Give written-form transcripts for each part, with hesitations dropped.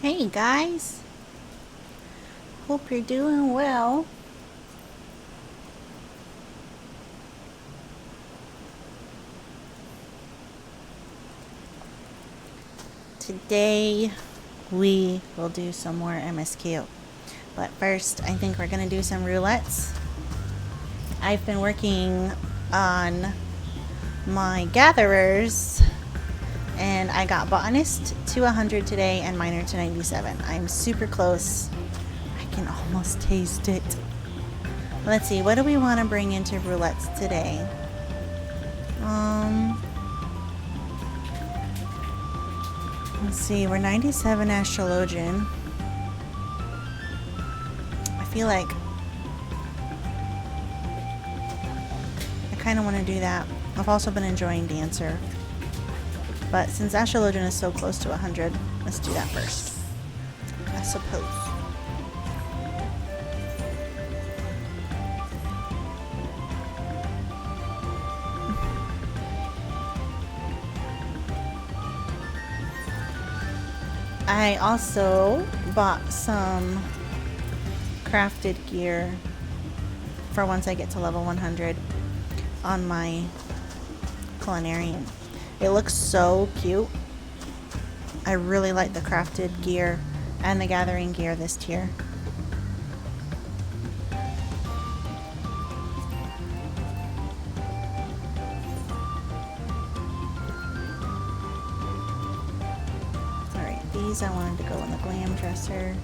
Hey guys, hope you're doing well. Today we will do some more MSQ, but first I think we're gonna do some roulettes. I've been working on my gatherers and I got botanist to 100 today and miner to 97. I'm super close. I can almost taste it. Let's see, what do we want to bring into roulettes today? Let's see, we're 97 astrologian. I feel like I kind of want to do that. I've also been enjoying Dancer. But since astrologian is so close to 100, let's do that first, I suppose. I also bought some crafted gear for once I get to level 100 on my culinarian. It looks so cute. I really like the crafted gear and the gathering gear this tier. Alright, these I wanted to go in the glam dresser.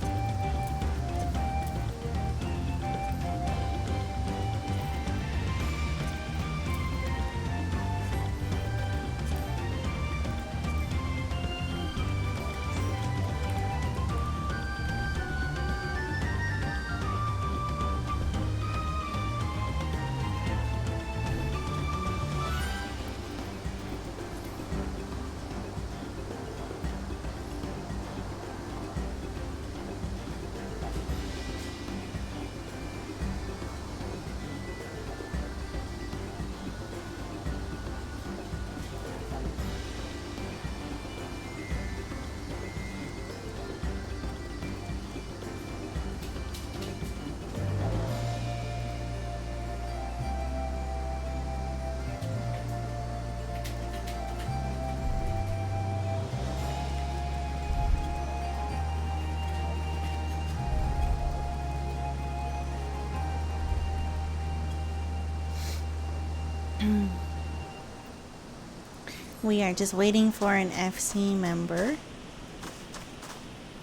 We are just waiting for an FC member,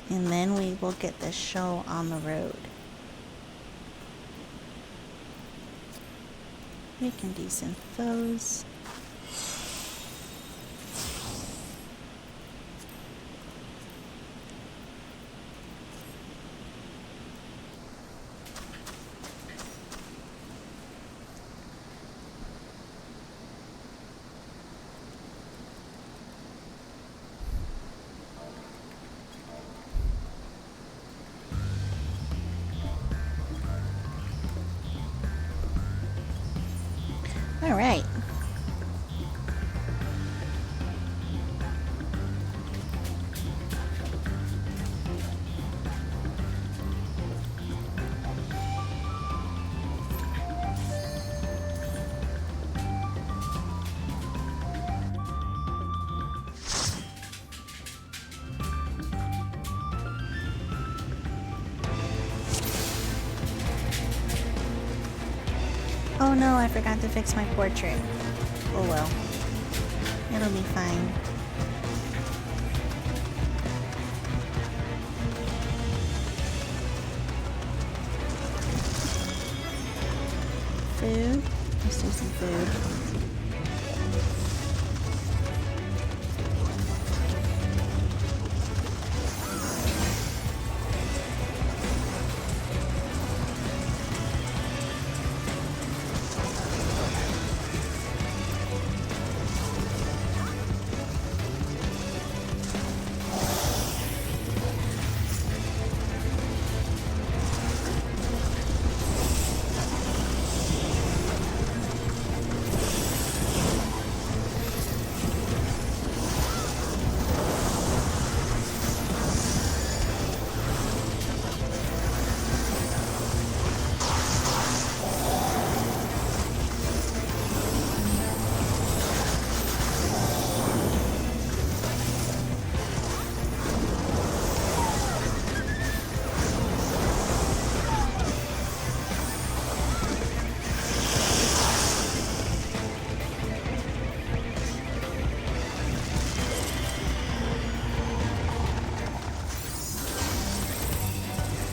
and then we will get the show on the road. We can do some foes. All right. Oh no, I forgot to fix my portrait. Oh well. It'll be fine. Food. Let's do some food.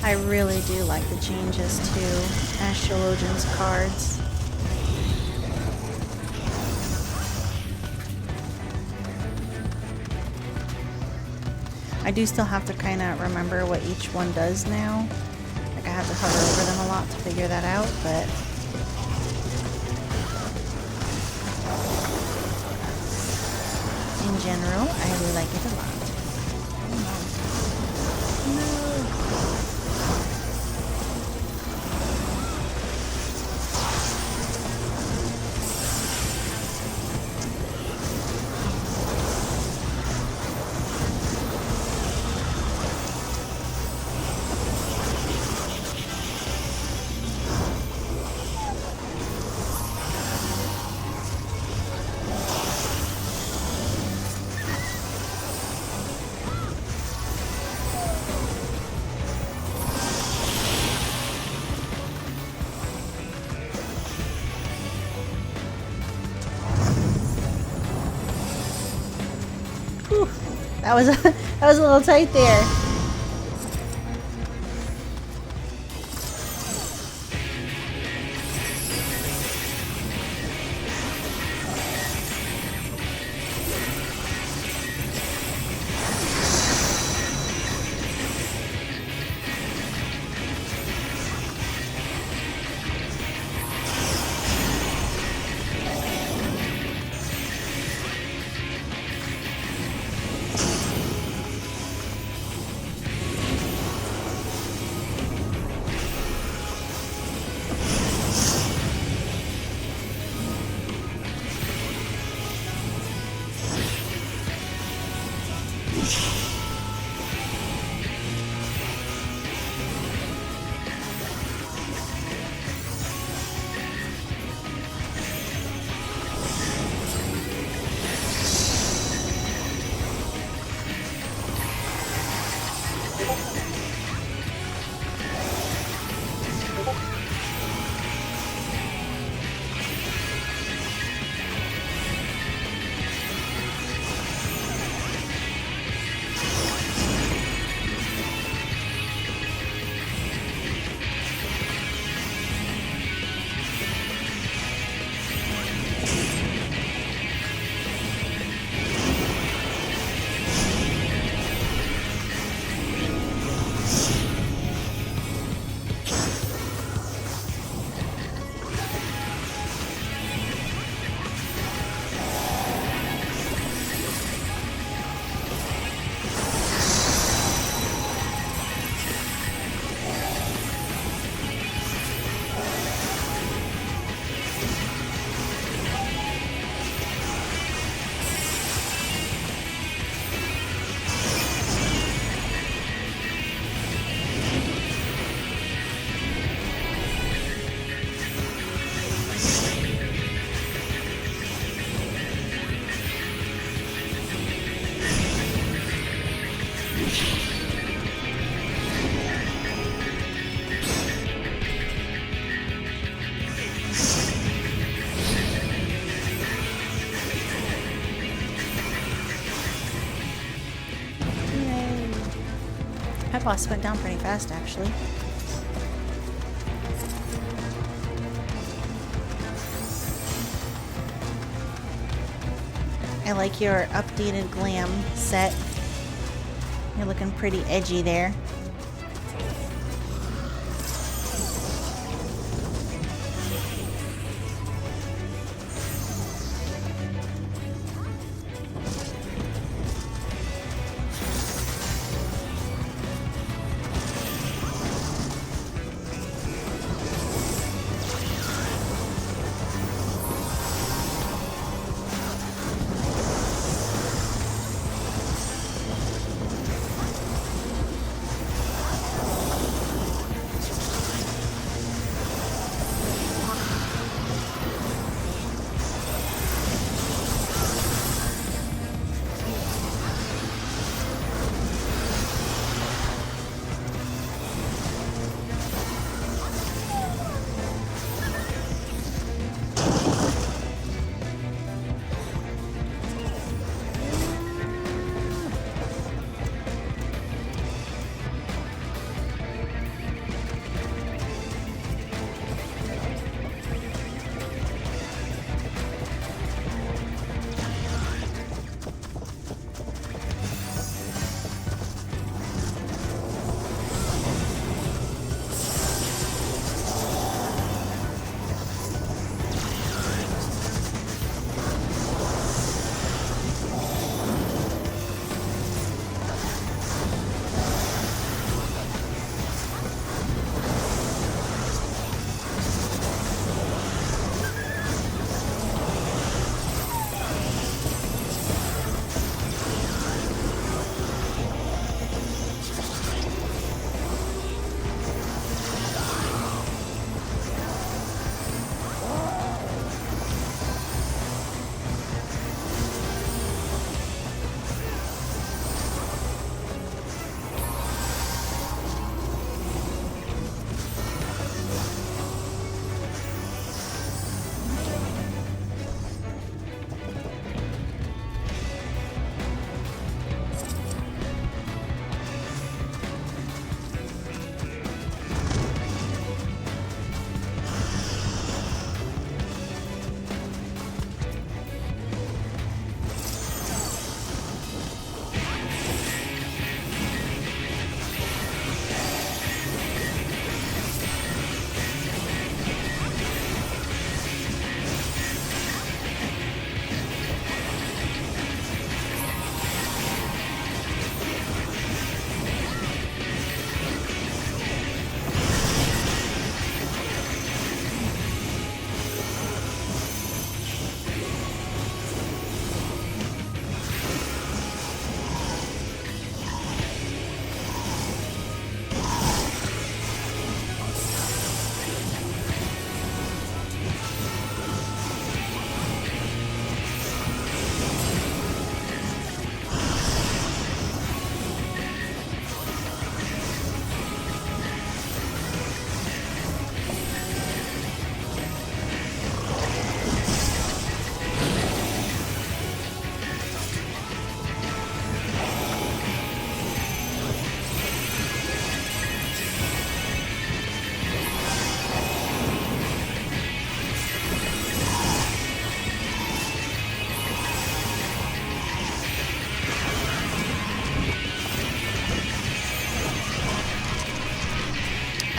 I really do like the changes to Astrologian's cards. I do still have to kind of remember what each one does now. Like I have to hover over them a lot to figure that out, but in general, I really like it a lot. Whew, that was a little tight there. My boss went down pretty fast, actually. I like your updated glam set. You're looking pretty edgy there.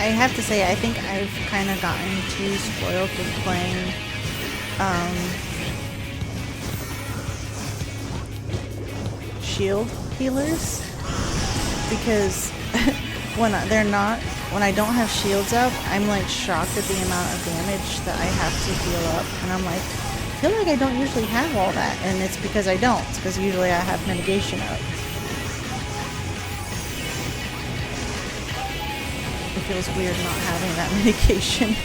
I have to say, I think I've kind of gotten too spoiled with playing shield healers, because when I don't have shields up, I'm like shocked at the amount of damage that I have to heal up, and I'm like, I feel like I don't usually have all that, and it's because I don't. It's because usually I have mitigation up. It feels weird not having that mitigation.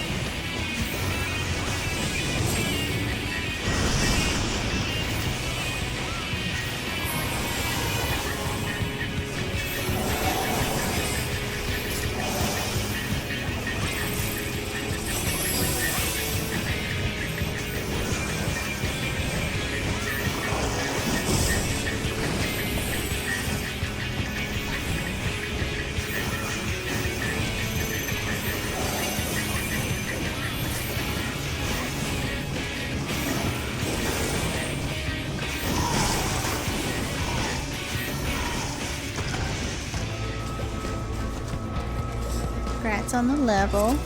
Congrats on the level.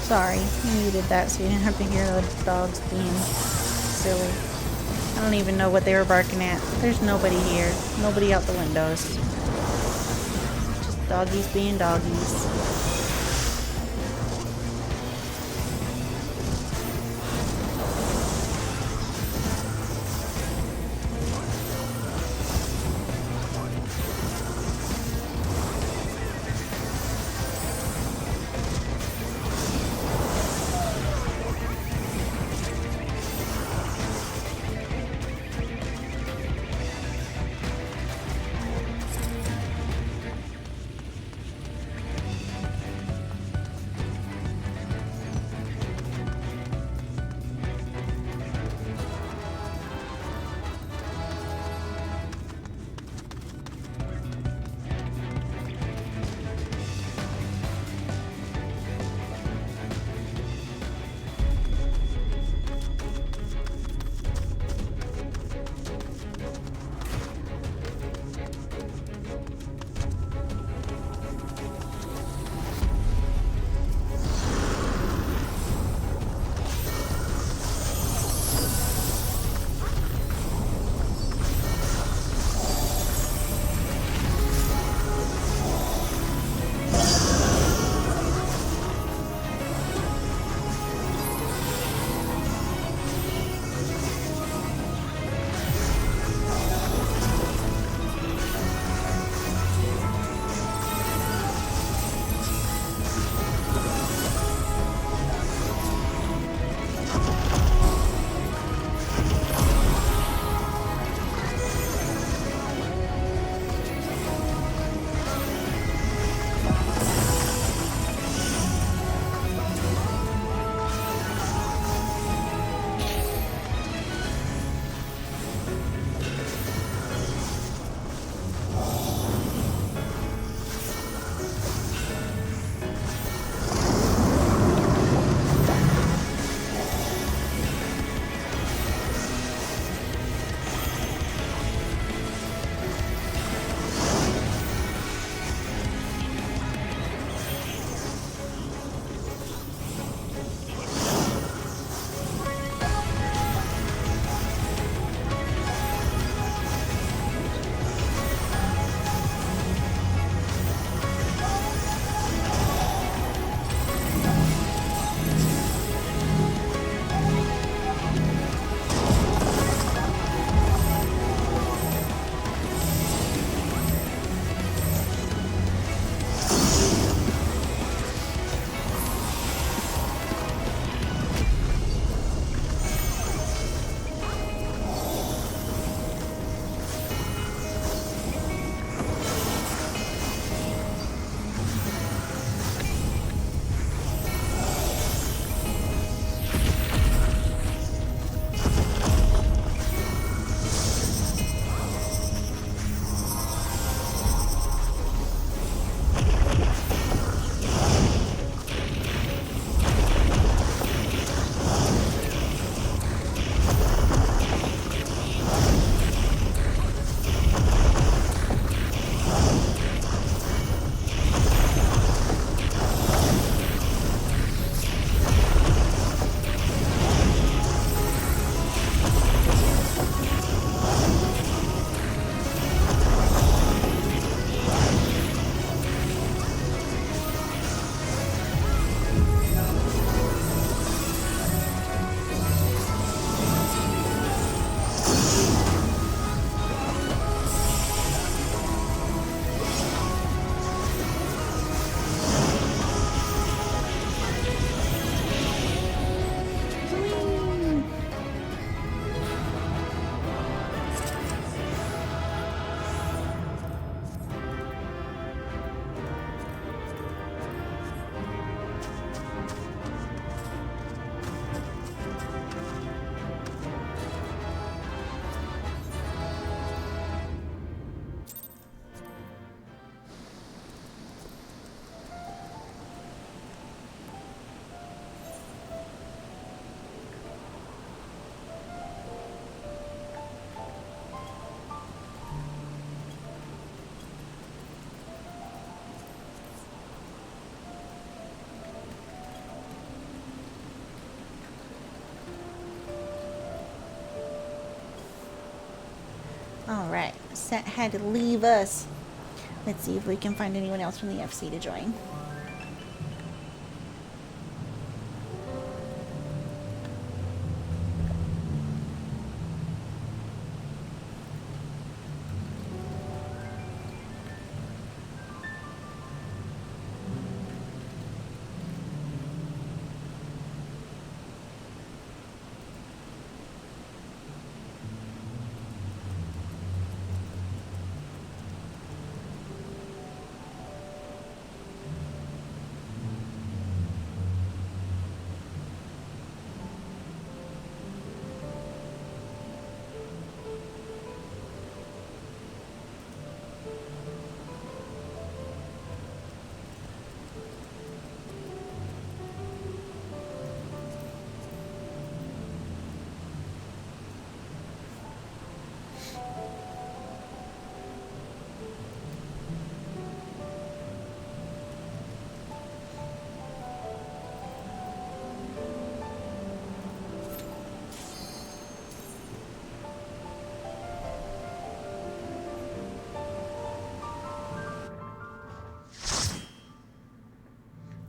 Sorry, you muted that so you didn't have to hear the dogs being silly. I don't even know what they were barking at. There's nobody here. Nobody out the windows. Just doggies being doggies. that had to leave us. Let's see if we can find anyone else from the FC to join.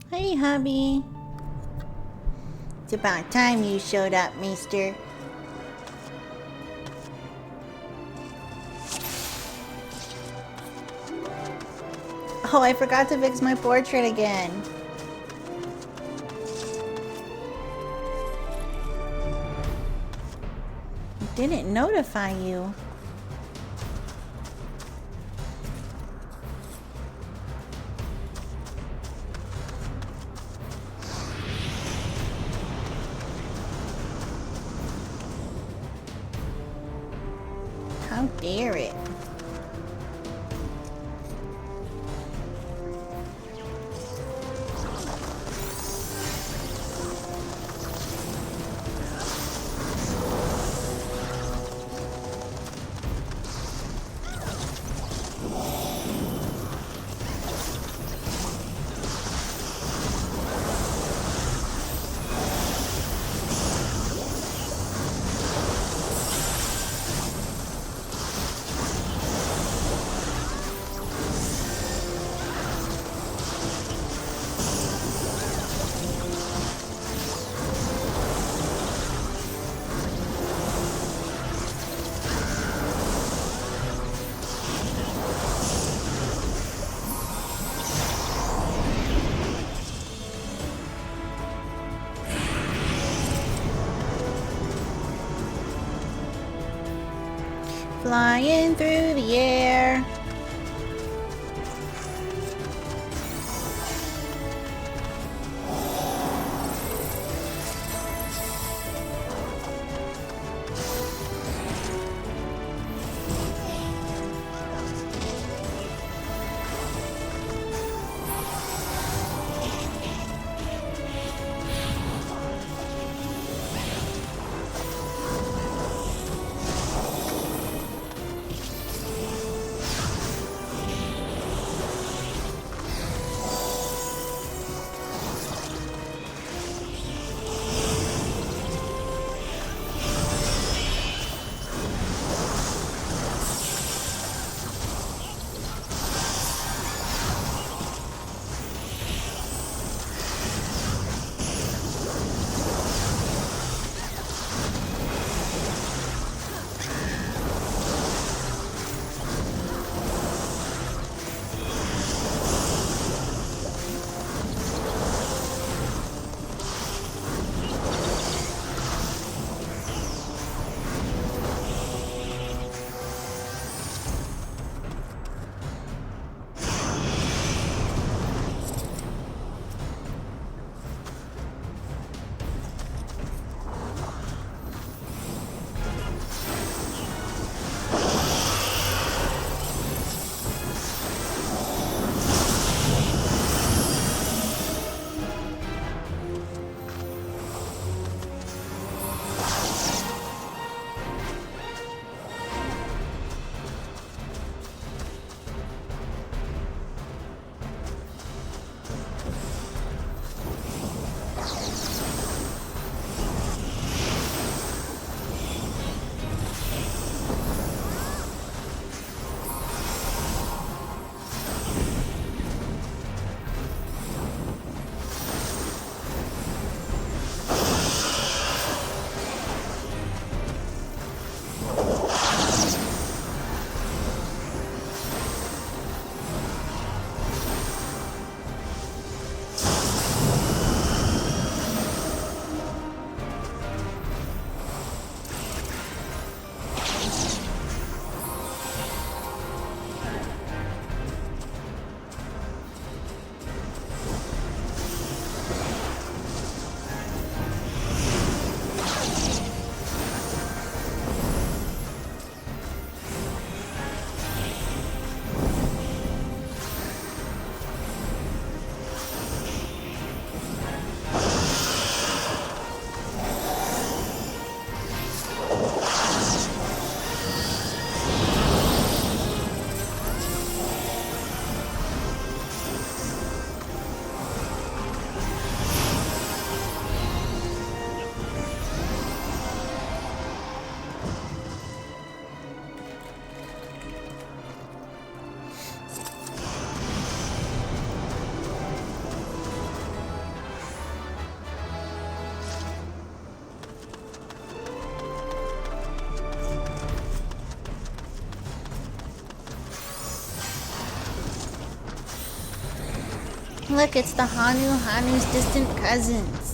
Hey, hubby. It's about time you showed up, mister. Oh, I forgot to fix my portrait again. It didn't notify you. How dare it? Flying through the air. Look, it's the Hanu's distant cousins.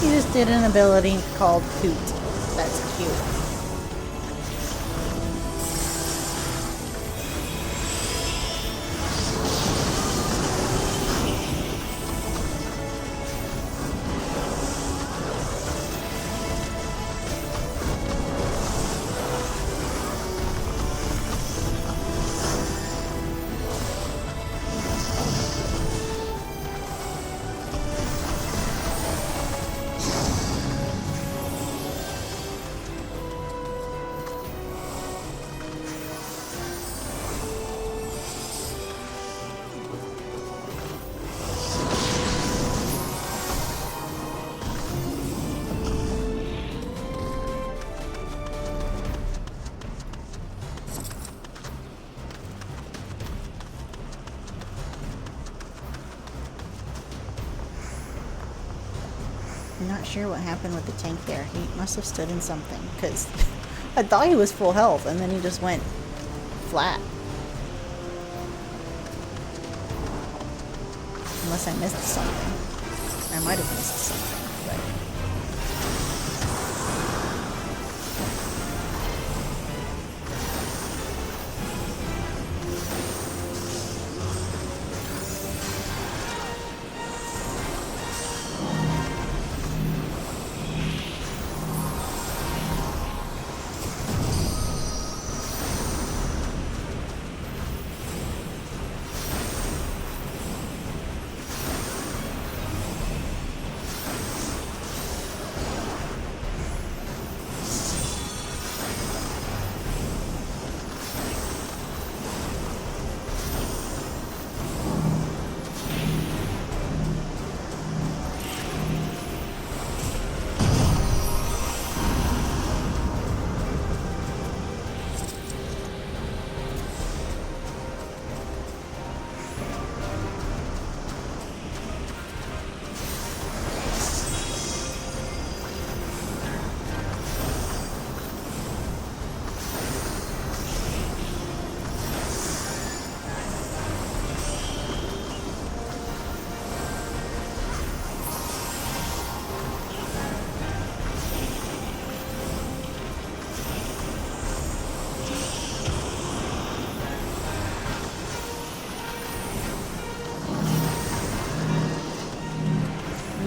He just did an ability called Hoot. That's cute. I'm not sure what happened with the tank there. He must have stood in something, because I thought he was full health, and then he just went flat. Unless I missed something. I might have missed something, but...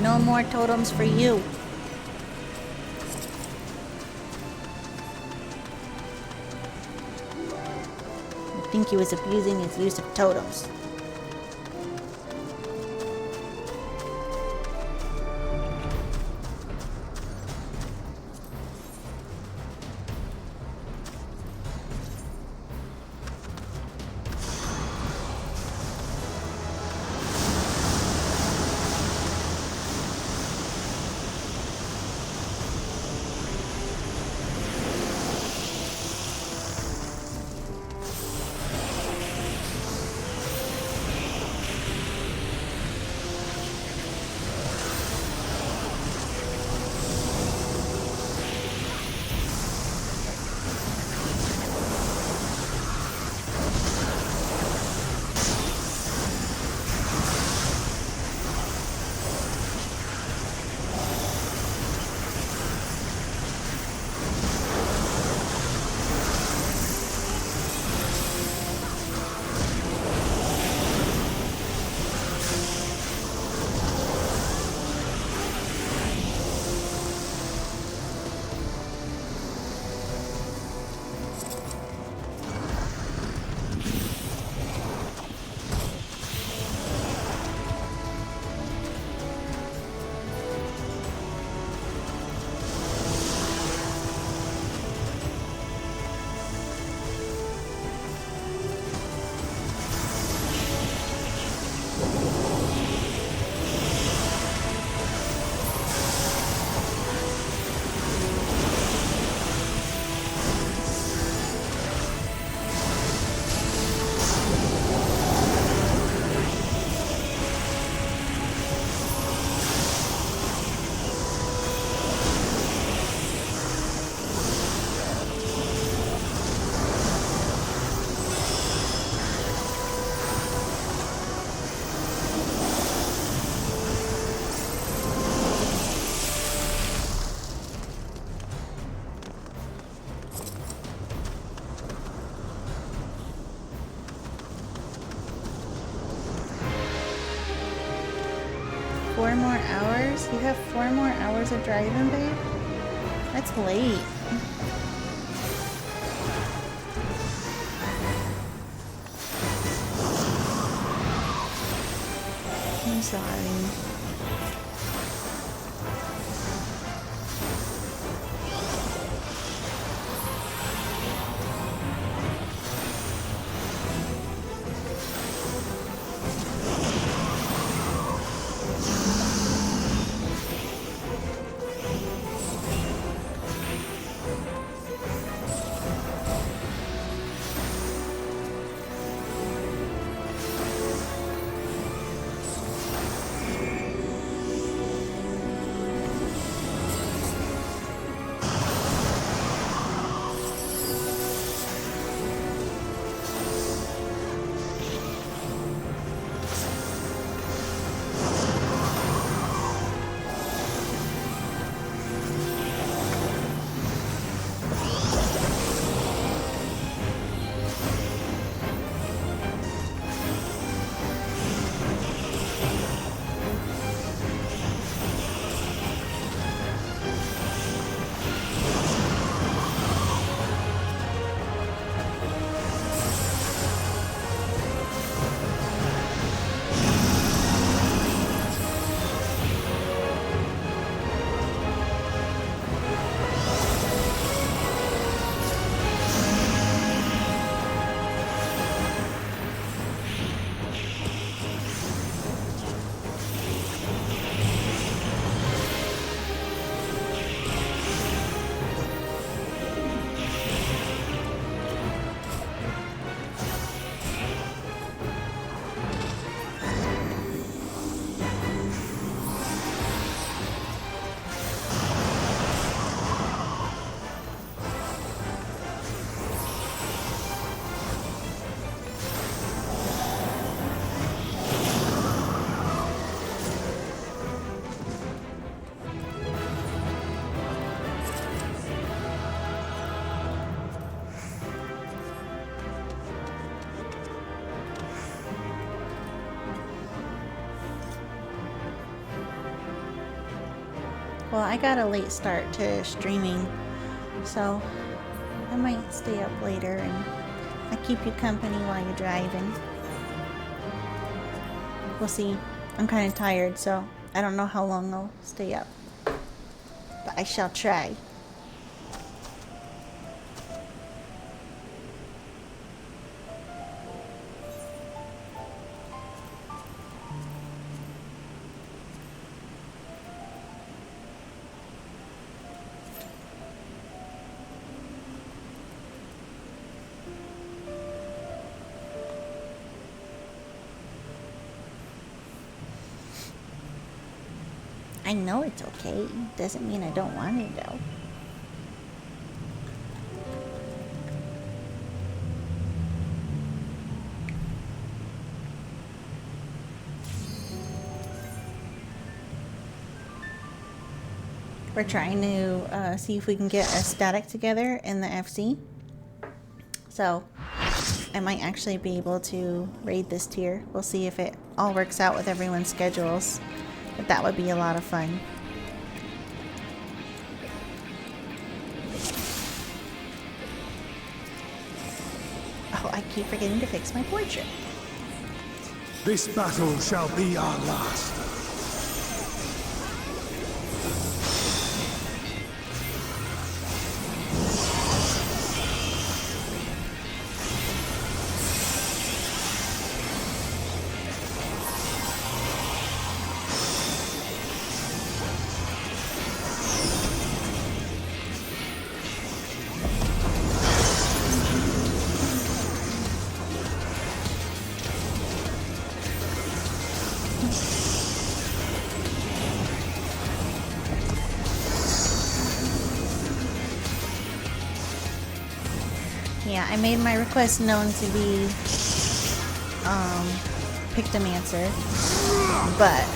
No more totems for you. I think he was abusing his use of totems. 4 more hours? You have 4 more hours of driving, babe? That's late. I'm sorry. Well, I got a late start to streaming, so I might stay up later and I keep you company while you're driving. We'll see. I'm kind of tired, so I don't know how long I'll stay up, but I shall try. I know it's okay. Doesn't mean I don't want it though. We're trying to see if we can get a static together in the FC. So I might actually be able to raid this tier. We'll see if it all works out with everyone's schedules. But that would be a lot of fun. Oh, I keep forgetting to fix my portrait. This battle shall be our last. Yeah, I made my request known to be Pictomancer, but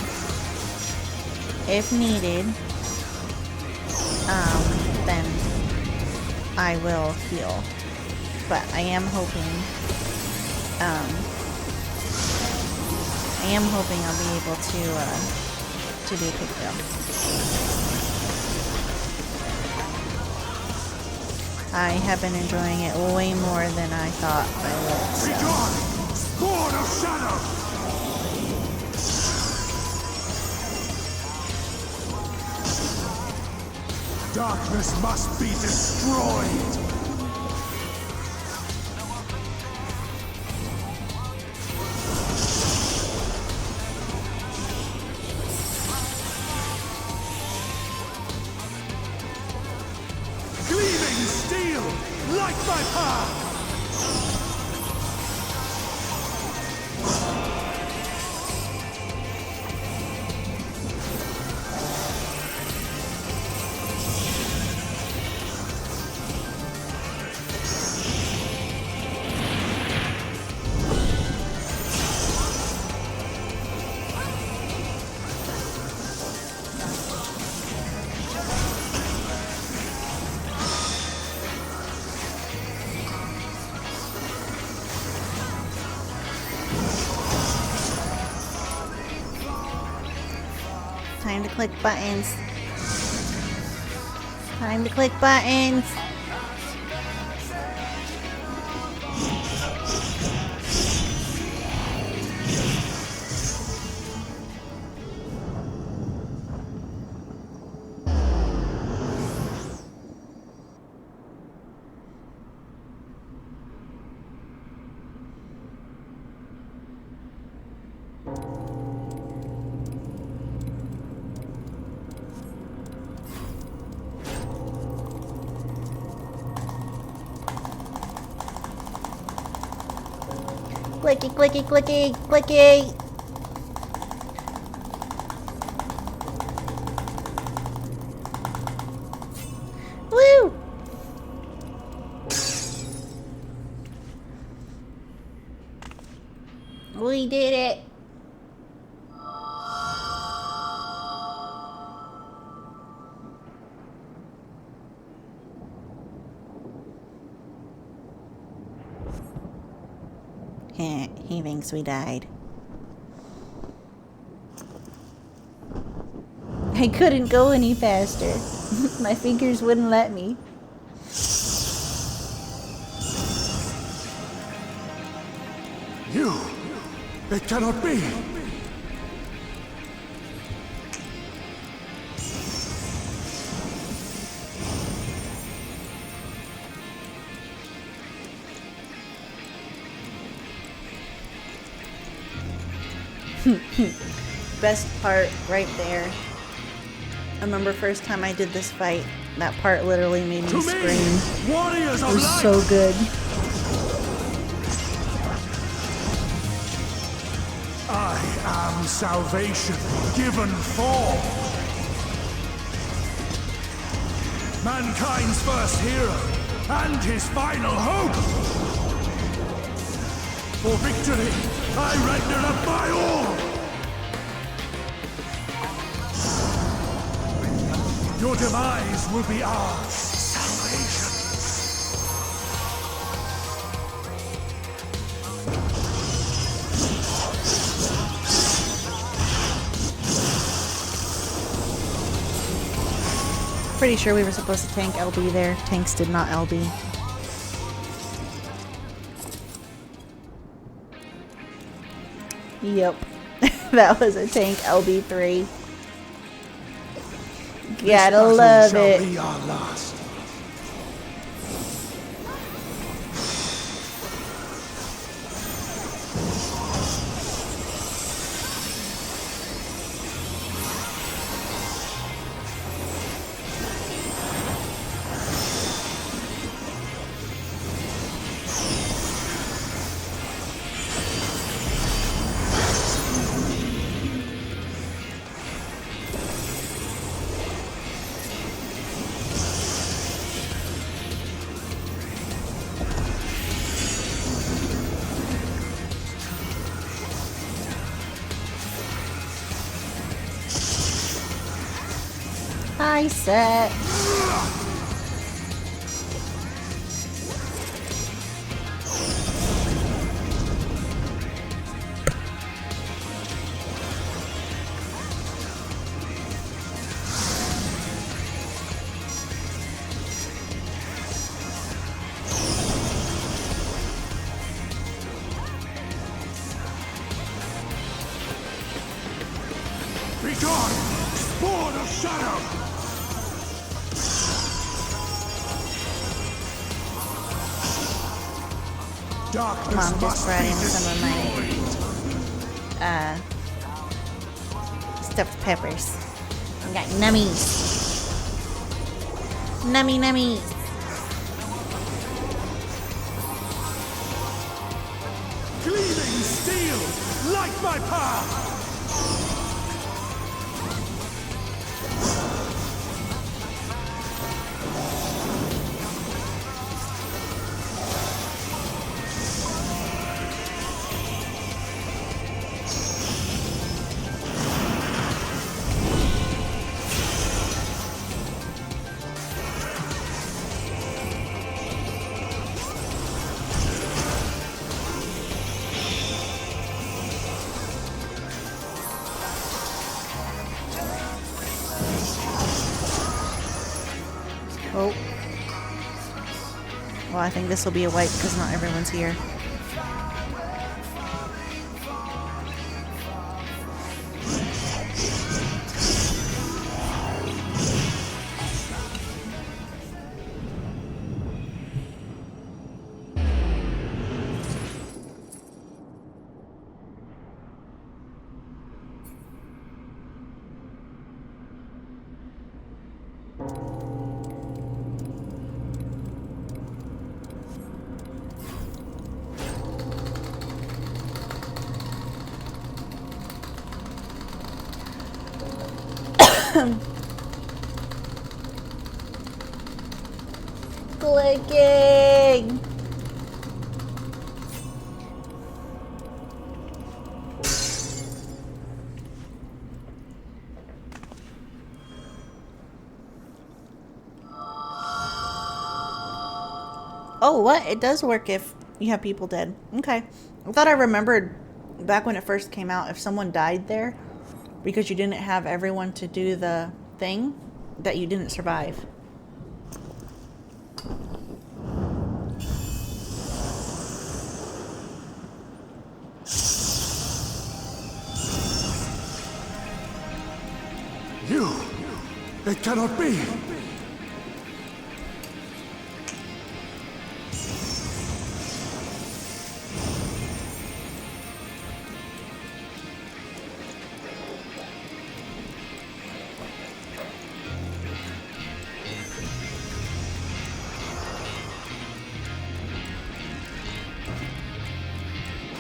if needed, then I will heal. But I am hoping I'll be able to to be a quick kill. I have been enjoying it way more than I thought I would. Rejoice! Sword of Shadow! Darkness must be destroyed! Gleaming steel! Light my path! Time to click buttons. Time to click buttons. Clicky, clicky, clicky, clicky. Woo! We did it. He thinks we died. I couldn't go any faster. My fingers wouldn't let me. You! It cannot be! Best part right there. I remember first time I did this fight, that part literally made me scream. Warriors of It was light! so good. I am salvation given form. Mankind's first hero and his final hope. For victory, I render up my all. Your demise will be ours. Salvation. Pretty sure we were supposed to tank LB there. Tanks did not LB. Yep. That was a tank LB3. Gotta love it. Be our last. Hi, set. Take on! Spawn of shadow! Darkness Mom just must brought be in some of my stuffed peppers. I got nummies. Nummy nummies. Gleaming steel! Light my path! Oh. Well, I think this will be a wipe because not everyone's here. Clicking. Oh, what? It does work if you have people dead. Okay. I thought I remembered back when it first came out, if someone died there because you didn't have everyone to do the thing, that you didn't survive. You! It cannot be!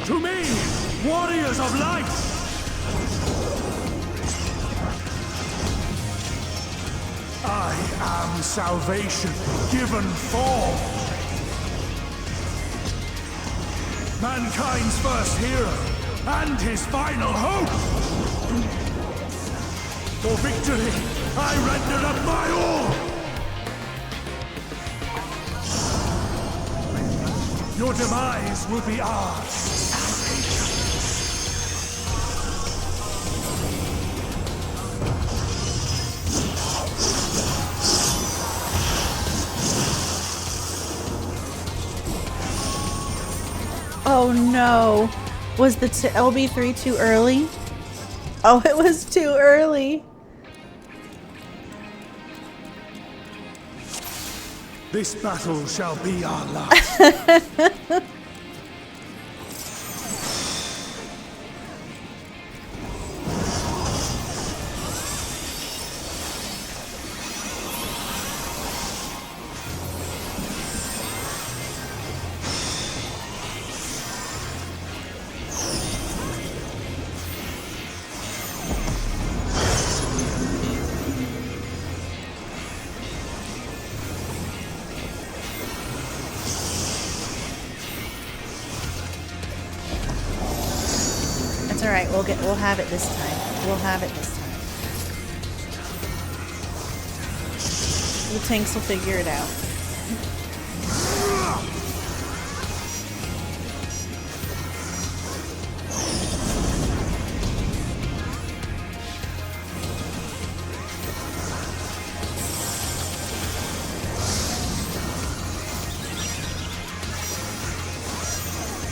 To me, warriors of light! I am salvation given form. Mankind's first hero and his final hope. For victory, I render up my all. Your demise will be ours. Oh no. Was the LB3 too early? Oh, it was too early. This battle shall be our last. It's alright, we'll have it this time. We'll have it this time. The tanks will figure it out.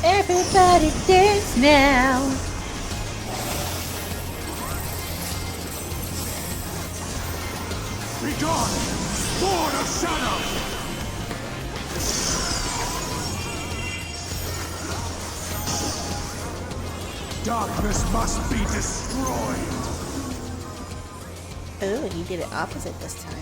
Everybody dance now. Begone! Sword of Shadow! Darkness must be destroyed! Ooh, he did it opposite this time.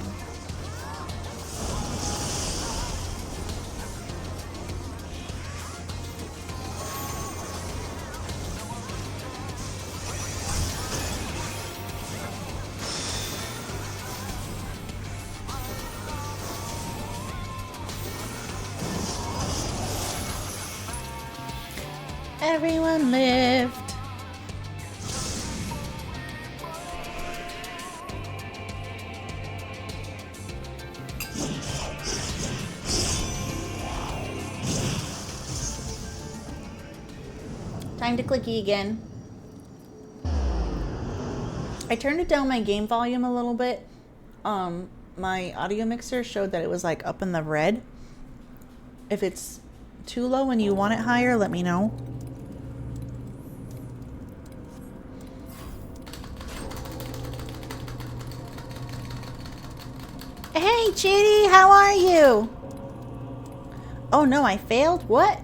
Everyone lived. Time to clicky again. I turned it down my game volume a little bit. My audio mixer showed that it was like up in the red. If it's too low and you want it higher, let me know. Hey, Chitty, how are you? Oh no, I failed? What?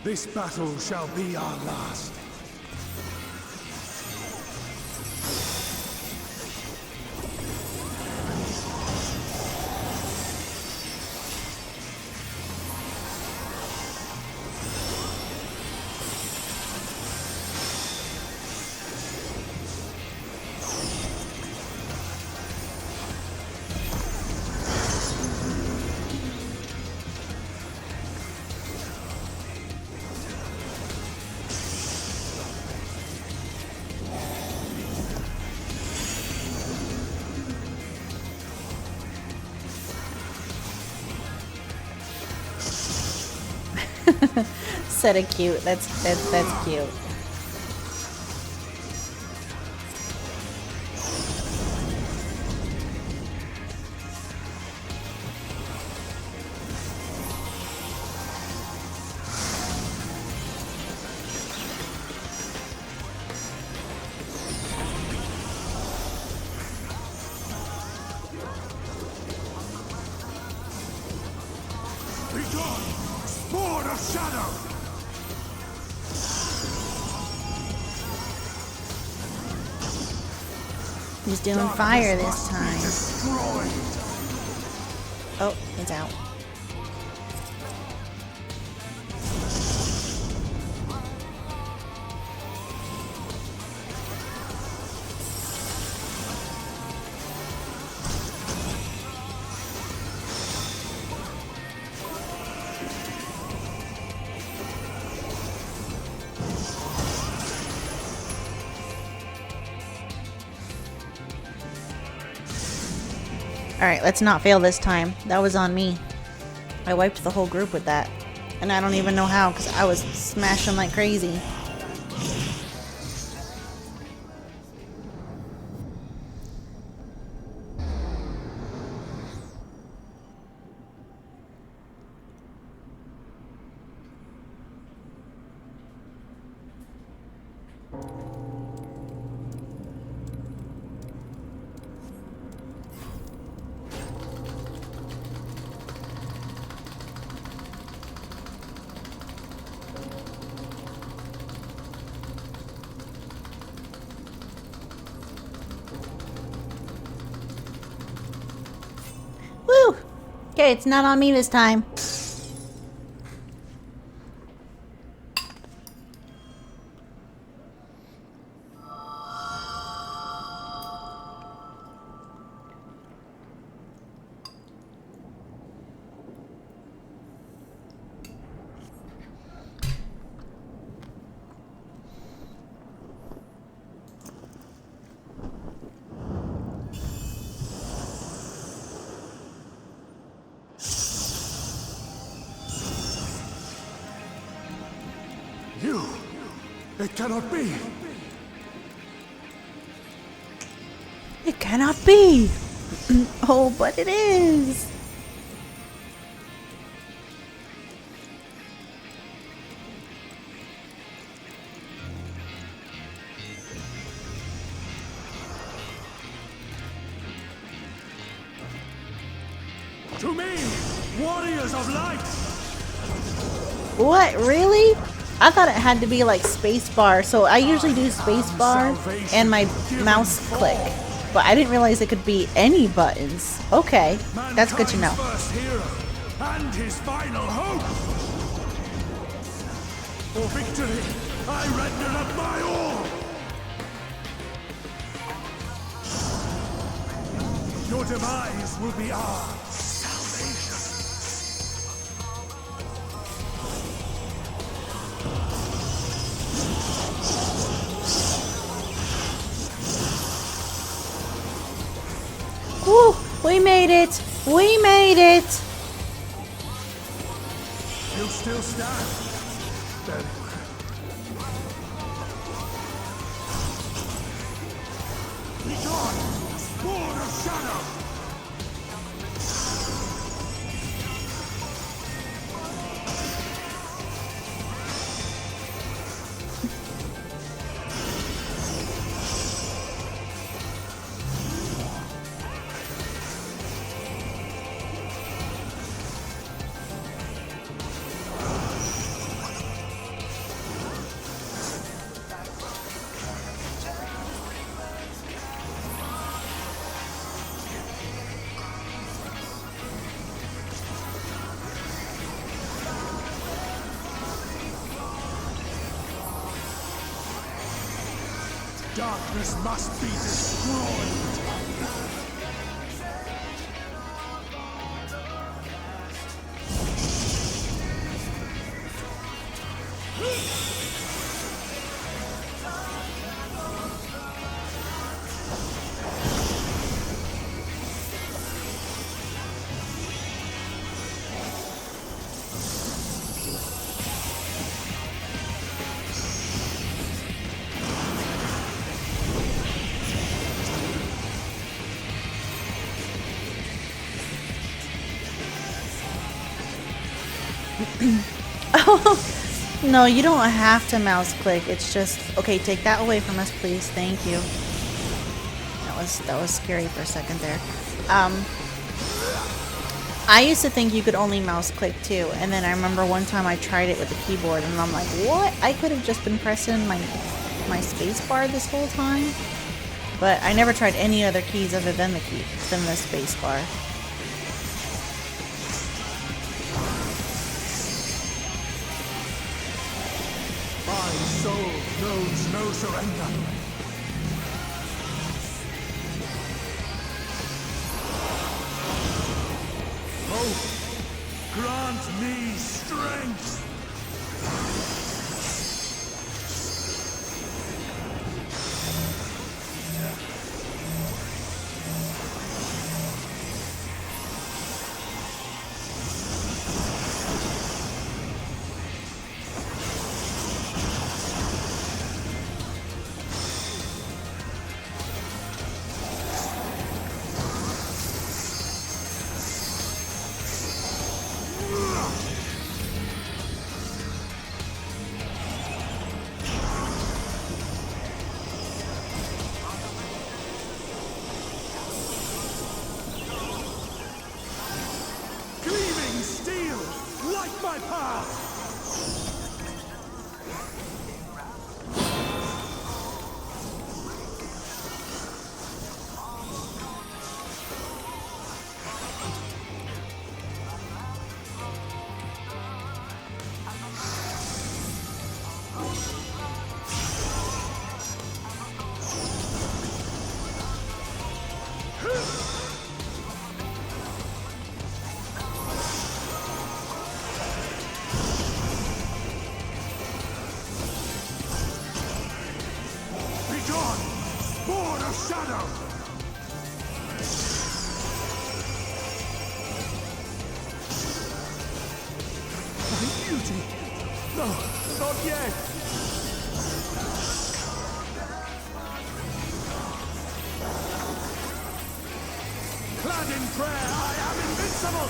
This battle shall be our last. Said a cute. That's cute. Begone! Sword of Shadow! He's doing fire this Darkness must be time. destroyed! Oh, he's out. Alright, let's not fail this time. That was on me. I wiped the whole group with that. And I don't even know how, because I was smashing like crazy. Woo! Okay, it's not on me this time. You! It cannot be! It cannot be! Oh, but it is! To me, warriors of light! What, really? I thought it had to be like spacebar, so I usually do spacebar and my mouse click. But I didn't realize it could be any buttons. Okay, that's good to know. Mankind's first hero and his final hope! For victory, I render up my all! Your demise will be our salvation. Woo! We made it! We made it! You still stand? Very well. Be gone! Sword of shadow! Darkness must be destroyed! Oh, no, you don't have to mouse click. It's just, okay, take that away from us, please. Thank you. That was scary for a second there. I used to think you could only mouse click too, and then I remember one time I tried it with the keyboard, and I'm like, what? I could have just been pressing my space bar this whole time? But I never tried any other keys other than the space bar. My soul knows no surrender. Hope, grant me strength. Gleaming steel, light my path! Begone, born of shadow! My beauty! No, not yet. Clad in prayer, I am invincible.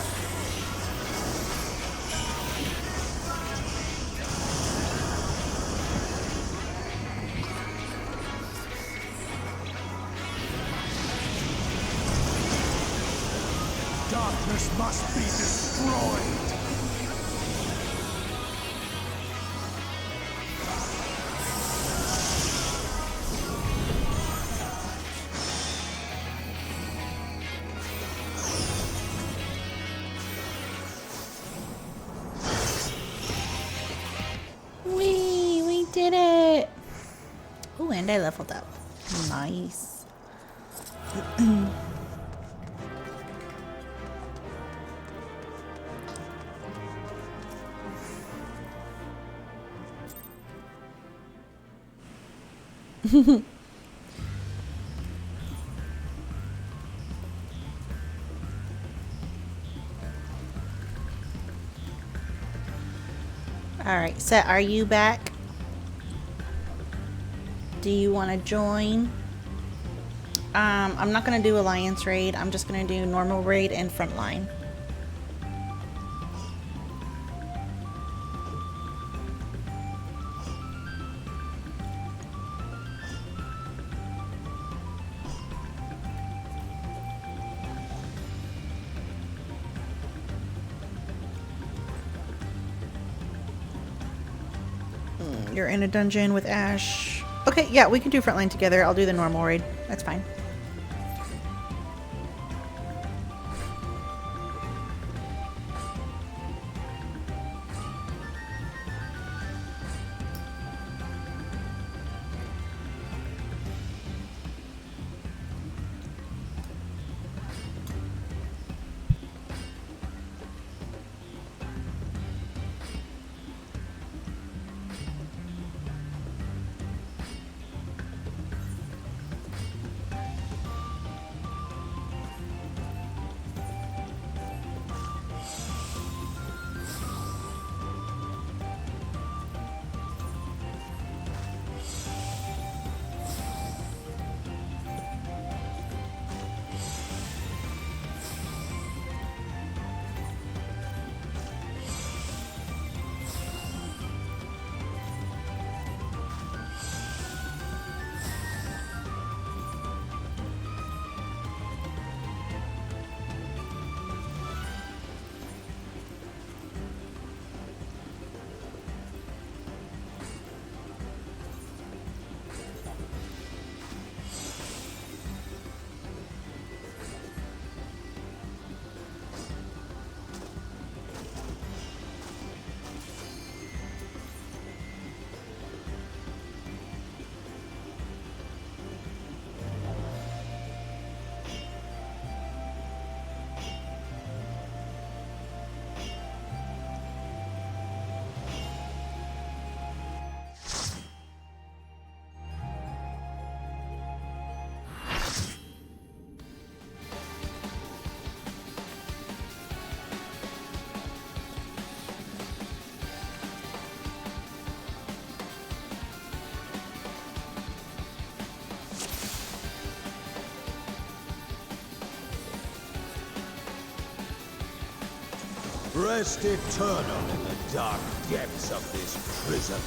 Darkness must be destroyed. We did it. Ooh, and I leveled up. Nice. Alright, so are you back? Do you want to join? I'm not going to do Alliance raid. I'm just going to do normal raid and frontline. You're in a dungeon with Ash. Okay, yeah, we can do frontline together. I'll do the normal raid. That's fine. Rest eternal in the dark depths of this prison.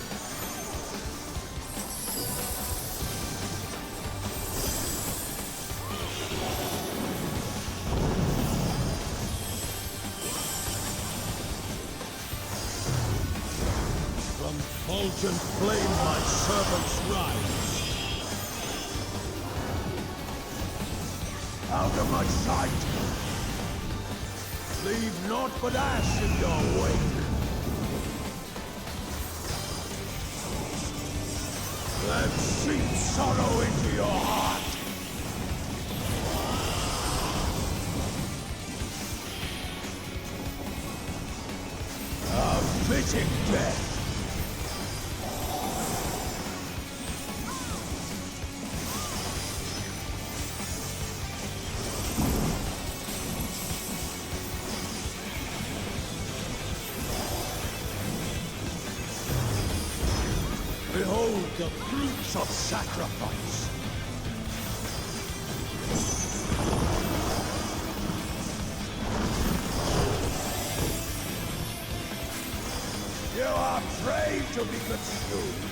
From fulgent flame my servants rise. Out of my sight! Leave naught but ash in your wake. Let seep sorrow into your heart. A fitting death. Behold the fruits of sacrifice. You are prey to be consumed.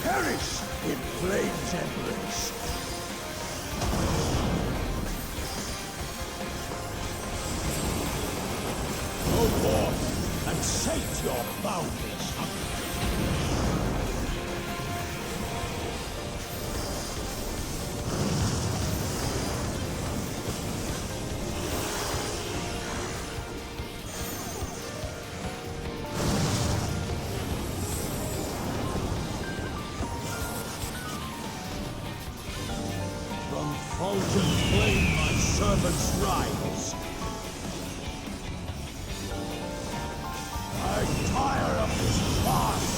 Perish in flame's embrace. Go forth and sate your boundless hunger. From Fulton flame my servants rise. I tire of this farce.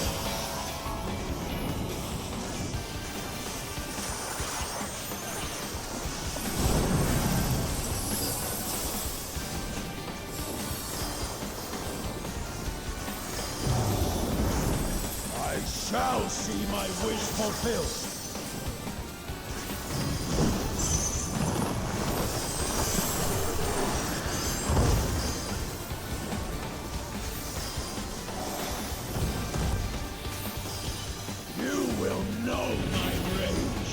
I shall see my wish fulfilled. You will know my rage.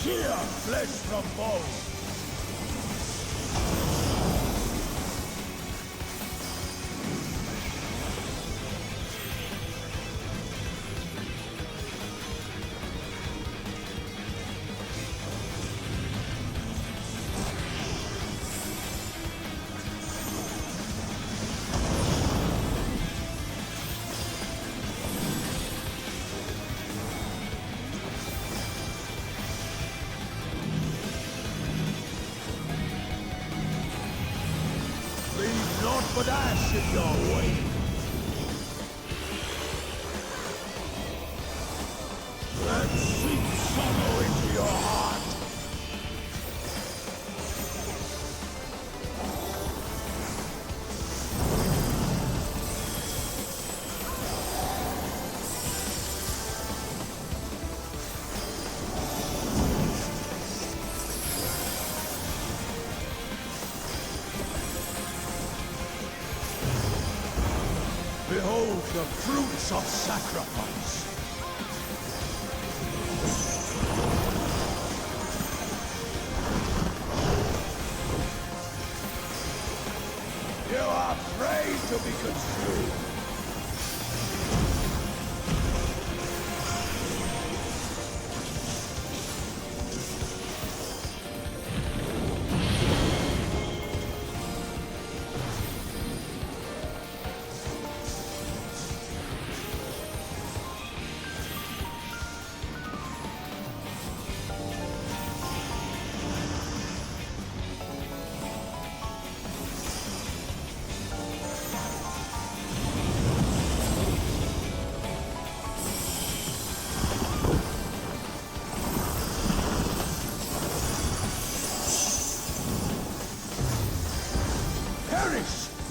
Shear flesh from bone. Leave naught but ash in your way. And sink sorrow into your heart. Behold the fruits of sacrifice. You are prey to be consumed.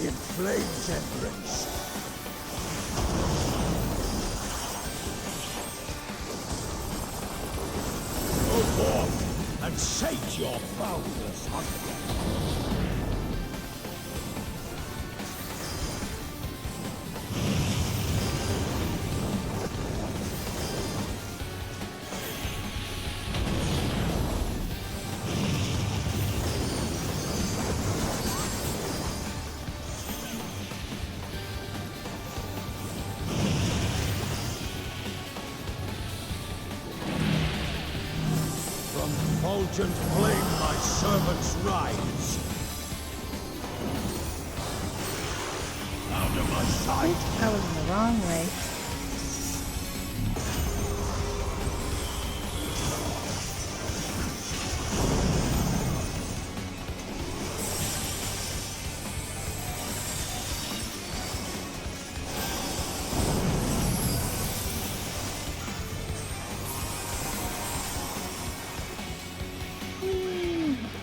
in flame's embrace. Go forth and sate your boundless hunger. Fulgent flame my servants rise. Out of my sight. I was in the wrong way.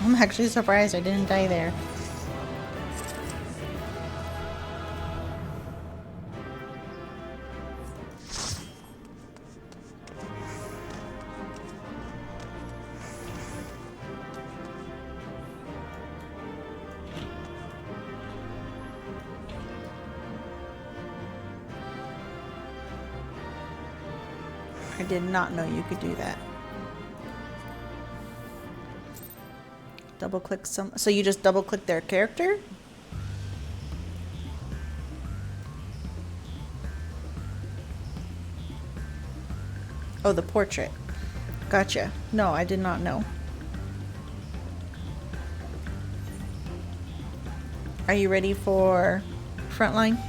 I'm actually surprised I didn't die there. I did not know you could do that. Double click some, so you just double click their character? Oh, the portrait. Gotcha. No, I did not know. Are you ready for frontline?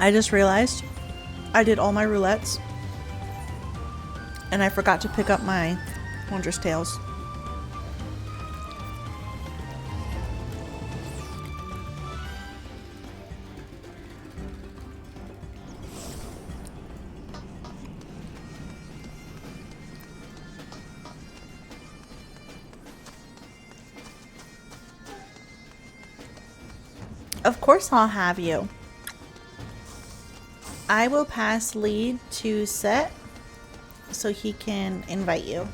I just realized I did all my roulettes and I forgot to pick up my Wondrous Tales. Of course I'll have you. I will pass lead to Set so he can invite you.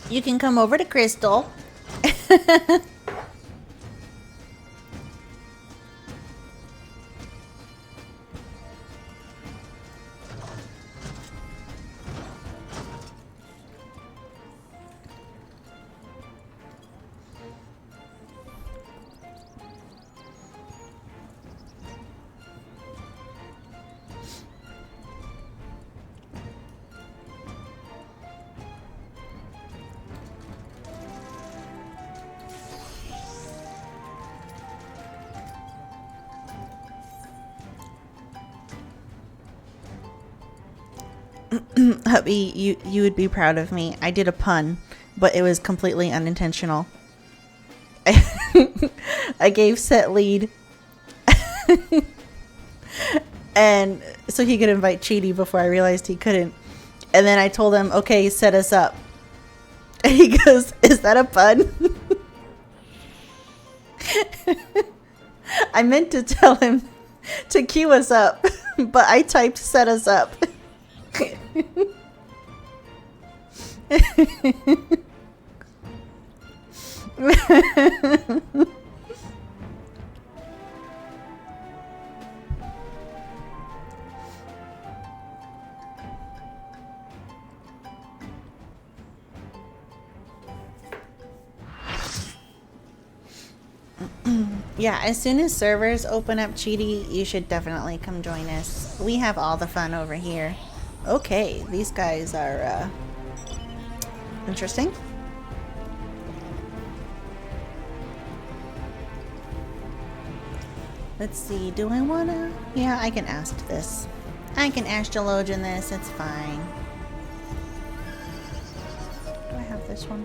You can come over to Crystal. Hubby, you would be proud of me. I did a pun, but it was completely unintentional. I gave set lead, and so he could invite Cheaty before I realized he couldn't. And then I told him, okay, set us up. And he goes, is that a pun? I meant to tell him to cue us up, but I typed set us up. Yeah, as soon as servers open up, Cheaty, you should definitely come join us. We have all the fun over here. Okay, these guys are interesting. Let's see, do I wanna? Yeah, I can ask this. I can astrologian this, it's fine. Do I have this one?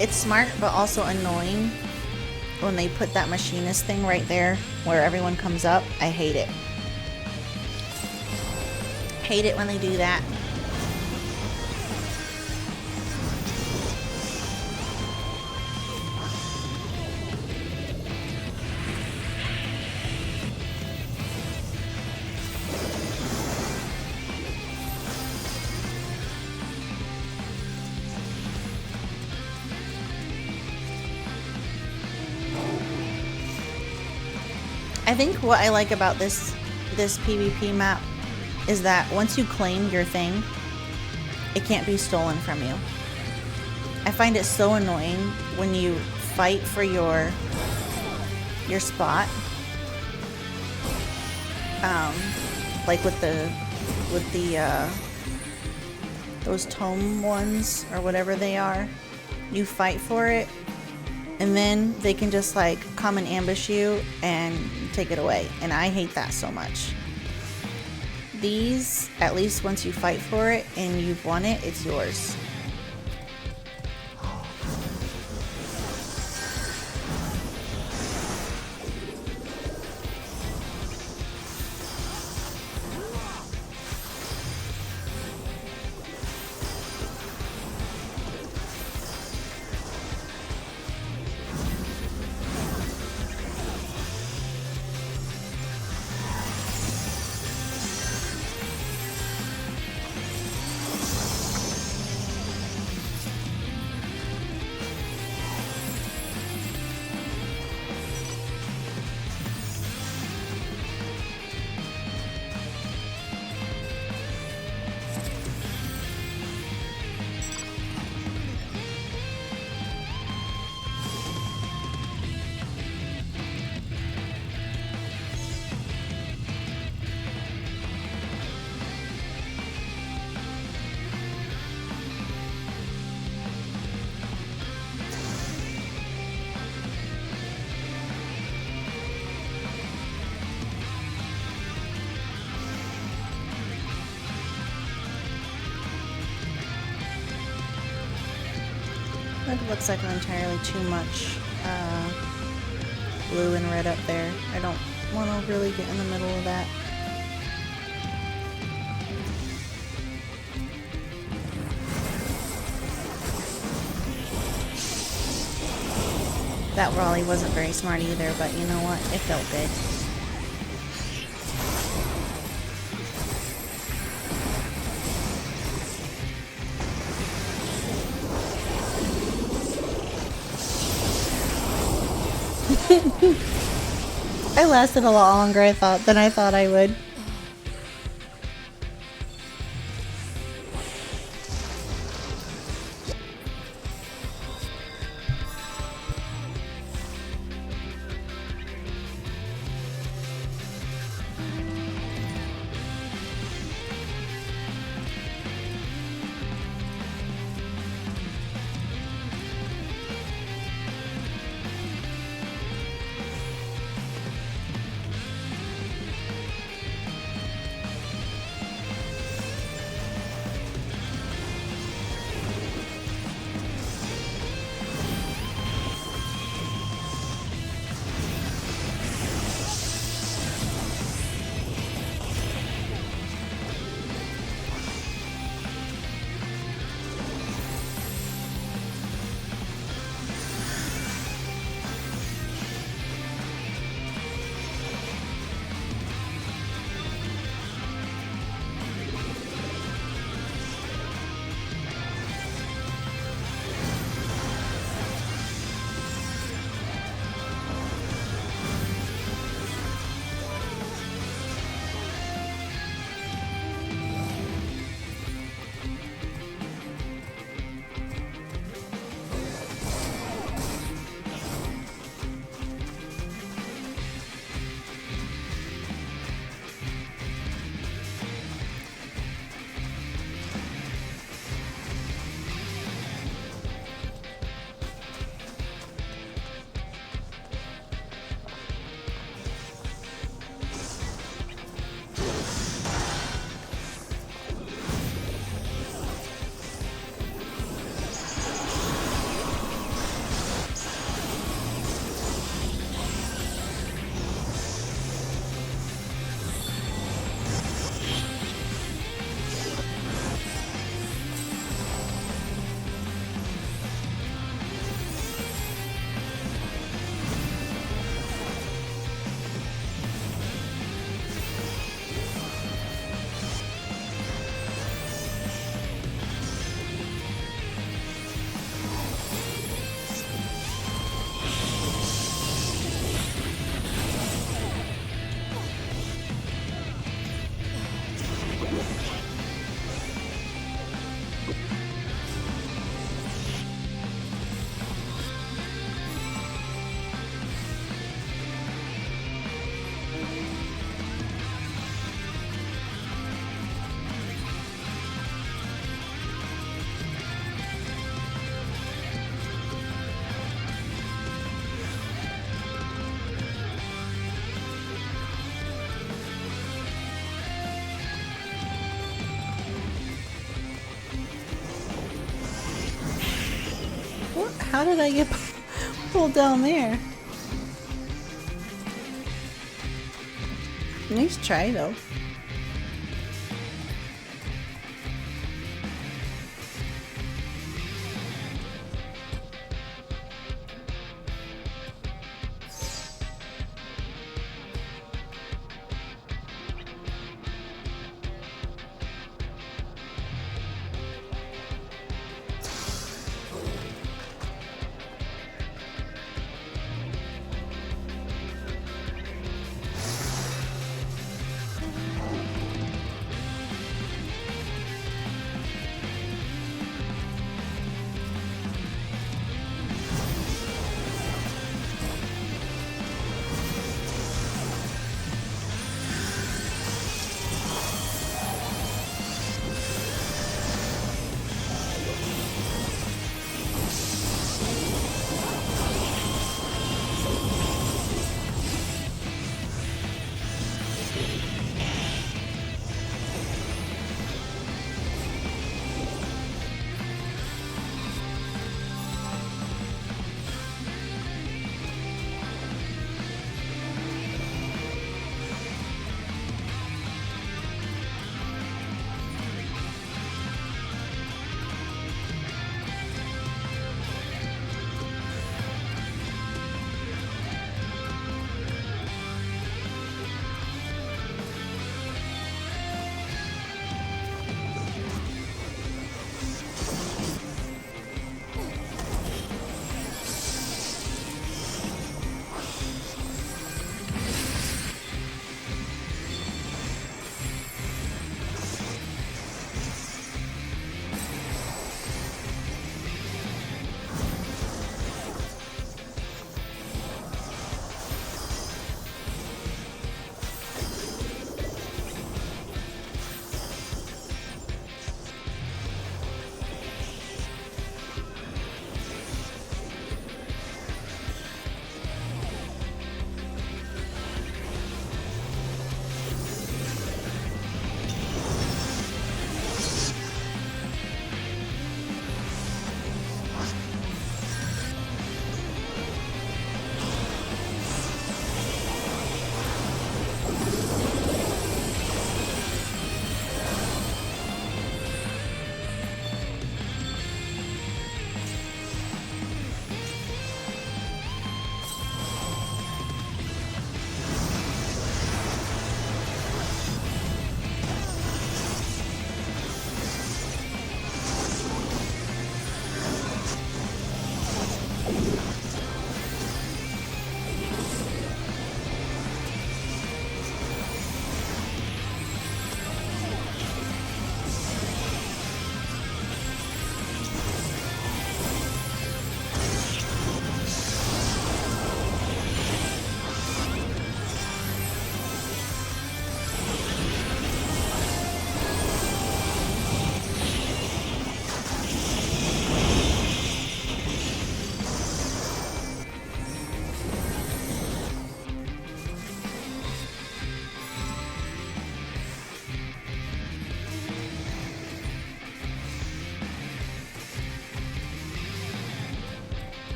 It's smart, but also annoying when they put that machinist thing right there where everyone comes up. I hate it. Hate it when they do that. I think what I like about this PvP map is that once you claim your thing, it can't be stolen from you. I find it so annoying when you fight for your spot, like with the those tome ones or whatever they are. You fight for it, and then they can just like come and ambush you and take it away. And I hate that so much. These, at least once you fight for it and you've won it, it's yours. That looks like entirely too much blue and red up there. I don't want to really get in the middle of that. That probably wasn't very smart either, but you know what? It felt good. I lasted a lot longer than I thought I would. How did I get pulled down there? Nice try though.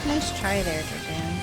Nice try there, Japan.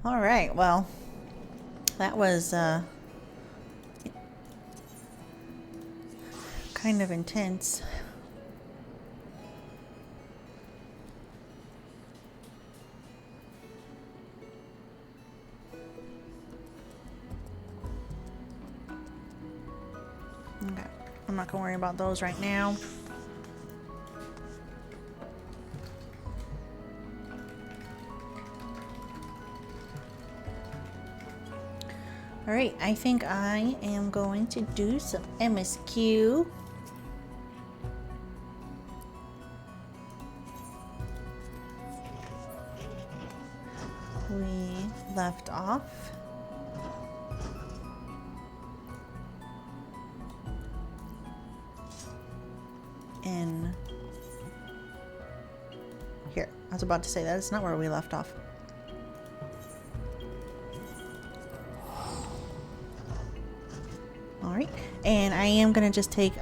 All right, well, that was kind of intense. Okay, I'm not gonna worry about those right now. All right, I think I am going to do some MSQ. We left off in here. I was about to say that it's not where we left off. All right, and I am gonna just take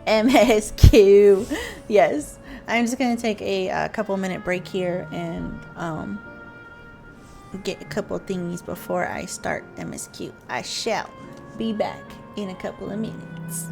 MSQ. Yes, I'm just gonna take a couple minute break here and get a couple thingies before I start MSQ. I shall be back in a couple of minutes.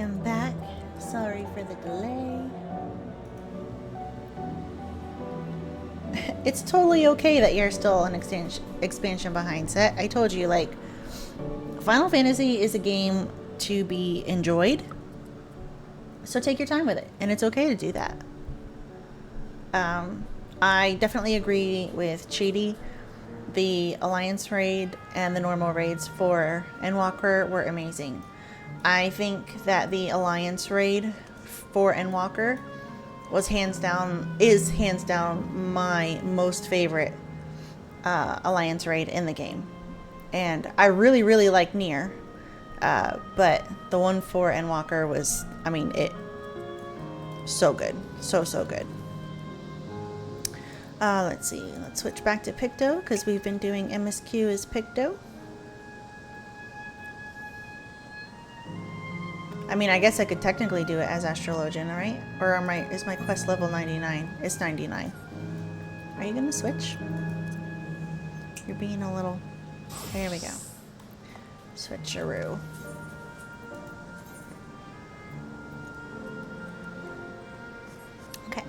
am back. Sorry for the delay. It's totally okay that you're still an expansion behind set. I told you, like, Final Fantasy is a game to be enjoyed. So take your time with it. And it's okay to do that. I definitely agree with Chidi. The Alliance raid and the normal raids for Endwalker were amazing. I think that the Alliance raid for Endwalker is hands down my most favorite Alliance raid in the game. And I really, really like Nier. But the one for Endwalker was, I mean, so good. So good. Let's see. Let's switch back to Picto because we've been doing MSQ as Picto. I mean, I guess I could technically do it as Astrologian, right? Or is my quest level 99? It's 99. Are you gonna switch? You're being a little... There we go. Switcheroo. Okay.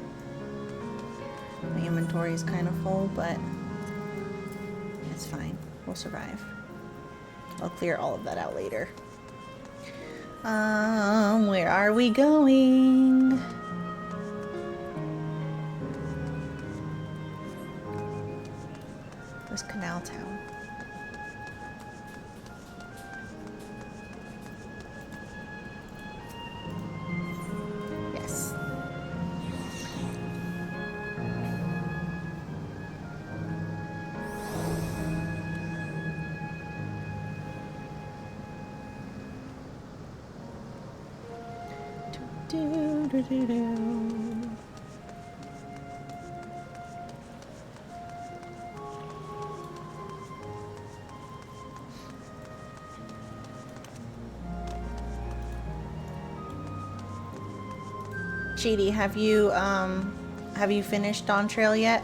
My inventory is kind of full, but it's fine. We'll survive. I'll clear all of that out later. Where are we going? Where's Canal Town? Yes. Chidi, have you finished Dawntrail yet?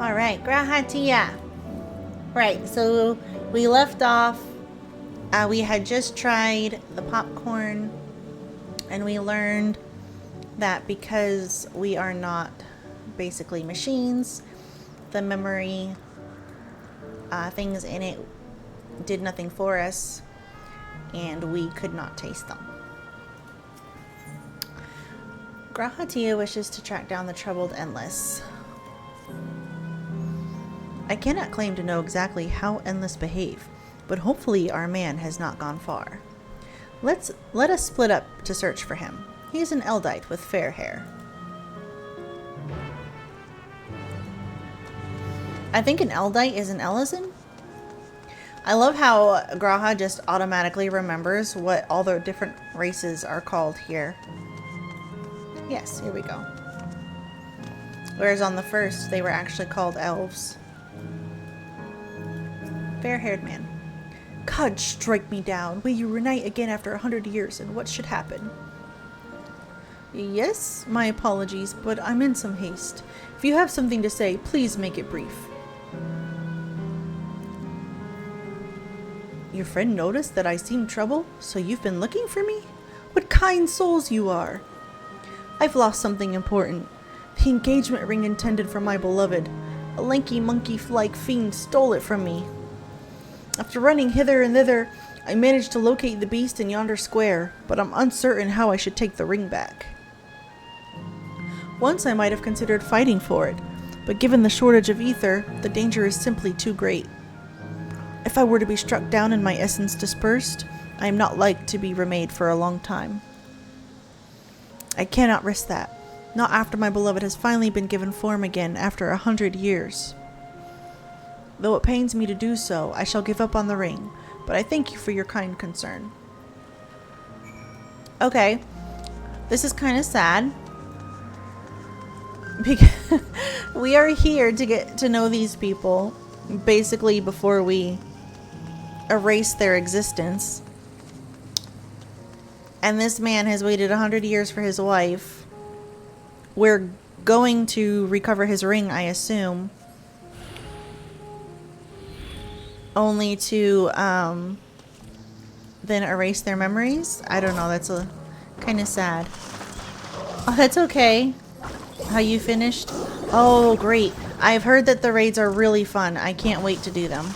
All right, Grahatia. Right, so we left off. We had just tried the popcorn, and we learned that because we are not basically machines, the memory things in it did nothing for us, and we could not taste them. Grahatia wishes to track down the troubled Endless. I cannot claim to know exactly how Endless behave, but hopefully our man has not gone far. Let us split up to search for him. He is an Eldite with fair hair. I think an Eldite is an Ellison. I love how Graha just automatically remembers what all the different races are called here. Yes, here we go. Whereas on the first, they were actually called elves. Fair-haired man. God, strike me down. Will you reunite again after 100 years, and what should happen? Yes, my apologies, but I'm in some haste. If you have something to say, please make it brief. Your friend noticed that I seemed trouble, so you've been looking for me? What kind souls you are! I've lost something important. The engagement ring intended for my beloved. A lanky monkey-like fiend stole it from me. After running hither and thither, I managed to locate the beast in yonder square, but I'm uncertain how I should take the ring back. Once I might have considered fighting for it, but given the shortage of ether, the danger is simply too great. If I were to be struck down and my essence dispersed, I am not like to be remade for a long time. I cannot risk that, not after my beloved has finally been given form again after 100 years. Though it pains me to do so, I shall give up on the ring, but I thank you for your kind concern. Okay, this is kind of sad. Because we are here to get to know these people, basically before we erase their existence. And this man has waited 100 years for his wife. We're going to recover his ring, I assume. Only to then erase their memories? I don't know, that's a kind of sad. Oh, that's okay. How you finished? Oh, great. I've heard that the raids are really fun. I can't wait to do them.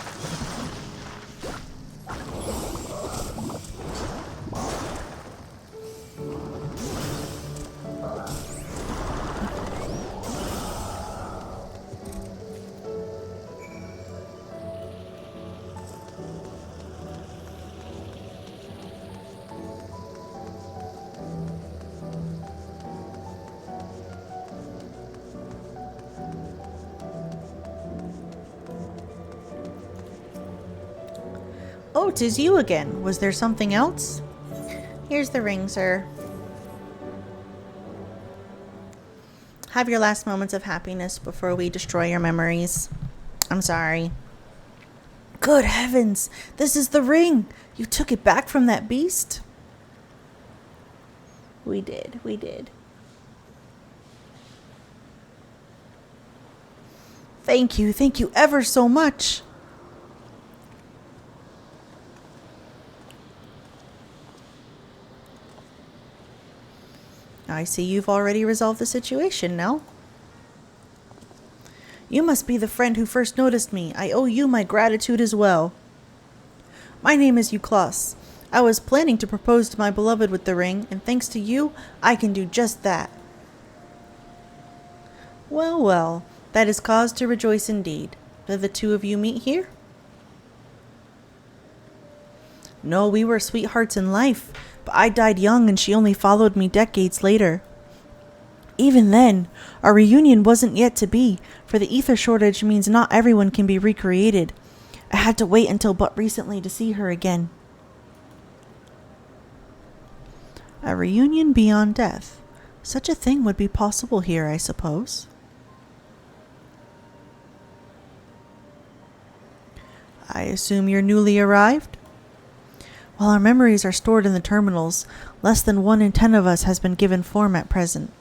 Oh, 'tis you again. Was there something else? Here's the ring, sir. Have your last moments of happiness before we destroy your memories. I'm sorry. Good heavens! This is the ring! You took it back from that beast? We did. Thank you ever so much. I see you've already resolved the situation now. You must be the friend who first noticed me. I owe you my gratitude as well. My name is Uklas. I was planning to propose to my beloved with the ring, and thanks to you, I can do just that. Well, that is cause to rejoice indeed. Did the two of you meet here? No, we were sweethearts in life, but I died young and she only followed me decades later. Even then, our reunion wasn't yet to be, for the ether shortage means not everyone can be recreated. I had to wait until but recently to see her again. A reunion beyond death. Such a thing would be possible here, I suppose. I assume you're newly arrived? While our memories are stored in the terminals, less than 1 in 10 of us has been given form at present.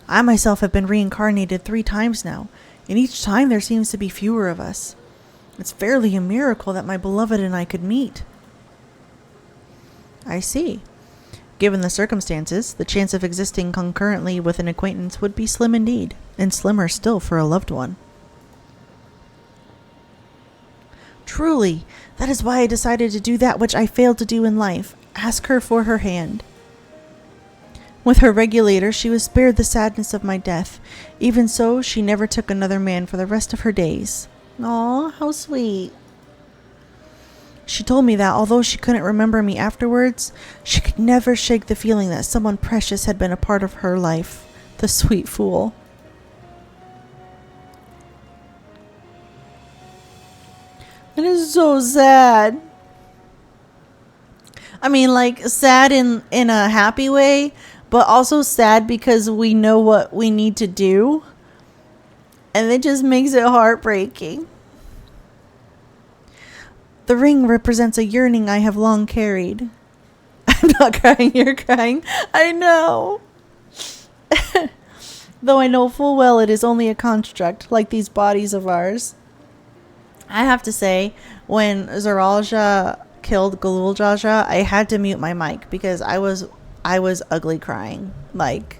I myself have been reincarnated 3 times now, and each time there seems to be fewer of us. It's fairly a miracle that my beloved and I could meet. I see. Given the circumstances, the chance of existing concurrently with an acquaintance would be slim indeed, and slimmer still for a loved one. Truly, that is why I decided to do that which I failed to do in life, ask her for her hand. With her regulator, she was spared the sadness of my death. Even so, she never took another man for the rest of her days. Aw, how sweet. She told me that although she couldn't remember me afterwards, she could never shake the feeling that someone precious had been a part of her life. The sweet fool. It is so sad. I mean, like, sad in a happy way, but also sad because we know what we need to do. And it just makes it heartbreaking. The ring represents a yearning I have long carried. I'm not crying, you're crying. I know. Though I know full well it is only a construct, like these bodies of ours. I have to say, when Zaralja killed Galul Jaja, I had to mute my mic because I was ugly crying. Like,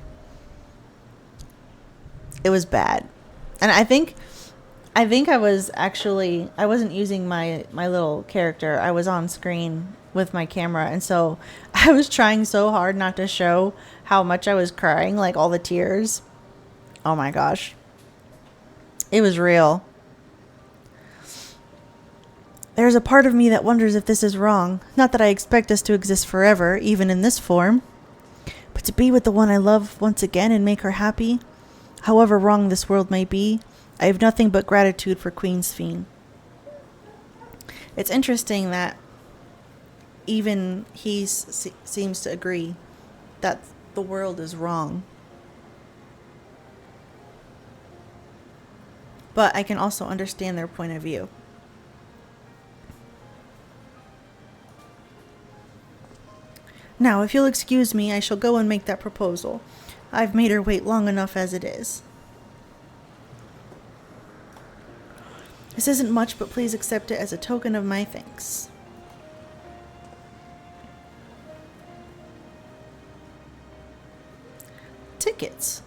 it was bad. And I think I was actually, I wasn't using my little character. I was on screen with my camera, and so I was trying so hard not to show how much I was crying, like all the tears. Oh my gosh. It was real. There's a part of me that wonders if this is wrong. Not that I expect us to exist forever, even in this form. But to be with the one I love once again and make her happy, however wrong this world may be, I have nothing but gratitude for Queen Sphene. It's interesting that even he seems to agree that the world is wrong. But I can also understand their point of view. Now, if you'll excuse me, I shall go and make that proposal. I've made her wait long enough as it is. This isn't much, but please accept it as a token of my thanks. Tickets.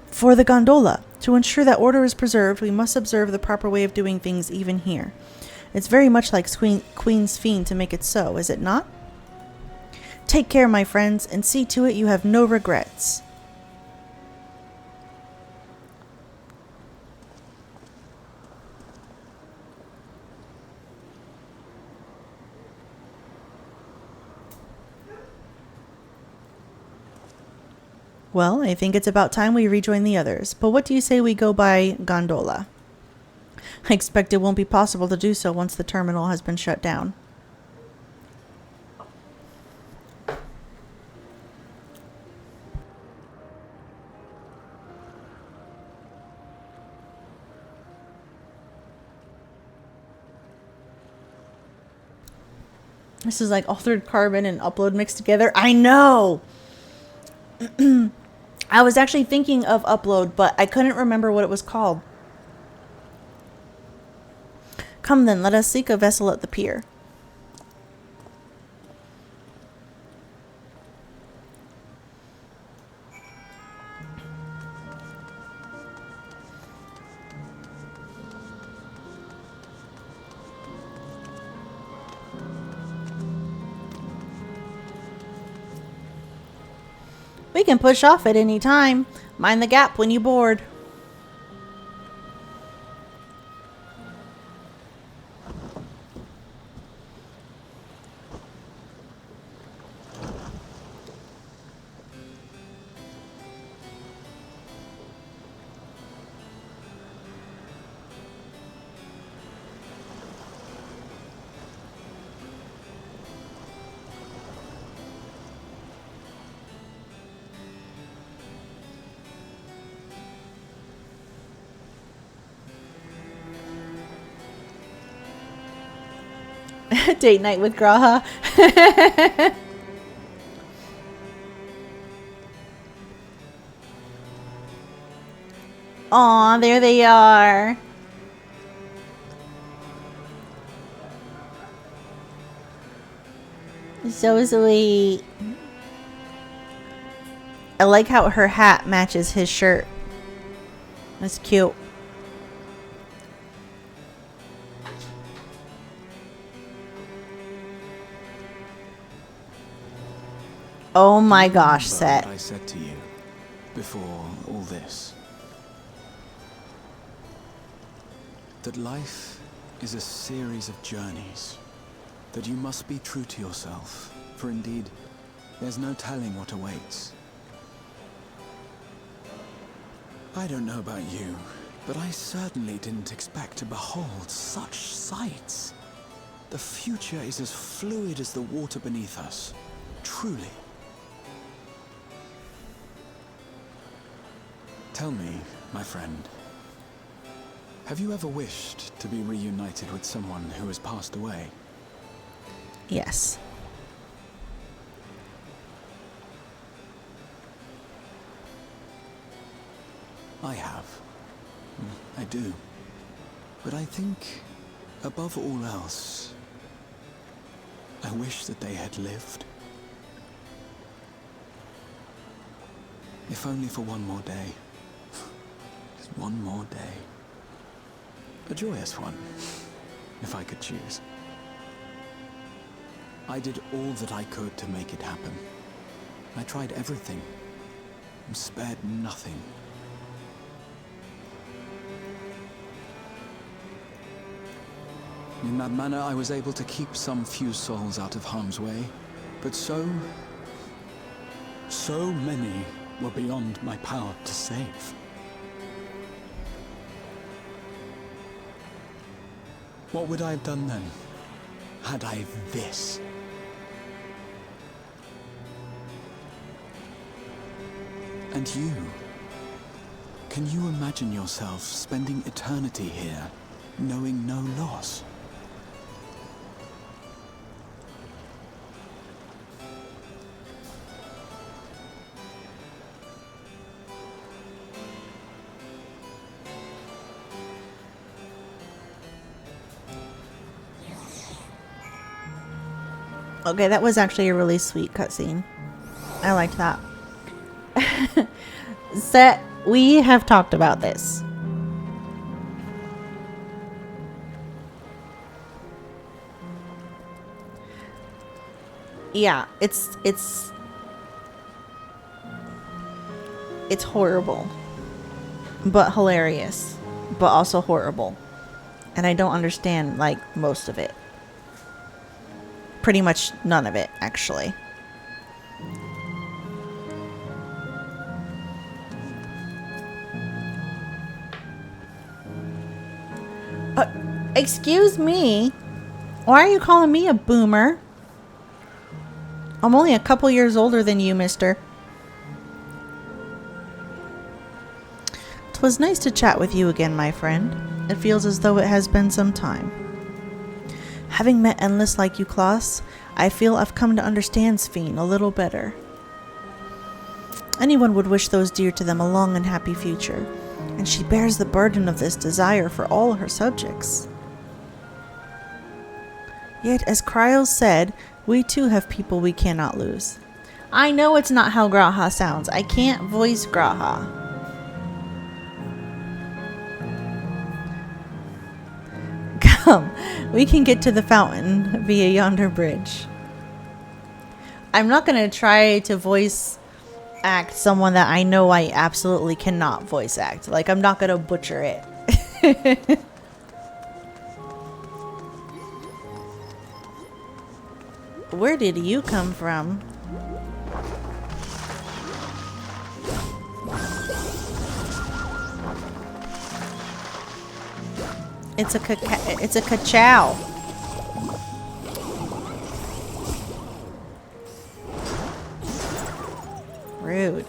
For the gondola. To ensure that order is preserved, we must observe the proper way of doing things even here. It's very much like Queen Sphene to make it so, is it not? Take care, my friends, and see to it you have no regrets. Well, I think it's about time we rejoin the others, but what do you say we go by gondola? I expect it won't be possible to do so once the terminal has been shut down. This is like altered carbon and upload mixed together. I know! I was actually thinking of upload, but I couldn't remember what it was called. Come then, let us seek a vessel at the pier. We can push off at any time. Mind the gap when you board. Date night with Graha. Aw, there they are. So sweet. I like how her hat matches his shirt. That's cute. Oh my gosh, Set. What I said to you before all this. That life is a series of journeys. That you must be true to yourself. For indeed, there's no telling what awaits. I don't know about you, but I certainly didn't expect to behold such sights. The future is as fluid as the water beneath us. Truly. Tell me, my friend, have you ever wished to be reunited with someone who has passed away? Yes. I have. I do. But I think, above all else, I wish that they had lived. If only for one more day. Just one more day. A joyous one, if I could choose. I did all that I could to make it happen. I tried everything, and spared nothing. In that manner, I was able to keep some few souls out of harm's way, but so many were beyond my power to save. What would I have done then, had I this? And you? Can you imagine yourself spending eternity here, knowing no loss? Okay, that was actually a really sweet cutscene. I liked that. Set, we have talked about this. Yeah, it's horrible, but hilarious, but also horrible. And I don't understand, like, most of it. Pretty much none of it, actually. Excuse me? Why are you calling me a boomer? I'm only a couple years older than you, mister. 'Twas nice to chat with you again, my friend. It feels as though it has been some time. Having met Endless like you, Klaus, I feel I've come to understand Sphene a little better. Anyone would wish those dear to them a long and happy future, and she bears the burden of this desire for all her subjects. Yet, as Kryos said, we too have people we cannot lose. I know it's not how Graha sounds. I can't voice Graha. Come, we can get to the fountain via yonder bridge. I'm not going to try to voice act someone that I know I absolutely cannot voice act. Like, I'm not going to butcher it. Where did you come from? It's a ka-chow. Rude.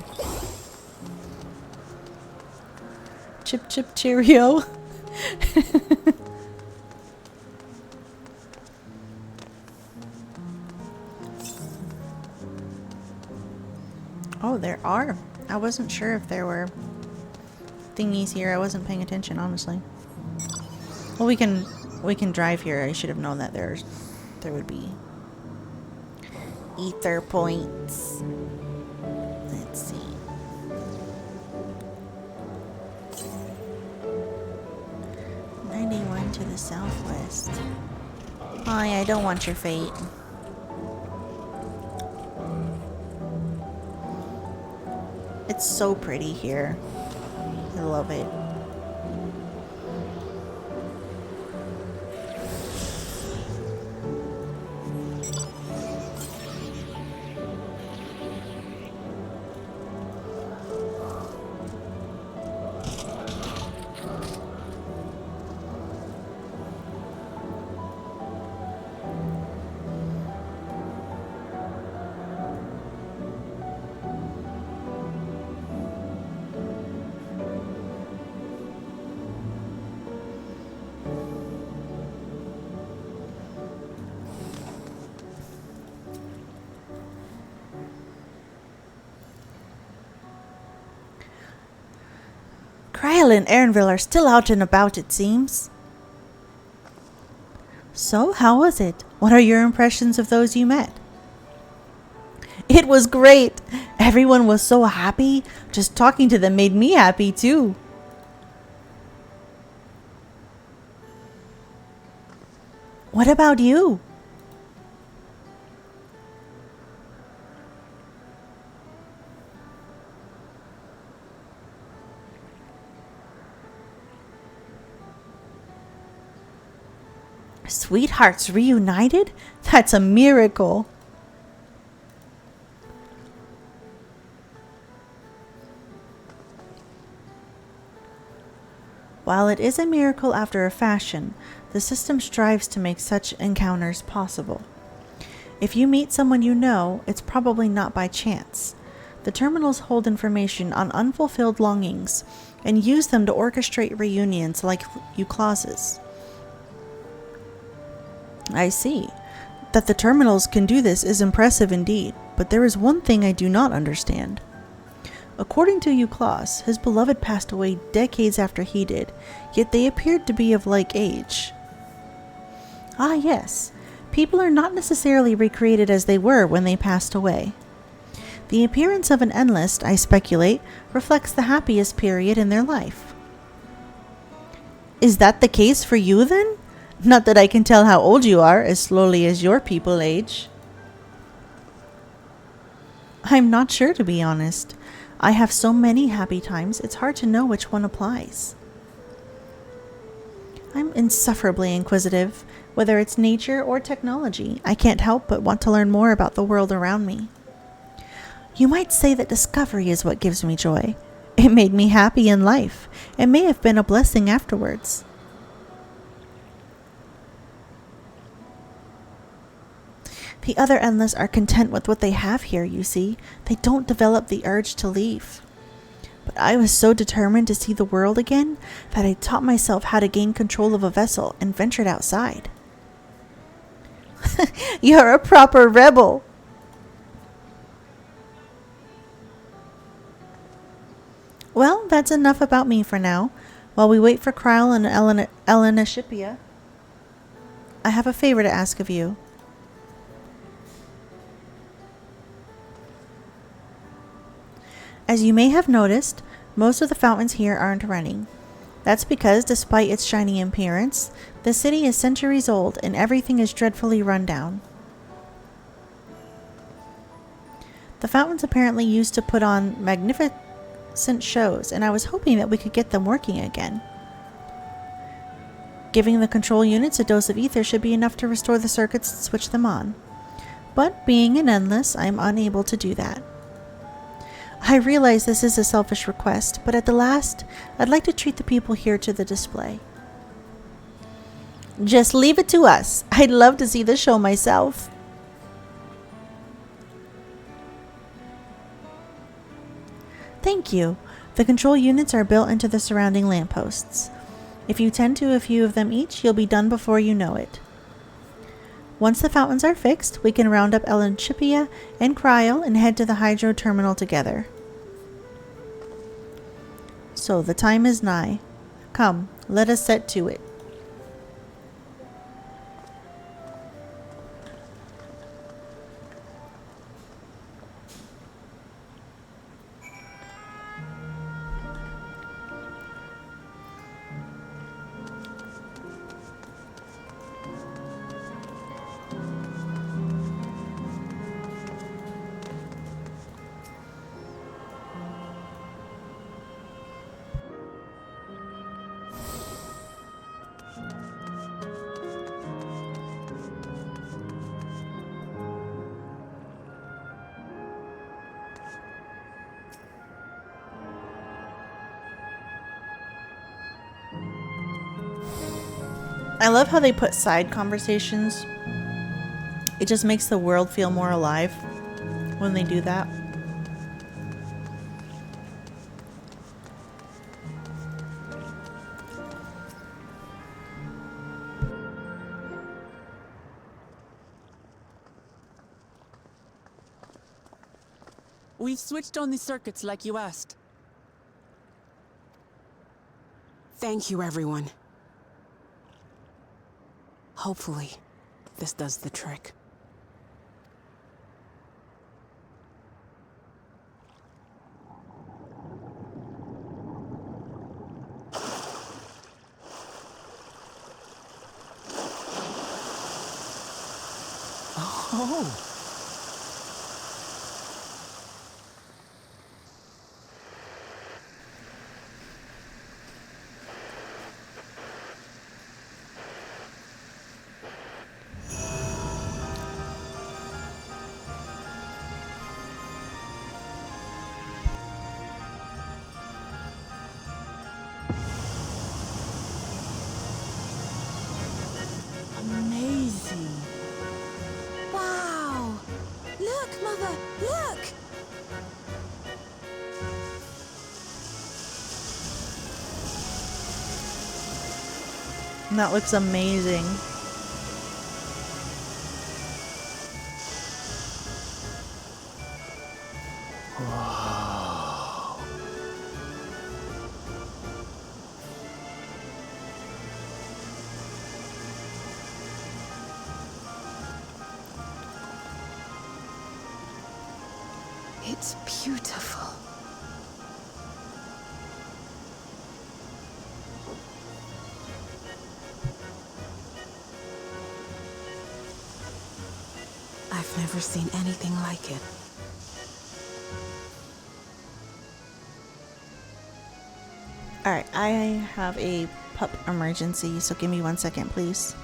Chip chip cheerio. Oh, there are. I wasn't sure if there were thingies here. I wasn't paying attention, honestly. Well, we can drive here. I should have known that there would be ether points. Let's see. $91 to the southwest. Hi, I don't want your fate. It's so pretty here. I love it. Kryl and Erinville are still out and about, it seems. So, how was it? What are your impressions of those you met? It was great. Everyone was so happy. Just talking to them made me happy too. What about you? Sweethearts reunited? That's a miracle. While it is a miracle after a fashion, the system strives to make such encounters possible. If you meet someone you know, it's probably not by chance. The terminals hold information on unfulfilled longings and use them to orchestrate reunions like euclauses. I see. That the terminals can do this is impressive indeed, but there is one thing I do not understand. According to Euclaus, his beloved passed away decades after he did, yet they appeared to be of like age. Ah yes, people are not necessarily recreated as they were when they passed away. The appearance of an endless, I speculate, reflects the happiest period in their life. Is that the case for you then? Not that I can tell how old you are as slowly as your people age. I'm not sure, to be honest. I have so many happy times, it's hard to know which one applies. I'm insufferably inquisitive. Whether it's nature or technology, I can't help but want to learn more about the world around me. You might say that discovery is what gives me joy. It made me happy in life, and may have been a blessing afterwards. The other endless are content with what they have here, you see. They don't develop the urge to leave. But I was so determined to see the world again that I taught myself how to gain control of a vessel and ventured outside. You're a proper rebel. Well, that's enough about me for now. While we wait for Kryl and Elena Shipia, I have a favor to ask of you. As you may have noticed, most of the fountains here aren't running. That's because, despite its shiny appearance, the city is centuries old and everything is dreadfully run down. The fountains apparently used to put on magnificent shows, and I was hoping that we could get them working again. Giving the control units a dose of ether should be enough to restore the circuits and switch them on. But being an endless, I am unable to do that. I realize this is a selfish request, but at the last, I'd like to treat the people here to the display. Just leave it to us. I'd love to see the show myself. Thank you. The control units are built into the surrounding lampposts. If you tend to a few of them each, you'll be done before you know it. Once the fountains are fixed, we can round up Ellen Shipia and Kryl and head to the hydro terminal together. So the time is nigh. Come, let us set to it. I love how they put side conversations. It just makes the world feel more alive when they do that. We've switched on the circuits like you asked. Thank you, everyone. Hopefully, this does the trick. Oh! Amazing. Wow! Look, Mother, look! That looks amazing. It's beautiful. I've never seen anything like it. Alright, I have a pup emergency, so give me 1 second, please.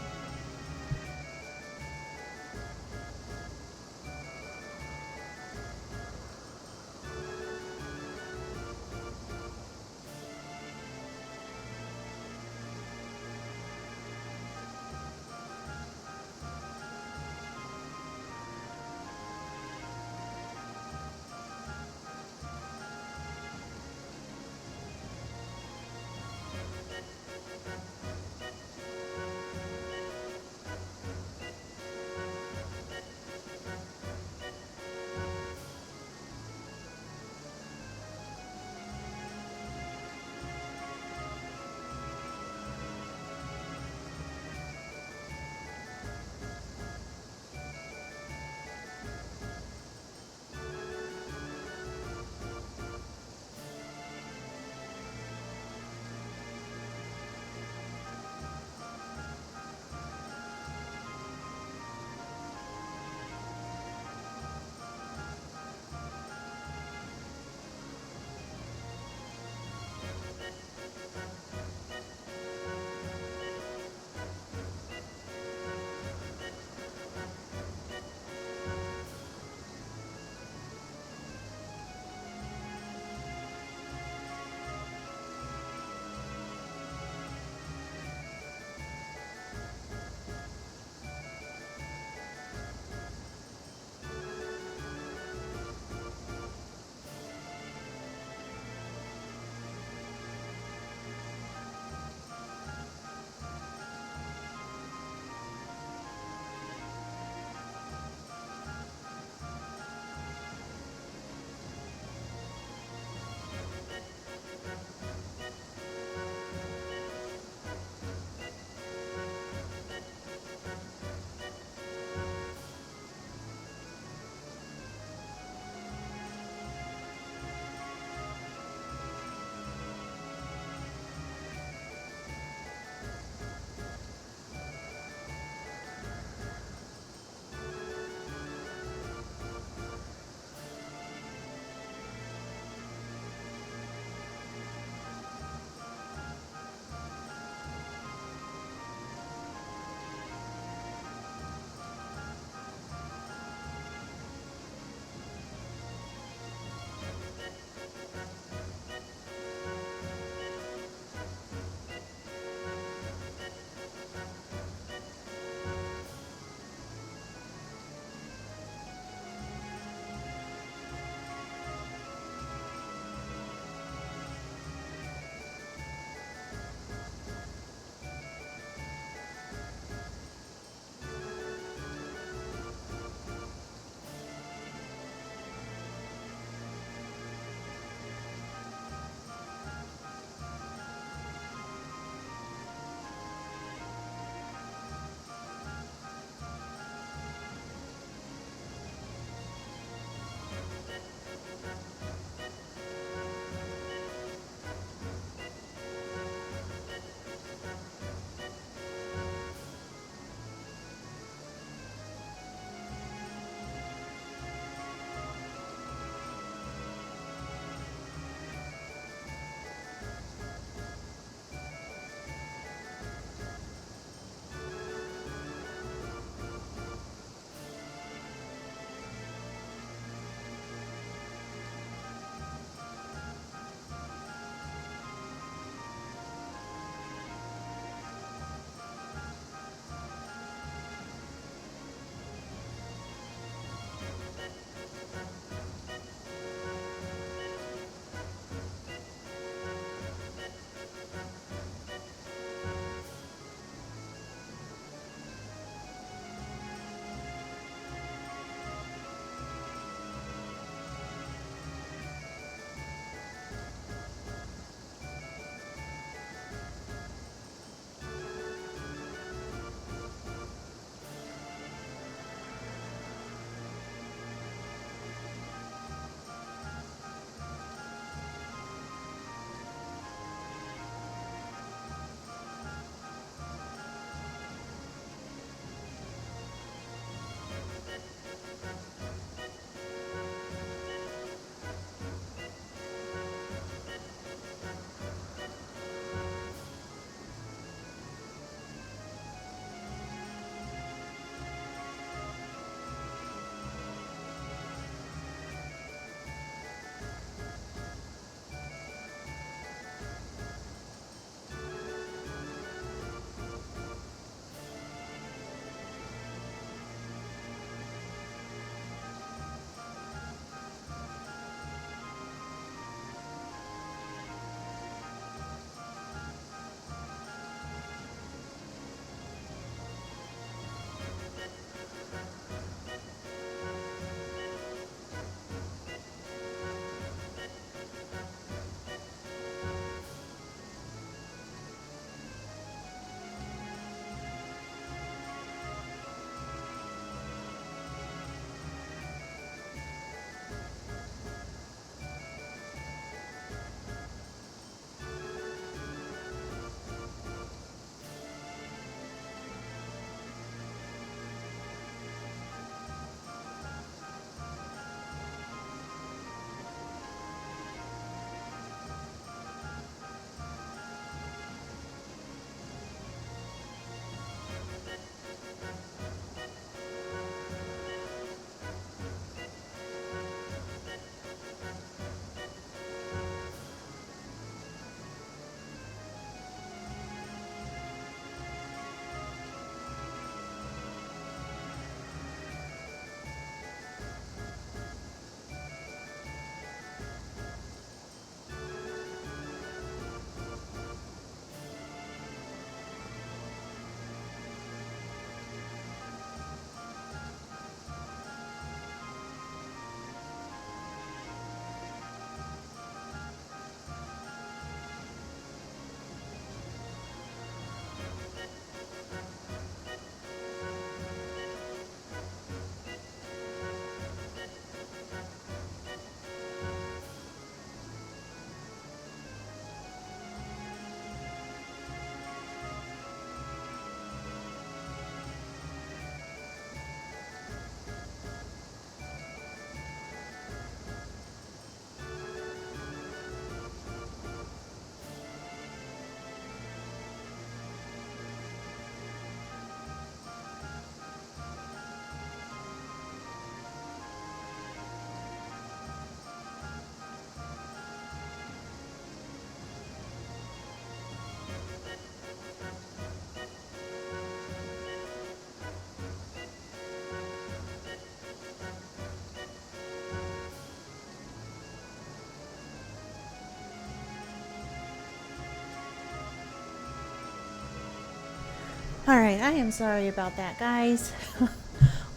Alright, I am sorry about that, guys.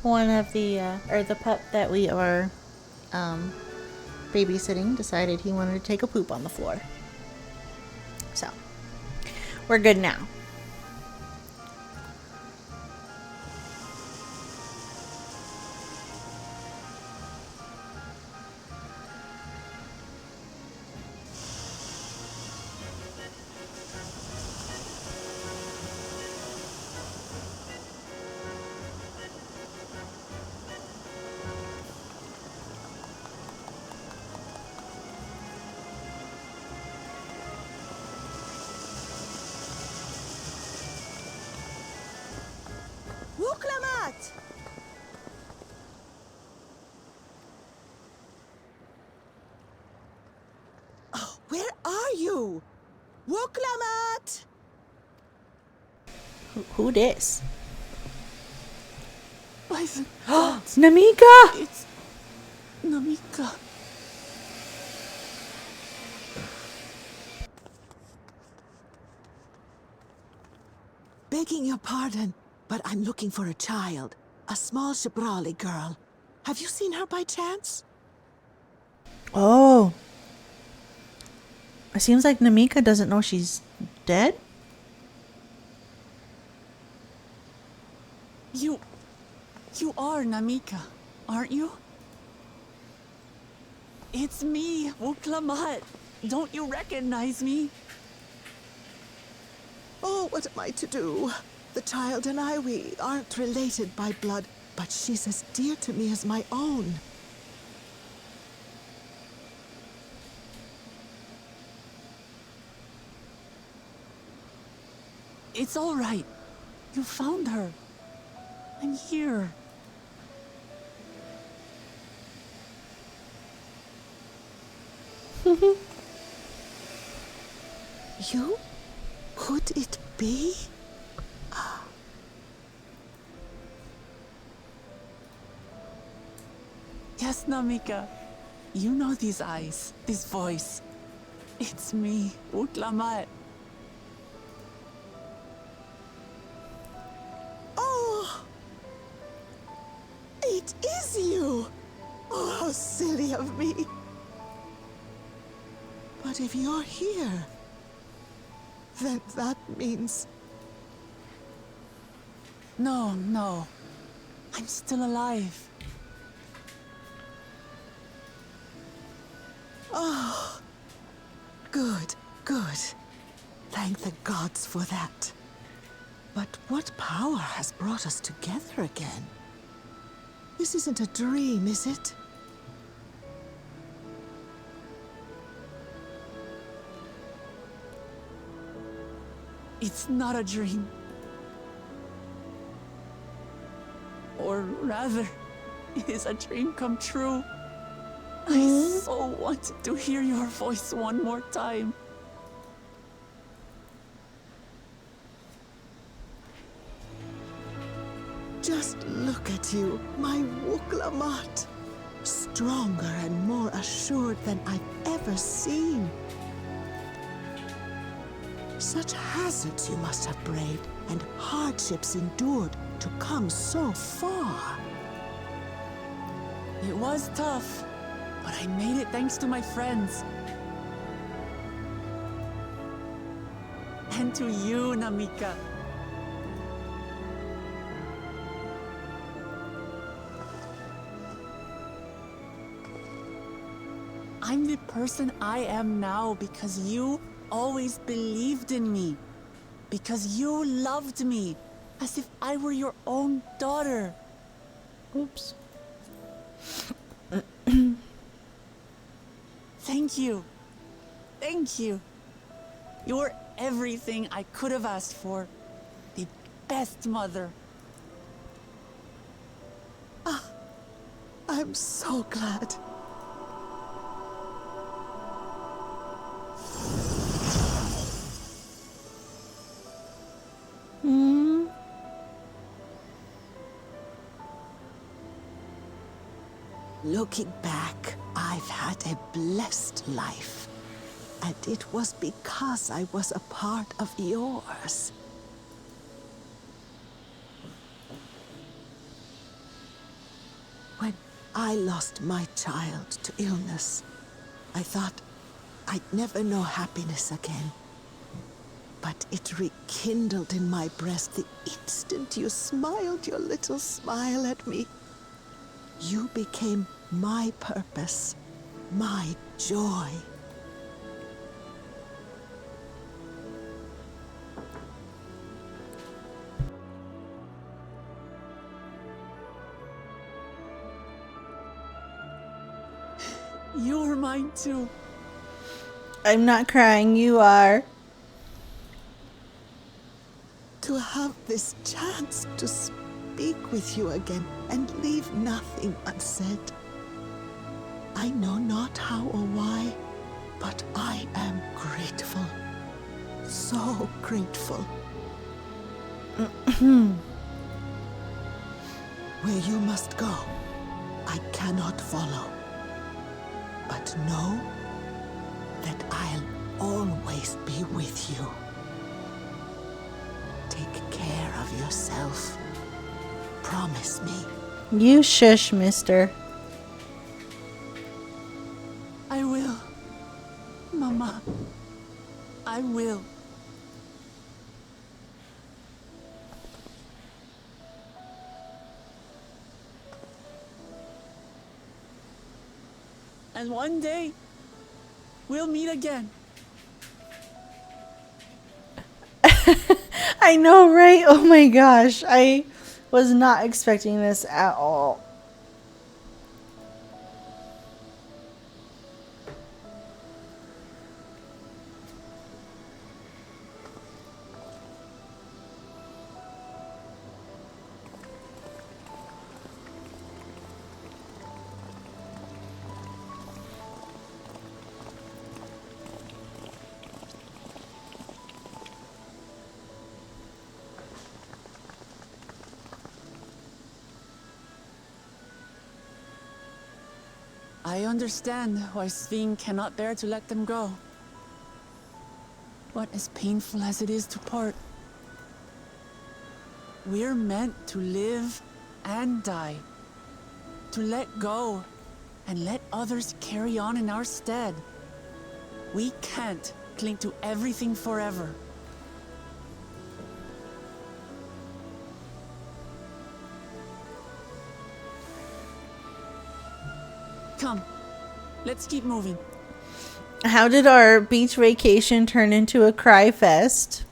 One of the pup that we are babysitting decided he wanted to take a poop on the floor. So, we're good now. Wuklamat! Oh, where are you? Wuklamat! Who this? By the gods, Namika! it's Namika. Begging your pardon, but I'm looking for a child. A small Shibrali girl. Have you seen her by chance? Oh. It seems like Namika doesn't know she's dead. You are Namika, aren't you? It's me, Wuklamat. Don't you recognize me? Oh, what am I to do? The child and I, we aren't related by blood, but she's as dear to me as my own. It's all right. You found her. I'm here. You? Could it be? Yes, Namika. You know these eyes, this voice. It's me, Wuklamat. Oh! It is you! Oh, how silly of me. But if you're here, then that means... No. I'm still alive. Oh, good. Thank the gods for that. But what power has brought us together again? This isn't a dream, is it? It's not a dream. Or rather, it is a dream come true. I so wanted to hear your voice one more time. Just look at you, my Wuklamat. Stronger and more assured than I've ever seen. Such hazards you must have braved and hardships endured to come so far. It was tough, but I made it thanks to my friends. And to you, Namika. I'm the person I am now because you always believed in me. Because you loved me as if I were your own daughter. Oops. Thank you. Thank you. You're everything I could have asked for. The best mother. I'm so glad. Looking back, I've had a blessed life. And it was because I was a part of yours. I lost my child to illness, I thought I'd never know happiness again. But it rekindled in my breast the instant you smiled your little smile at me. You became my purpose, my joy. You're mine too. I'm not crying, you are. To have this chance to speak with you again and leave nothing unsaid. I know not how or why, but I am grateful. So grateful. Where you must go, I cannot follow. But know that I'll always be with you. Take care of yourself. Promise me. You shush, mister. I will. Mama. I will. And one day, we'll meet again. I know, right? Oh my gosh. I was not expecting this at all. I understand why Sving cannot bear to let them go. But as painful as it is to part, we're meant to live and die. To let go and let others carry on in our stead. We can't cling to everything forever. Come, let's keep moving. How did our beach vacation turn into a cry fest?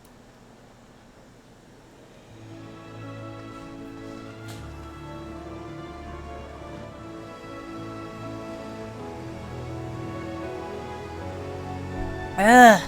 Ugh.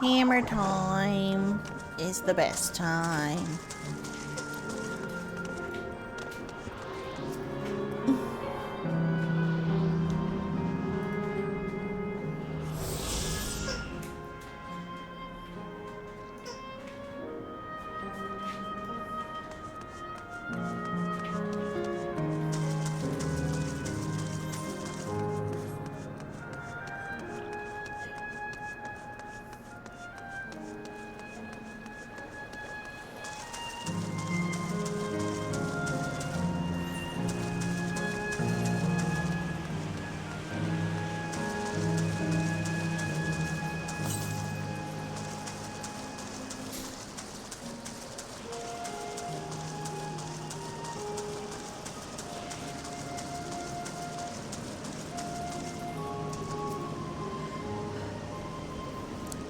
Hammer time is the best time.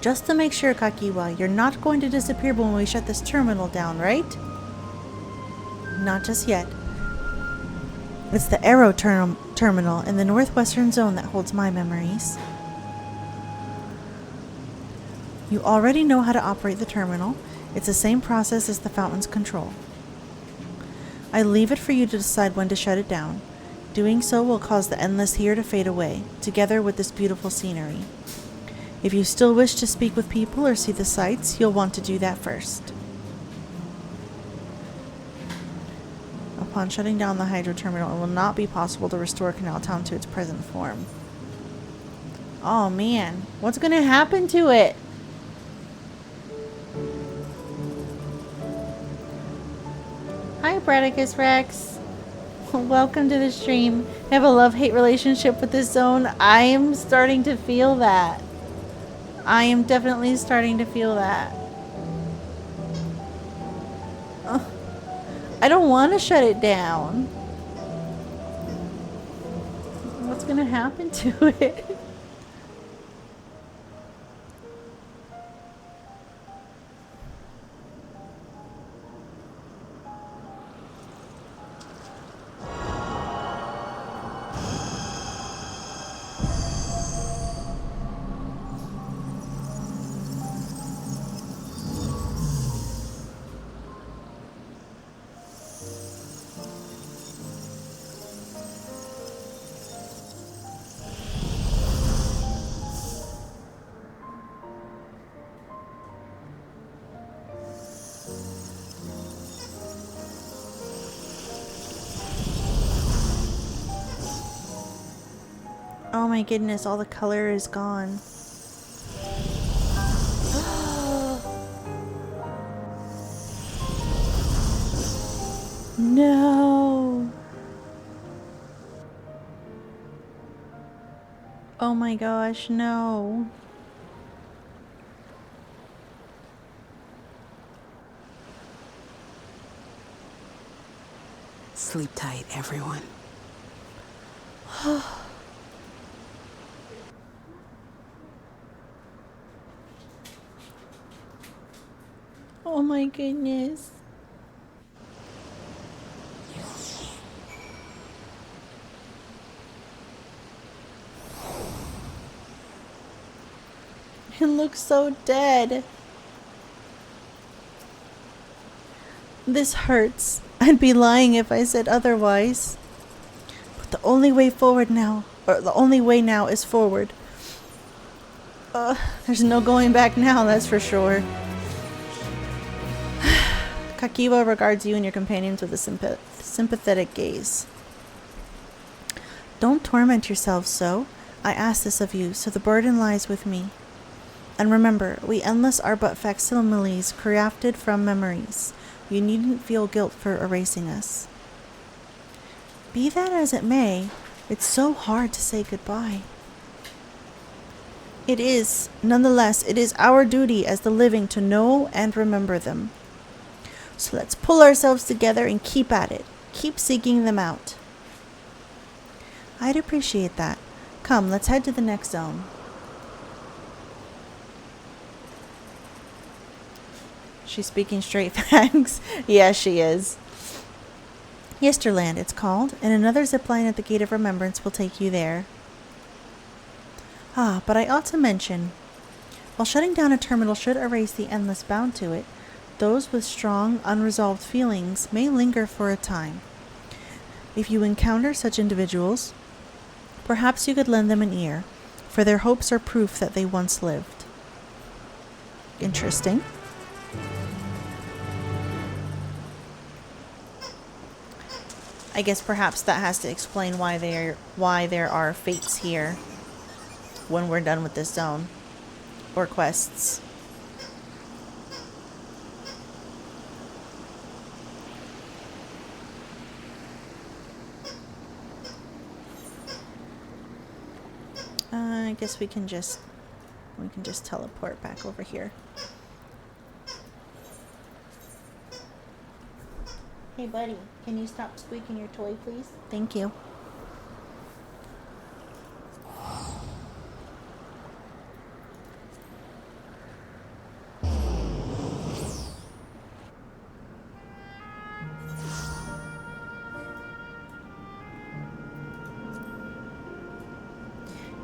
Just to make sure, Kakiwa, you're not going to disappear when we shut this terminal down, right? Not just yet. It's the Arrow terminal in the northwestern zone that holds my memories. You already know how to operate the terminal. It's the same process as the fountain's control. I leave it for you to decide when to shut it down. Doing so will cause the endless here to fade away, together with this beautiful scenery. If you still wish to speak with people or see the sights, you'll want to do that first. Upon shutting down the hydro terminal, it will not be possible to restore Canal Town to its present form. Oh man, what's gonna happen to it? Hi, Bradicus Rex. Welcome to the stream. I have a love-hate relationship with this zone. I am starting to feel that. I am definitely starting to feel that. I don't want to shut it down. What's gonna happen to it? Oh my goodness, all the color is gone. No. Oh my gosh, no. Sleep tight, everyone. Oh my goodness. It looks so dead. This hurts. I'd be lying if I said otherwise. But the only way forward now, or the only way now is forward. There's no going back now, that's for sure. Kakiwa regards you and your companions with a sympathetic gaze. Don't torment yourselves so. I ask this of you, so the burden lies with me. And remember, we endless are but facsimiles crafted from memories. You needn't feel guilt for erasing us. Be that as it may, it's so hard to say goodbye. It is, nonetheless, it is our duty as the living to know and remember them. So let's pull ourselves together and keep at it. Keep seeking them out. I'd appreciate that. Come, let's head to the next zone. She's speaking straight facts. Yeah, she is. Yesterland, it's called, and another zipline at the Gate of Remembrance will take you there. Ah, but I ought to mention, while shutting down a terminal should erase the endless bound to it, those with strong, unresolved feelings may linger for a time. If you encounter such individuals, perhaps you could lend them an ear, for their hopes are proof that they once lived. Interesting. I guess perhaps that has to explain why there are fates here when we're done with this zone or quests. I guess we can just teleport back over here. Hey buddy, can you stop squeaking your toy, please? Thank you.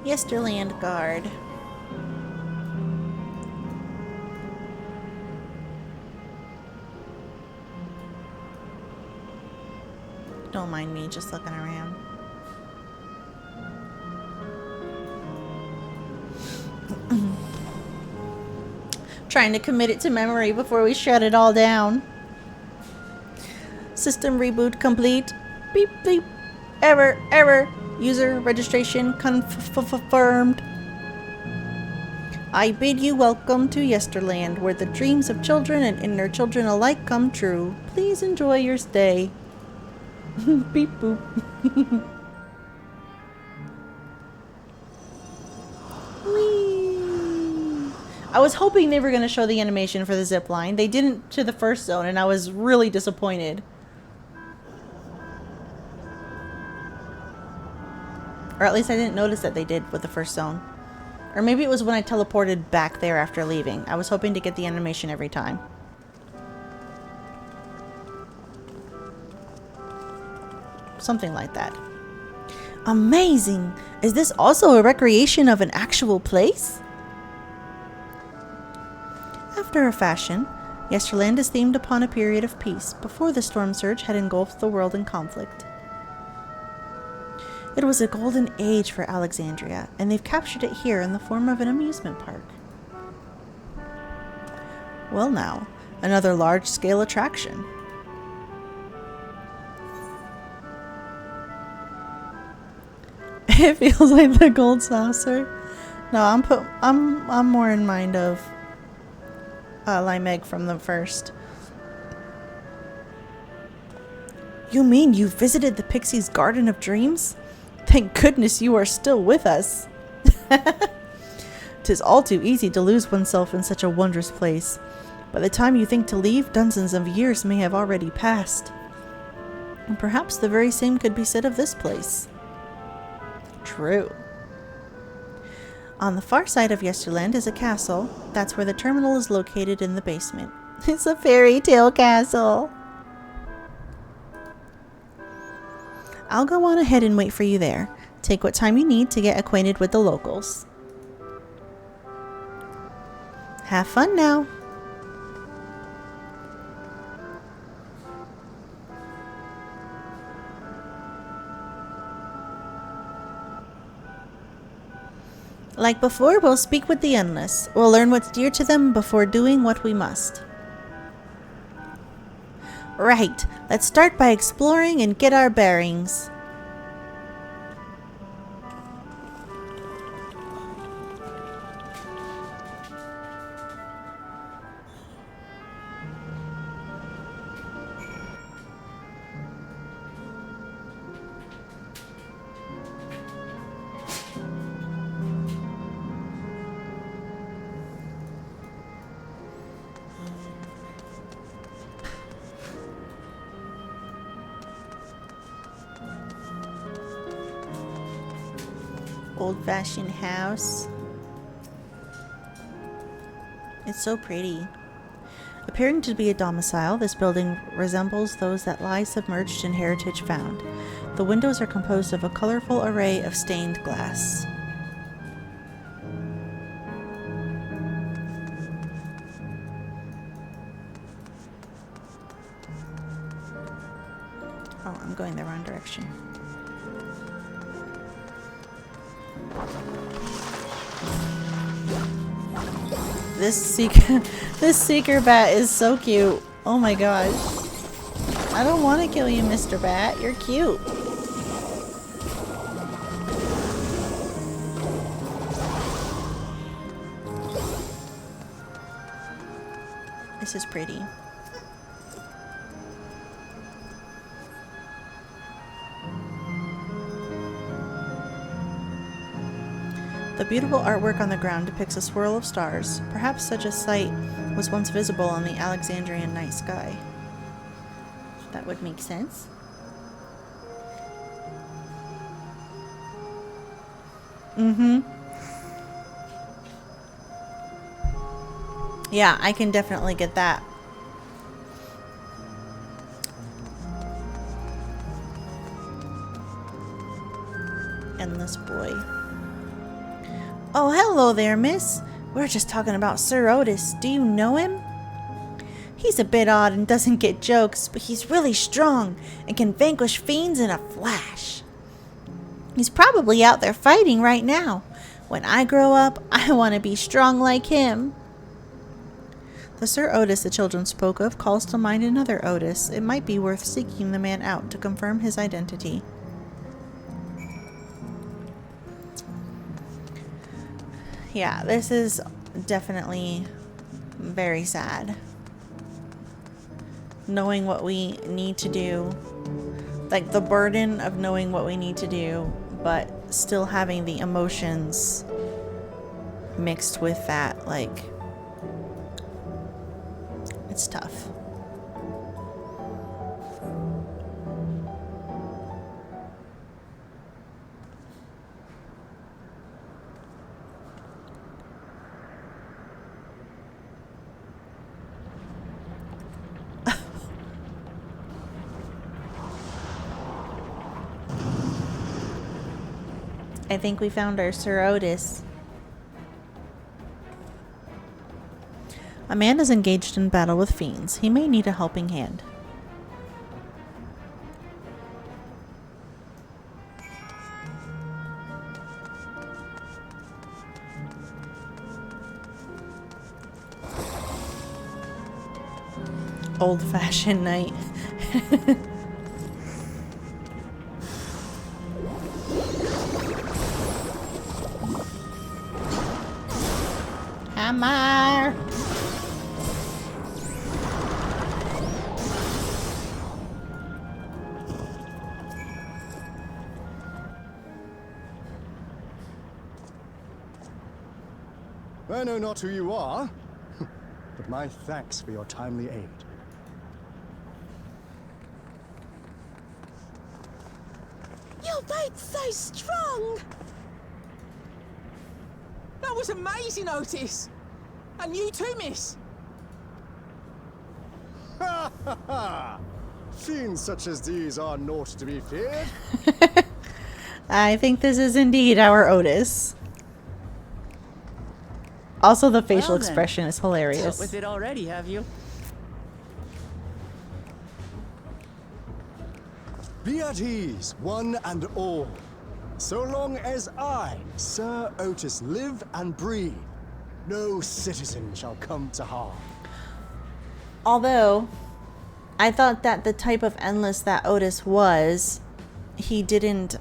Yesterland Guard. Don't mind me just looking around. Trying to commit it to memory before we shut it all down. System reboot complete. Beep beep. Error. User registration confirmed. I bid you welcome to Yesterland, where the dreams of children and inner children alike come true. Please enjoy your stay. Beep boop. Whee! I was hoping they were going to show the animation for the zip line. They didn't to the first zone, and I was really disappointed. Or at least I didn't notice that they did with the first zone. Or maybe it was when I teleported back there after leaving. I was hoping to get the animation every time. Something like that. Amazing! Is this also a recreation of an actual place? After a fashion, Yesterland is themed upon a period of peace before the storm surge had engulfed the world in conflict. It was a golden age for Alexandria, and they've captured it here in the form of an amusement park. Well now, another large-scale attraction. It feels like the gold saucer. No, I'm more in mind of Limeg from the first. You mean you visited the Pixie's Garden of Dreams? Thank goodness you are still with us. 'Tis all too easy to lose oneself in such a wondrous place. By the time you think to leave, dozens of years may have already passed. And perhaps the very same could be said of this place. True. On the far side of Yesterland is a castle. That's where the terminal is located in the basement. It's a fairy tale castle. I'll go on ahead and wait for you there. Take what time you need to get acquainted with the locals. Have fun now. Like before, we'll speak with the Endless. We'll learn what's dear to them before doing what we must. Right, let's start by exploring and get our bearings. Old-fashioned house. It's so pretty. Appearing to be a domicile, this building resembles those that lie submerged in heritage found. The windows are composed of a colorful array of stained glass. Oh, I'm going the wrong direction. This seeker bat is so cute. Oh my gosh. I don't want to kill you, Mr. Bat. You're cute. This is pretty. The beautiful artwork on the ground depicts a swirl of stars. Perhaps such a sight was once visible on the Alexandrian night sky. That would make sense. Yeah, I can definitely get that. Endless boy. Oh, hello there, miss. We're just talking about Sir Otis. Do you know him? He's a bit odd and doesn't get jokes, but he's really strong and can vanquish fiends in a flash. He's probably out there fighting right now. When I grow up, I want to be strong like him. The Sir Otis the children spoke of calls to mind another Otis. It might be worth seeking the man out to confirm his identity. Yeah, this is definitely very sad. Knowing what we need to do, like the burden of knowing what we need to do, but still having the emotions mixed with that, like, it's tough. I think we found our Sir Otis. A man is engaged in battle with fiends. He may need a helping hand. Old-fashioned night. Hammer! I know not who you are, but my thanks for your timely aid. Your bite's so strong! That was amazing, Otis! And you too, miss! Ha ha ha! Fiends such as these are naught to be feared. I think this is indeed our Otis. Also, the facial Well then, expression is Dealt hilarious. with it already, have you? Be at ease, one and all. So long as I, Sir Otis, live and breathe, no citizen shall come to harm. Although, I thought that the type of endless that Otis was, he didn't,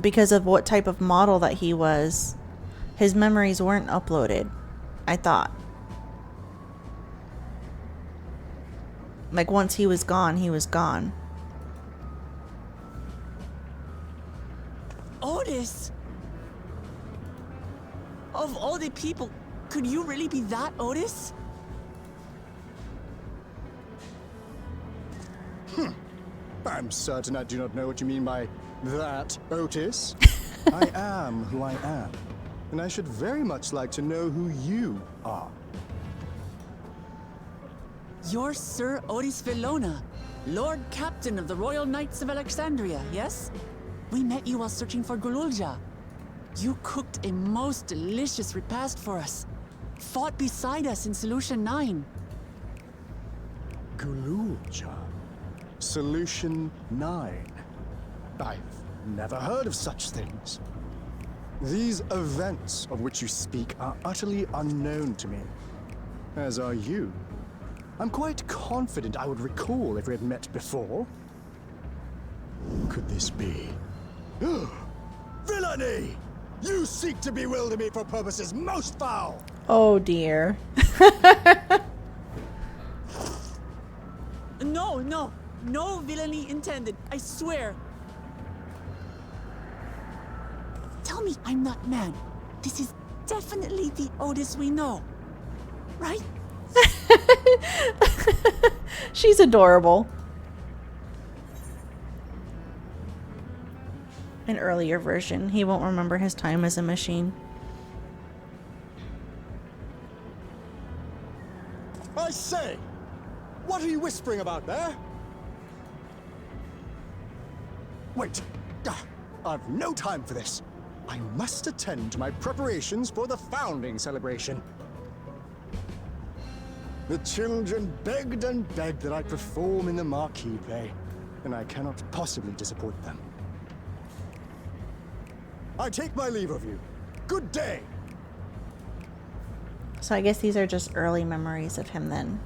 because of what type of model that he was, his memories weren't uploaded, I thought. Like, once he was gone, he was gone. Otis! Of all the people, could you really be that Otis? I'm certain I do not know what you mean by that, Otis. I am who I am, and I should very much like to know who you are. You're Sir Otis Villona, Lord Captain of the Royal Knights of Alexandria, yes? We met you while searching for Gululja. You cooked a most delicious repast for us. Fought beside us in Solution 9. Gululja. Solution 9. I've never heard of such things. These events of which you speak are utterly unknown to me, as are you. I'm quite confident I would recall if we had met before. Could this be? Villainy! You seek to bewilder me for purposes most foul! Oh dear. No villainy intended, I swear. Tell me I'm not mad. This is definitely the Otis we know, right? She's adorable. An earlier version, he won't remember his time as a machine. I say! What are you whispering about there? Wait. I've no time for this. I must attend to my preparations for the founding celebration. The children begged and begged that I perform in the marquee play, and I cannot possibly disappoint them. I take my leave of you. Good day! So I guess these are just early memories of him then.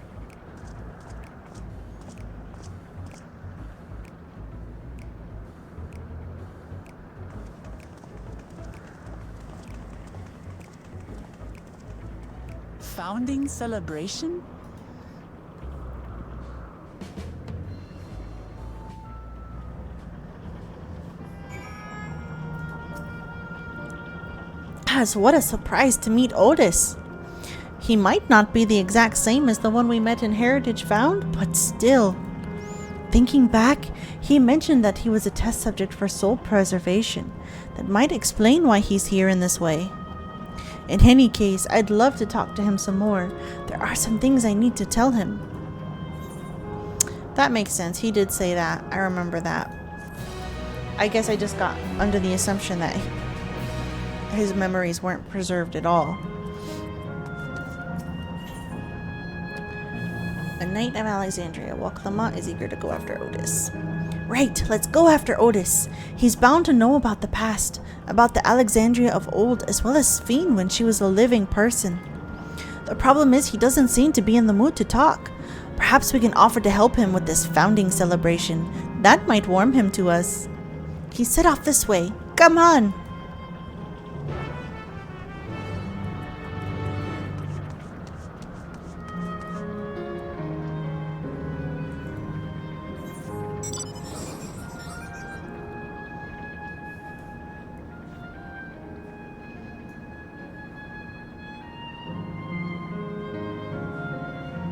Founding celebration? Gosh, what a surprise to meet Otis. He might not be the exact same as the one we met in Heritage Found, but still. Thinking back, he mentioned that he was a test subject for soul preservation. That might explain why he's here in this way. In any case, I'd love to talk to him some more. There are some things I need to tell him. That makes sense. He did say that. I remember that. I guess I just got under the assumption that his memories weren't preserved at all. A Knight of Alexandria. While Clement is eager to go after Otis. Right, let's go after Otis. He's bound to know about the past, about the Alexandria of old, as well as Sphene when she was a living person. The problem is he doesn't seem to be in the mood to talk. Perhaps we can offer to help him with this founding celebration. That might warm him to us. He set off this way. Come on!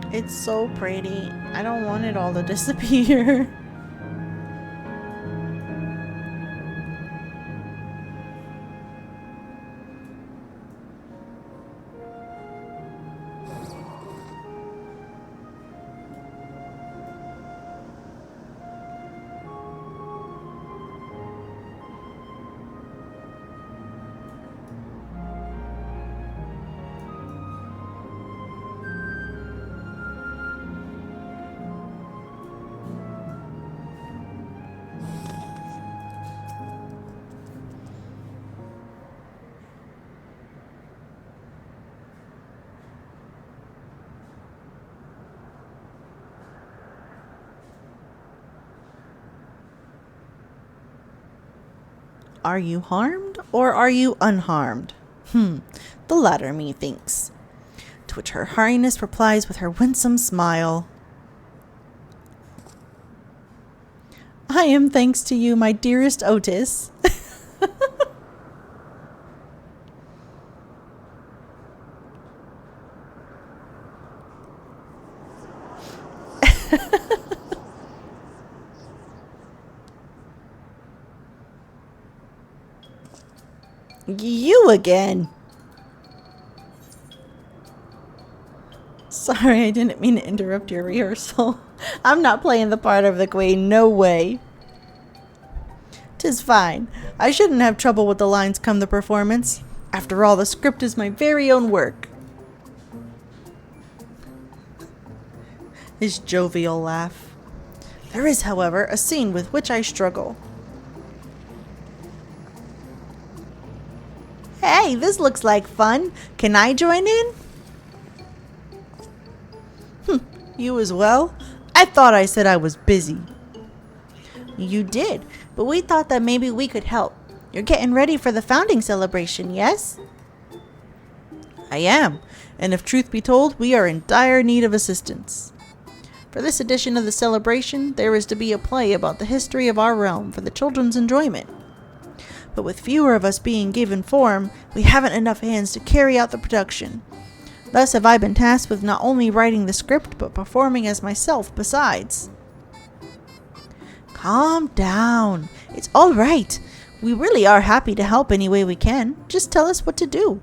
It's so pretty. I don't want it all to disappear. Are you harmed or are you unharmed? The latter, methinks. To which her highness replies with her winsome smile. I am thanks to you, my dearest Otis. You again. Sorry, I didn't mean to interrupt your rehearsal. I'm not playing the part of the queen, no way. 'Tis fine. I shouldn't have trouble with the lines come the performance. After all, the script is my very own work. His jovial laugh. There is, however, a scene with which I struggle. Hey, this looks like fun. Can I join in? You as well? I thought I said I was busy. You did, but we thought that maybe we could help. You're getting ready for the founding celebration, yes? I am, and if truth be told, we are in dire need of assistance. For this edition of the celebration, there is to be a play about the history of our realm for the children's enjoyment. But with fewer of us being given form, we haven't enough hands to carry out the production. Thus have I been tasked with not only writing the script, but performing as myself besides. Calm down. It's all right. We really are happy to help any way we can. Just tell us what to do.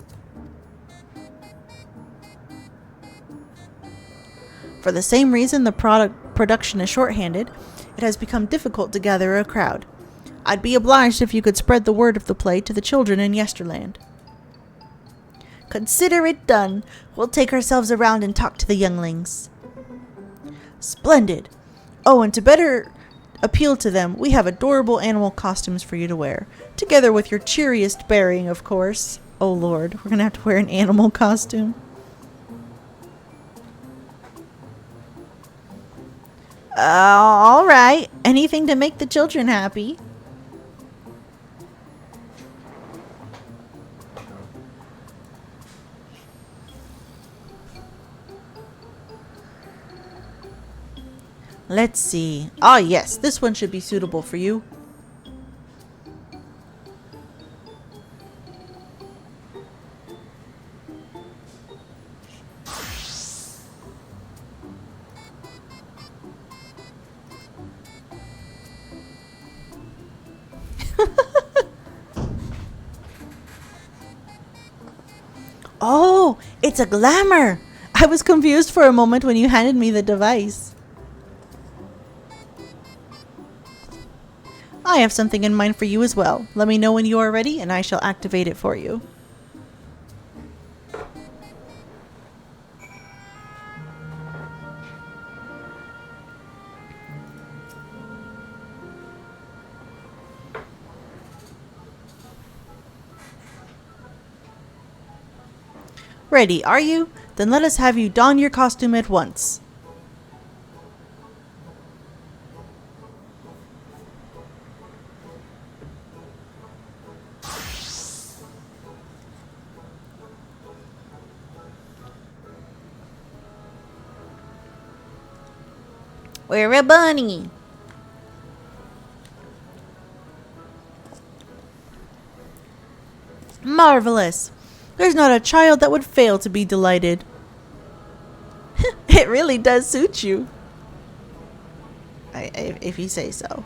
For the same reason the production is shorthanded, it has become difficult to gather a crowd. I'd be obliged if you could spread the word of the play to the children in Yesterland. Consider it done. We'll take ourselves around and talk to the younglings. Splendid. Oh, and to better appeal to them, we have adorable animal costumes for you to wear, together with your cheeriest bearing, of course. Oh Lord, we're gonna have to wear an animal costume. All right. Anything to make the children happy. Let's see. Ah, yes, this one should be suitable for you. Oh, it's a glamour. I was confused for a moment when you handed me the device. I have something in mind for you as well. Let me know when you are ready and I shall activate it for you. Ready, are you? Then let us have you don your costume at once. We're a bunny. Marvelous. There's not a child that would fail to be delighted. It really does suit you. If you say so.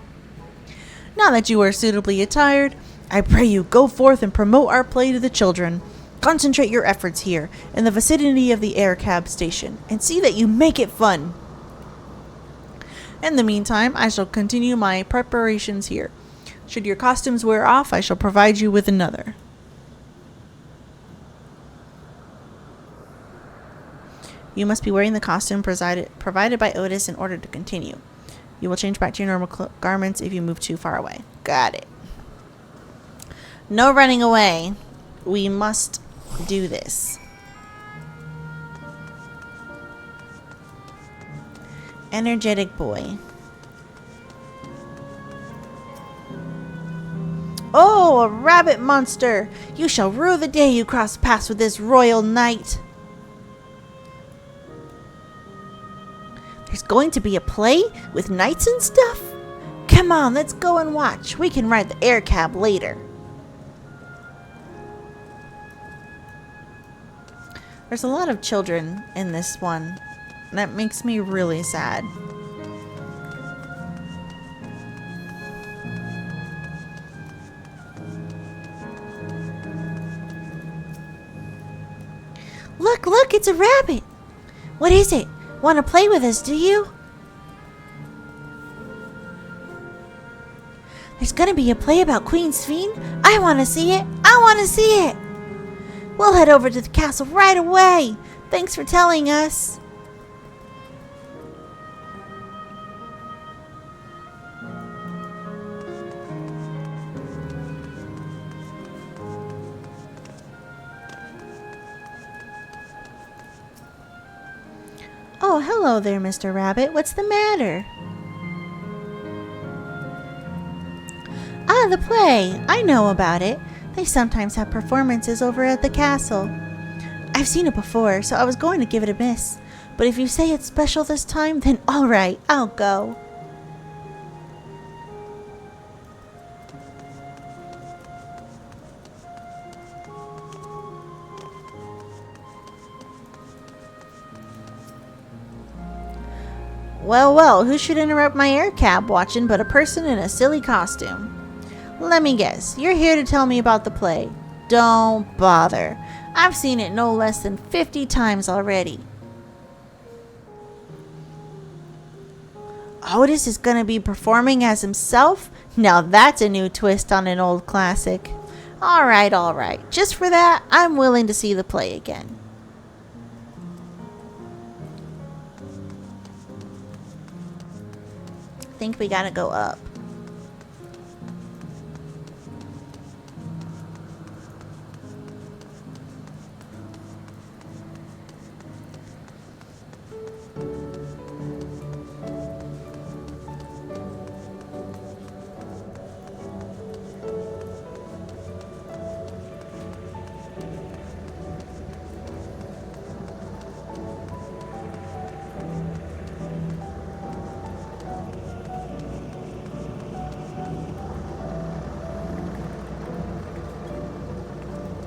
Now that you are suitably attired, I pray you go forth and promote our play to the children. Concentrate your efforts here, in the vicinity of the air cab station, and see that you make it fun. In the meantime, I shall continue my preparations here. Should your costumes wear off, I shall provide you with another. You must be wearing the costume provided by Otis in order to continue. You will change back to your normal garments if you move too far away. Got it. No running away. We must do this. Energetic boy. Oh, a rabbit monster! You shall rue the day you cross paths with this royal knight. There's going to be a play with knights and stuff? Come on, let's go and watch. We can ride the air cab later. There's a lot of children in this one. That makes me really sad. Look, it's a rabbit. What is it? Want to play with us, do you? There's gonna be a play about Queen Sphene. I want to see it. I want to see it. We'll head over to the castle right away. Thanks for telling us. Oh, hello there, Mr. Rabbit. What's the matter? Ah, the play. I know about it. They sometimes have performances over at the castle. I've seen it before, so I was going to give it a miss. But if you say it's special this time, then all right, I'll go. Well, who should interrupt my air cab watching but a person in a silly costume? Let me guess, you're here to tell me about the play. Don't bother. I've seen it no less than 50 times already. Otis is gonna be performing as himself? Now that's a new twist on an old classic. Alright, alright. Just for that, I'm willing to see the play again. I think we gotta go up.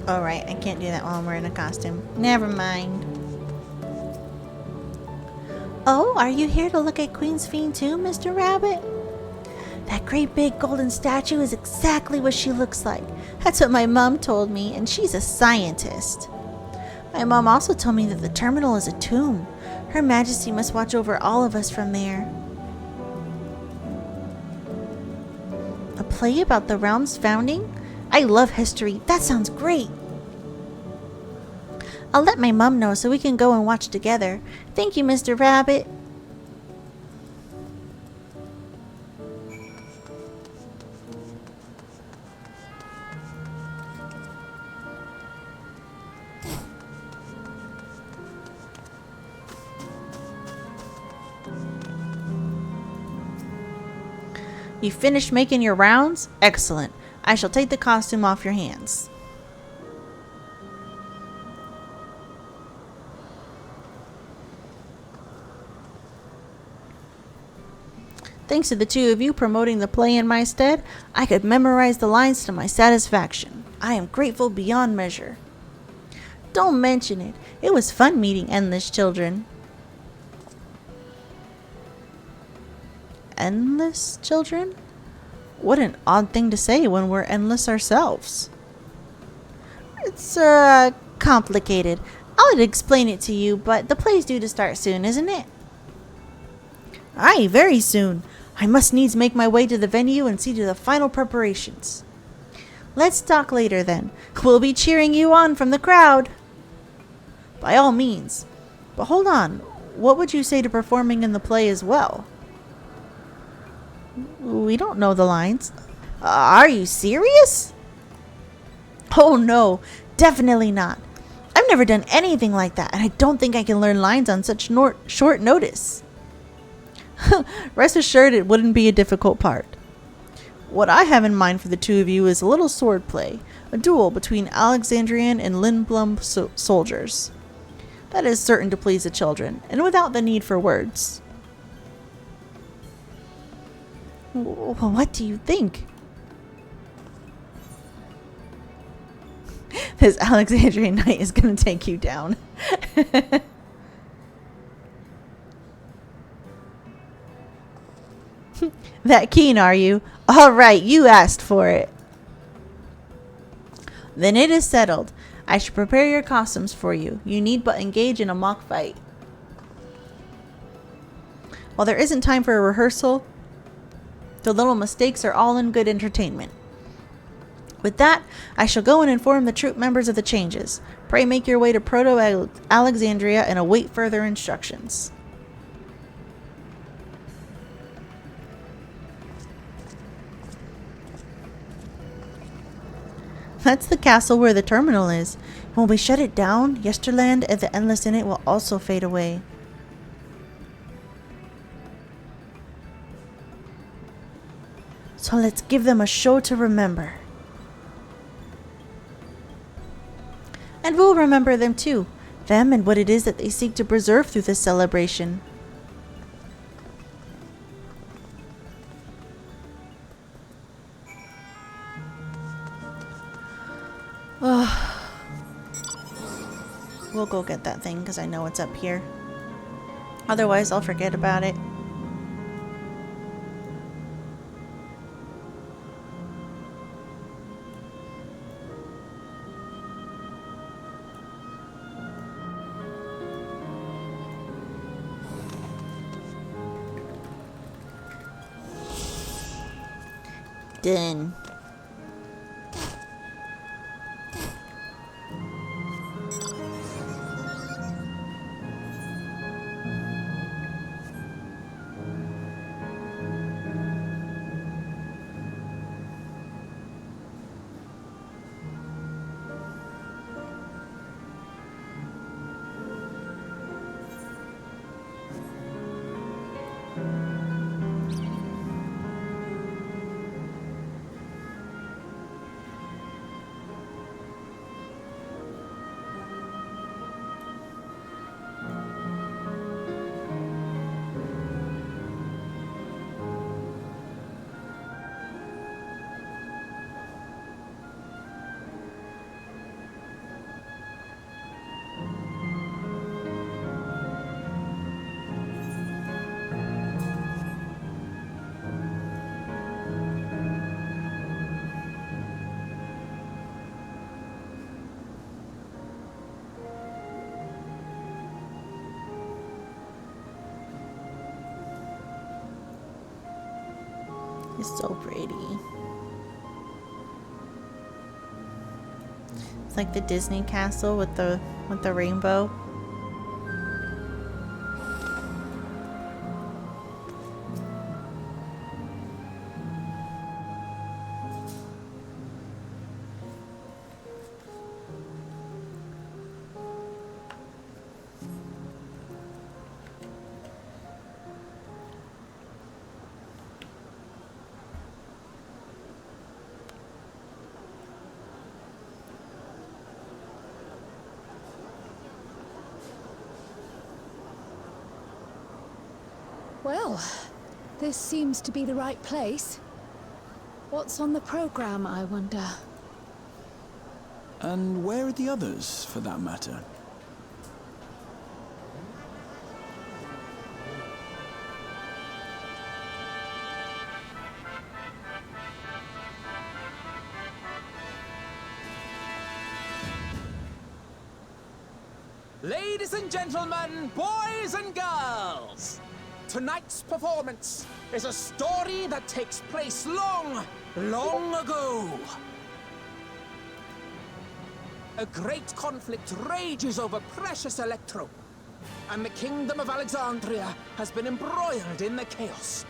Alright, I can't do that while I'm wearing a costume. Never mind. Oh, are you here to look at Queen's Fiend too, Mr. Rabbit? That great big golden statue is exactly what she looks like. That's what my mom told me, and she's a scientist. My mom also told me that the terminal is a tomb. Her Majesty must watch over all of us from there. A play about the realm's founding? I love history. That sounds great. I'll let my mom know so we can go and watch together. Thank you, Mr. Rabbit. You finished making your rounds? Excellent. I shall take the costume off your hands. Thanks to the two of you promoting the play in my stead, I could memorize the lines to my satisfaction. I am grateful beyond measure. Don't mention it. It was fun meeting endless children. Endless children? What an odd thing to say when we're endless ourselves. It's, complicated. I'll explain it to you, but the play's due to start soon, isn't it? Aye, very soon. I must needs make my way to the venue and see to the final preparations. Let's talk later then. We'll be cheering you on from the crowd. By all means. But hold on. What would you say to performing in the play as well? We don't know the lines. Are you serious? Oh no, definitely not. I've never done anything like that, and I don't think I can learn lines on such short notice. Rest assured it wouldn't be a difficult part. What I have in mind for the two of you is a little sword play, a duel between Alexandrian and Lindblum soldiers. That is certain to please the children, and without the need for words. What do you think? This Alexandrian knight is going to take you down. That keen, are you? All right, you asked for it. Then it is settled. I shall prepare your costumes for you. You need but engage in a mock fight. While there isn't time for a rehearsal, the little mistakes are all in good entertainment. With that, I shall go and inform the troop members of the changes. Pray make your way to Proto-Alexandria and await further instructions. That's the castle where the terminal is. When we shut it down, Yesterland and the Endless in it will also fade away. So let's give them a show to remember. And we'll remember them too. Them and what it is that they seek to preserve through this celebration. We'll go get that thing because I know it's up here. Otherwise, I'll forget about it. Done. It's so pretty. It's like the Disney castle with the rainbow. Well, this seems to be the right place. What's on the program, I wonder? And where are the others, for that matter? Ladies and gentlemen, boys and girls, tonight's performance is a story that takes place long, long ago. A great conflict rages over precious electro, and the kingdom of Alexandria has been embroiled in the chaos.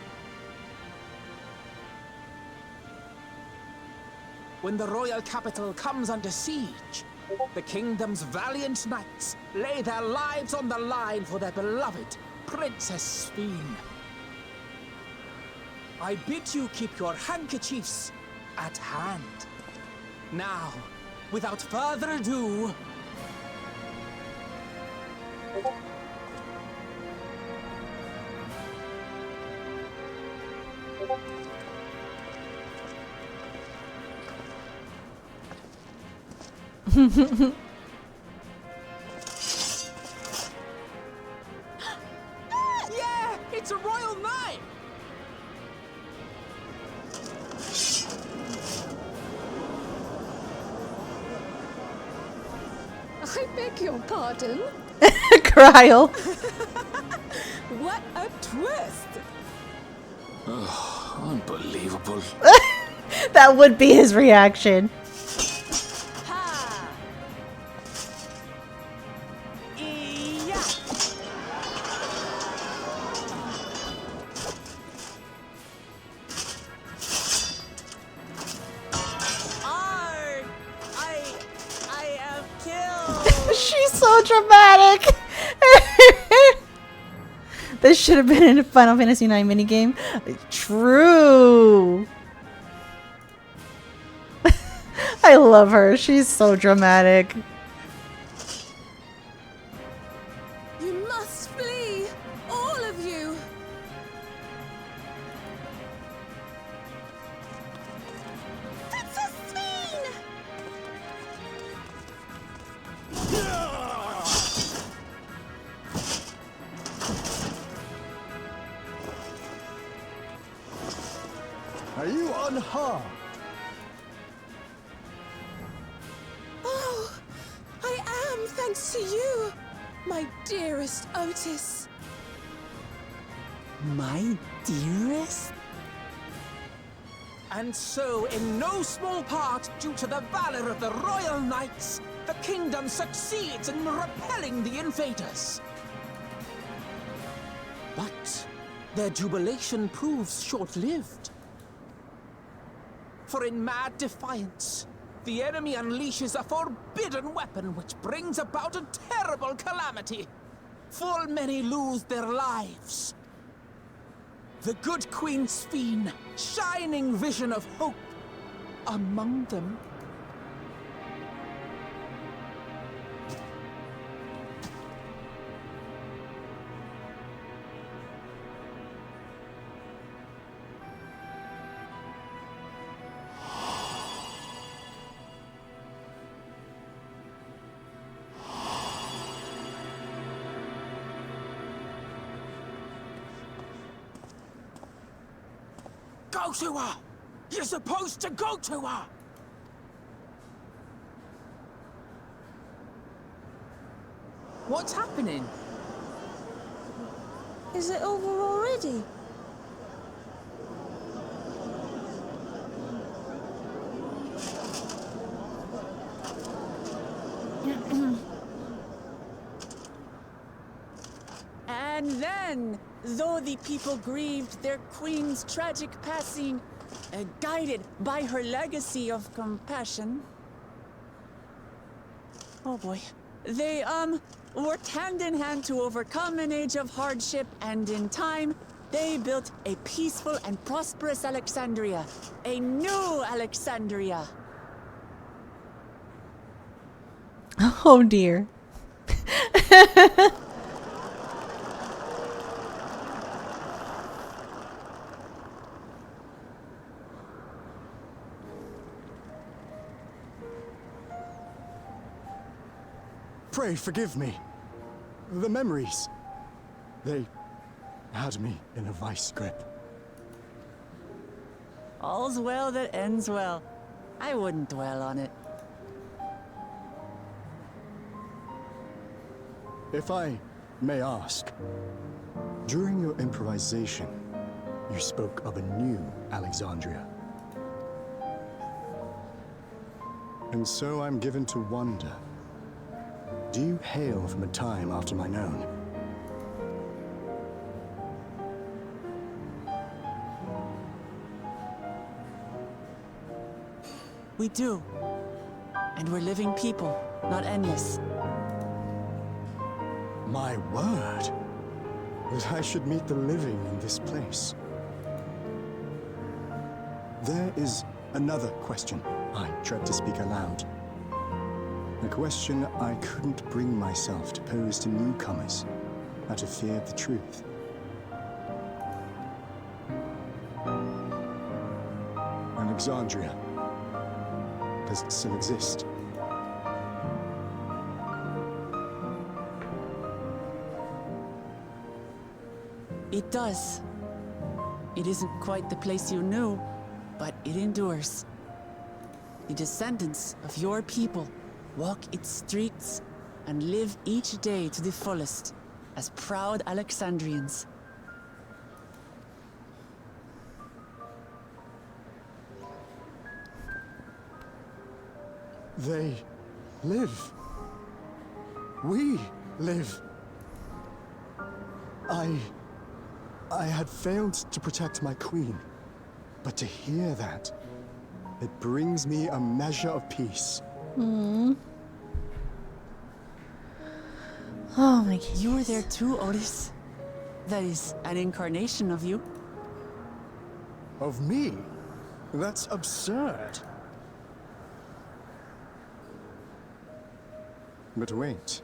When the royal capital comes under siege, the kingdom's valiant knights lay their lives on the line for their beloved Princess Sphene. I bid you keep your handkerchiefs at hand. Now, without further ado... Yeah! It's a royal knife! I beg your pardon? Cryle. What a twist! Unbelievable. That would be his reaction. Ha! Yeah! I am killed! She's so dramatic. This should have been in a Final Fantasy IX minigame. True. I love her. She's so dramatic. You must flee! All of you! Princess Sphene! Are you unharmed? Oh, I am, thanks to you, my dearest Otis. My dearest? And so, in no small part due to the valor of the royal knights, the kingdom succeeds in repelling the invaders. But their jubilation proves short-lived. For in mad defiance, the enemy unleashes a forbidden weapon which brings about a terrible calamity. Full many lose their lives. The good Queen Sphene, shining vision of hope, among them. Go to her! You're supposed to go to her! What's happening? Is it over already? And then, though the people grieved their queen's tragic passing, guided by her legacy of compassion, oh boy, they, worked hand in hand to overcome an age of hardship, and in time, they built a peaceful and prosperous Alexandria. A new Alexandria. Oh dear. Pray forgive me. The memories. They had me in a vice grip. All's well that ends well. I wouldn't dwell on it. If I may ask, during your improvisation, you spoke of a new Alexandria. And so I'm given to wonder, do you hail from a time after mine own? We do. And we're living people, not endless. My word, that I should meet the living in this place. There is another question I dread to speak aloud. A question I couldn't bring myself to pose to newcomers out of fear of the truth. Alexandria, does it still exist? It does. It isn't quite the place you knew, but it endures. The descendants of your people walk its streets and live each day to the fullest as proud Alexandrians. They live. We live. I had failed to protect my queen, but to hear that, it brings me a measure of peace. Oh my god. You were there too, Otis. That is an incarnation of you. Of me? That's absurd. But wait,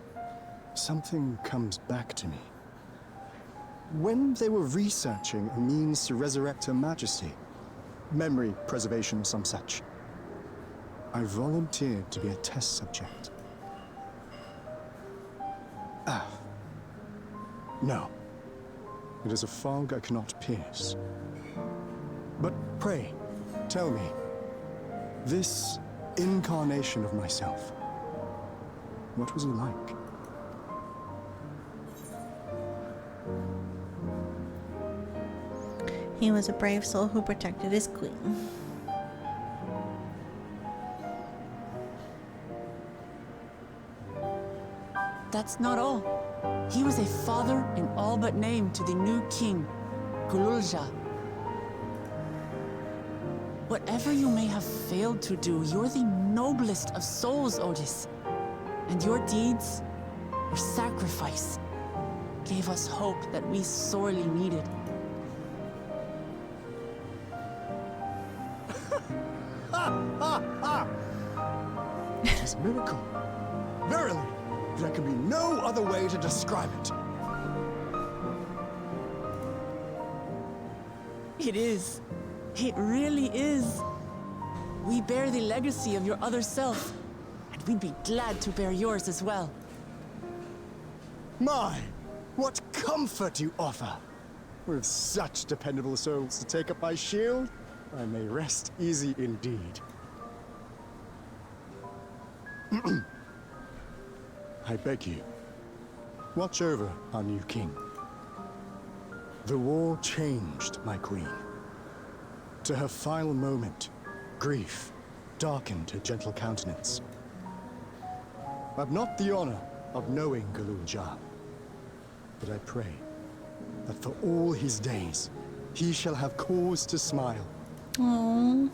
something comes back to me. When they were researching a means to resurrect Her Majesty, memory preservation or some such, I volunteered to be a test subject. No. It is a fog I cannot pierce. But pray, tell me, this incarnation of myself, what was he like? He was a brave soul who protected his queen. that's not all. He was a father in all but name to the new king, Gululja. Whatever you may have failed to do, you're the noblest of souls, Otis. And your deeds, your sacrifice, gave us hope that we sorely needed. It is a miracle. Verily, there can be no other way to describe it. It is. It really is. We bear the legacy of your other self, and we'd be glad to bear yours as well. My, what comfort you offer! With such dependable souls to take up my shield, I may rest easy indeed. I beg you, watch over our new king. The war changed my queen. To her final moment, grief darkened her gentle countenance. I've not the honor of knowing Gululja, but I pray that for all his days, he shall have cause to smile. Aww.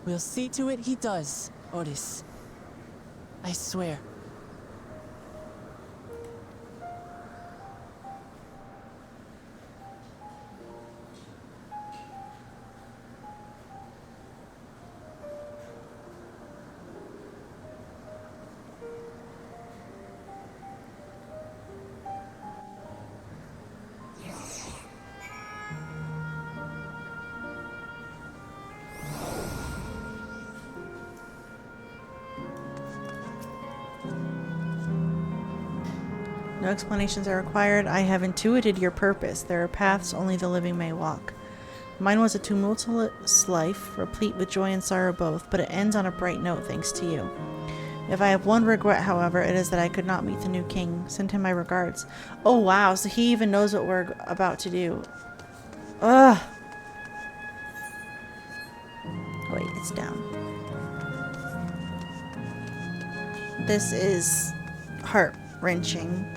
We'll see to it he does, Otis. I swear. No explanations are required. I have intuited your purpose. There are paths only the living may walk. Mine was a tumultuous life, replete with joy and sorrow both, but it ends on a bright note thanks to you. If I have one regret, however, it is that I could not meet the new king. Send him my regards. Oh wow, so he even knows what we're about to do. Ugh. Wait, it's down. This is heart-wrenching.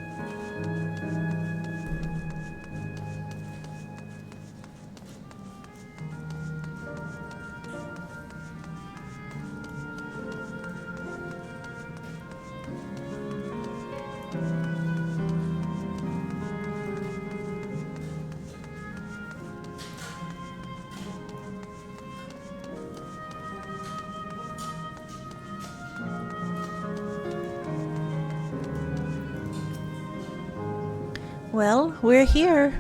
Well, we're here.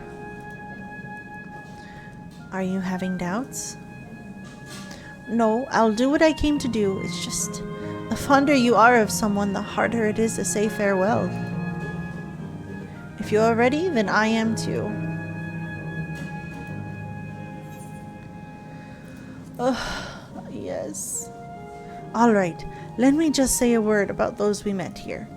Are you having doubts? No, I'll do what I came to do. It's just, the fonder you are of someone, the harder it is to say farewell. If you are ready, then I am too. Yes. All right, let me just say a word about those we met here.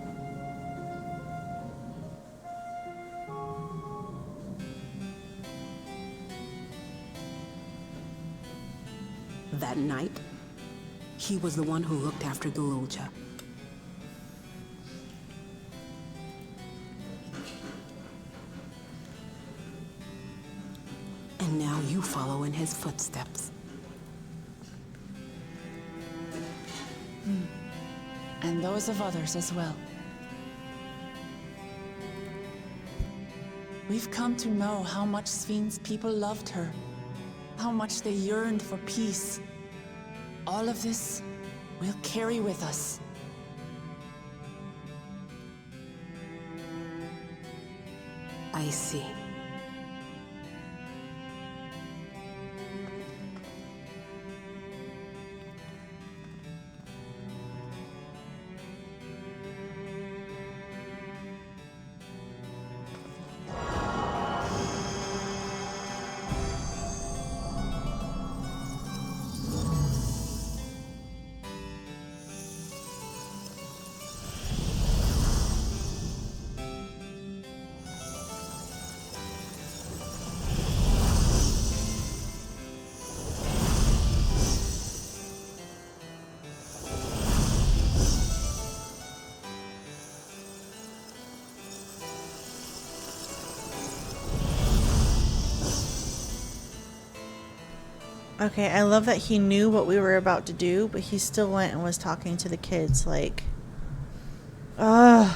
That night, he was the one who looked after Gululja. And now you follow in his footsteps. And those of others as well. We've come to know how much Svin's people loved her, how much they yearned for peace. All of this we'll carry with us. I see. Okay, I love that he knew what we were about to do, but he still went and was talking to the kids like, ugh.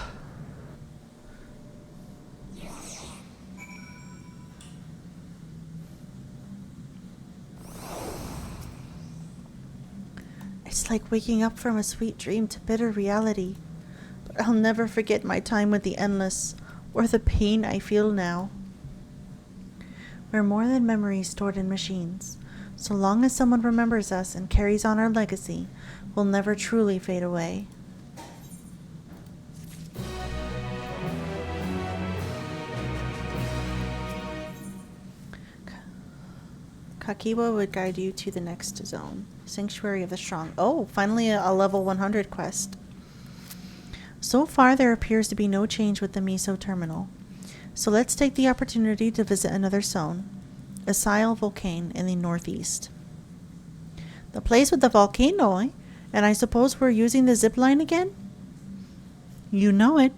It's like waking up from a sweet dream to bitter reality. But I'll never forget my time with the Endless, or the pain I feel now. We're more than memories stored in machines. So long as someone remembers us and carries on our legacy, we'll never truly fade away. Kakiwa would guide you to the next zone. Sanctuary of the Strong. Oh, finally a level 100 quest. So far, there appears to be no change with the Miso terminal. So let's take the opportunity to visit another zone. Asile Volcane in the northeast. The place with the volcano, eh? And I suppose we're using the zip line again? You know it.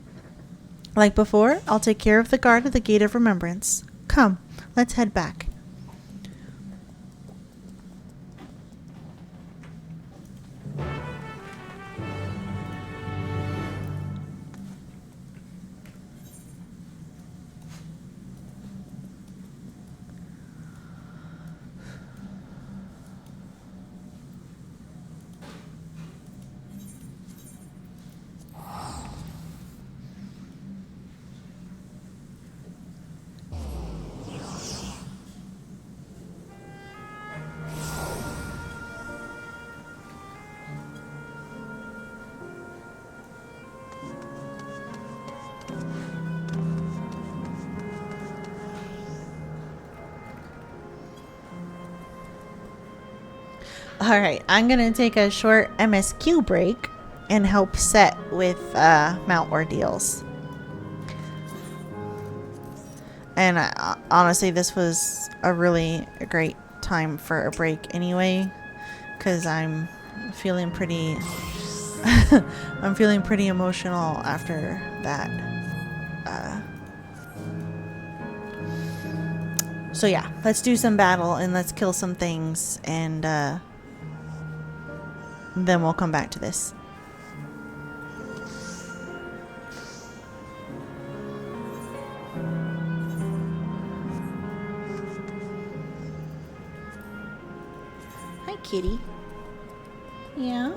Like before, I'll take care of the guard at the Gate of Remembrance. Come, let's head back. Alright, I'm going to take a short MSQ break and help Set with Mount Ordeals. And honestly, this was a really great time for a break anyway, because I'm feeling pretty I'm feeling pretty emotional after that. So yeah, let's do some battle and let's kill some things, and then we'll come back to this. Hi, kitty. Yeah?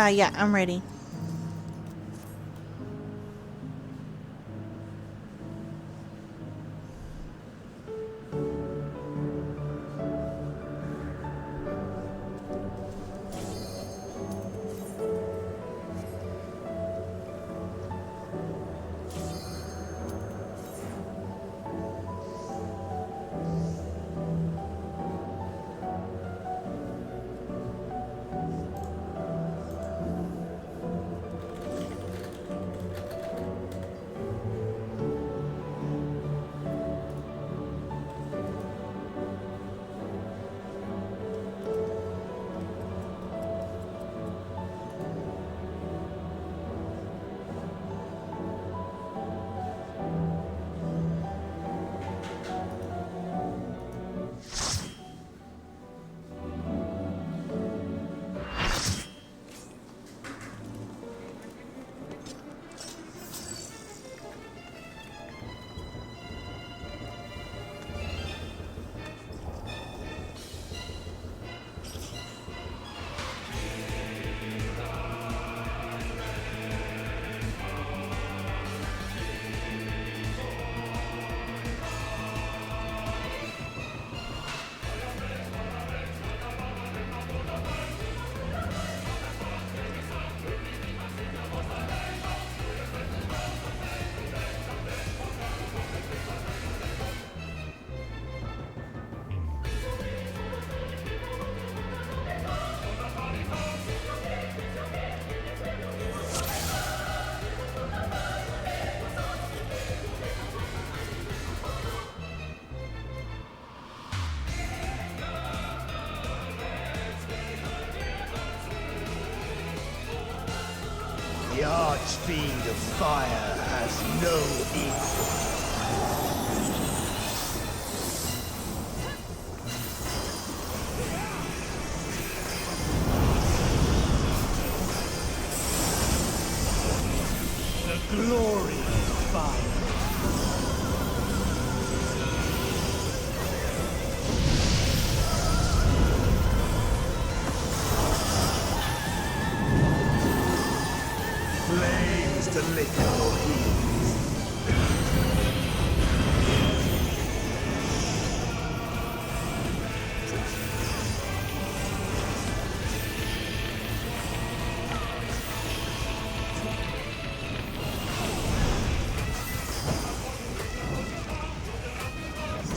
Yeah, I'm ready. archfiend of fire has no equal. The glory of fire. Flames to lick your heels.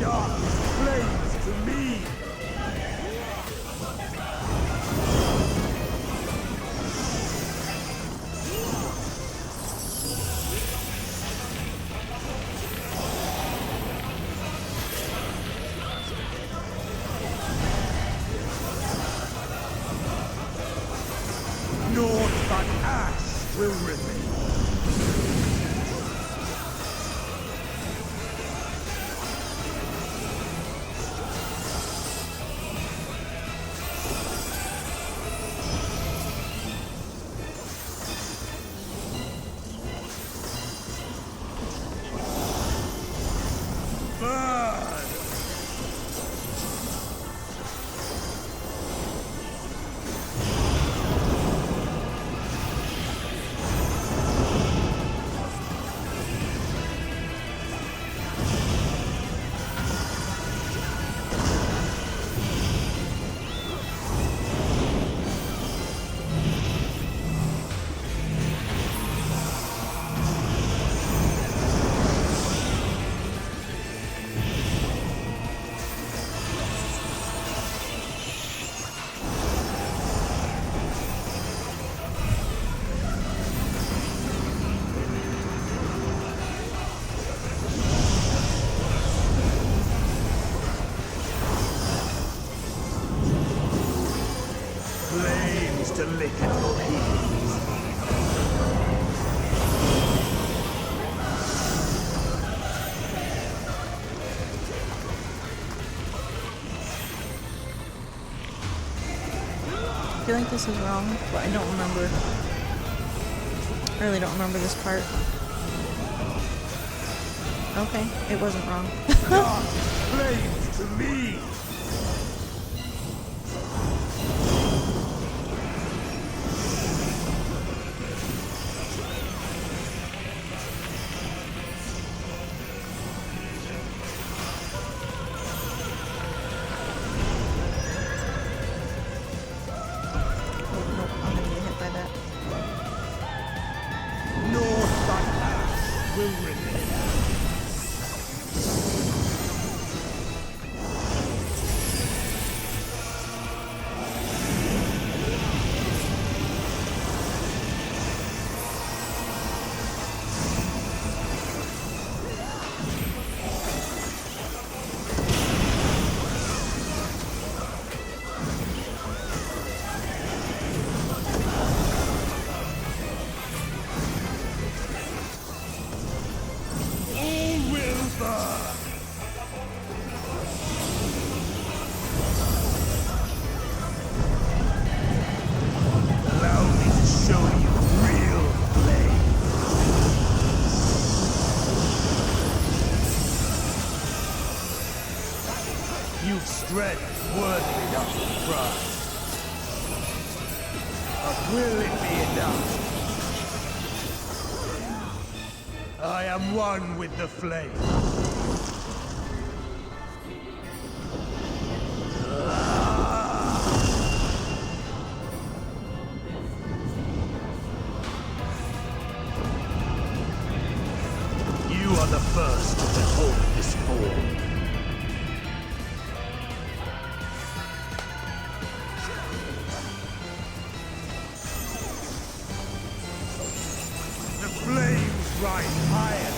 Dark flames to me. Naught but ash will remain. Burn! Flames to lick at your heels. I feel like this is wrong, but I don't remember. I really don't remember this part. Okay, it wasn't wrong. Dark flames to me. Nope, I'm gonna get hit by that. Naught but ash will remain. All will burn. Allow me to show you real flame. You've strength worthy enough to try. But will it be enough? I am one with the flame. You are the first to behold this form. The flames rise higher.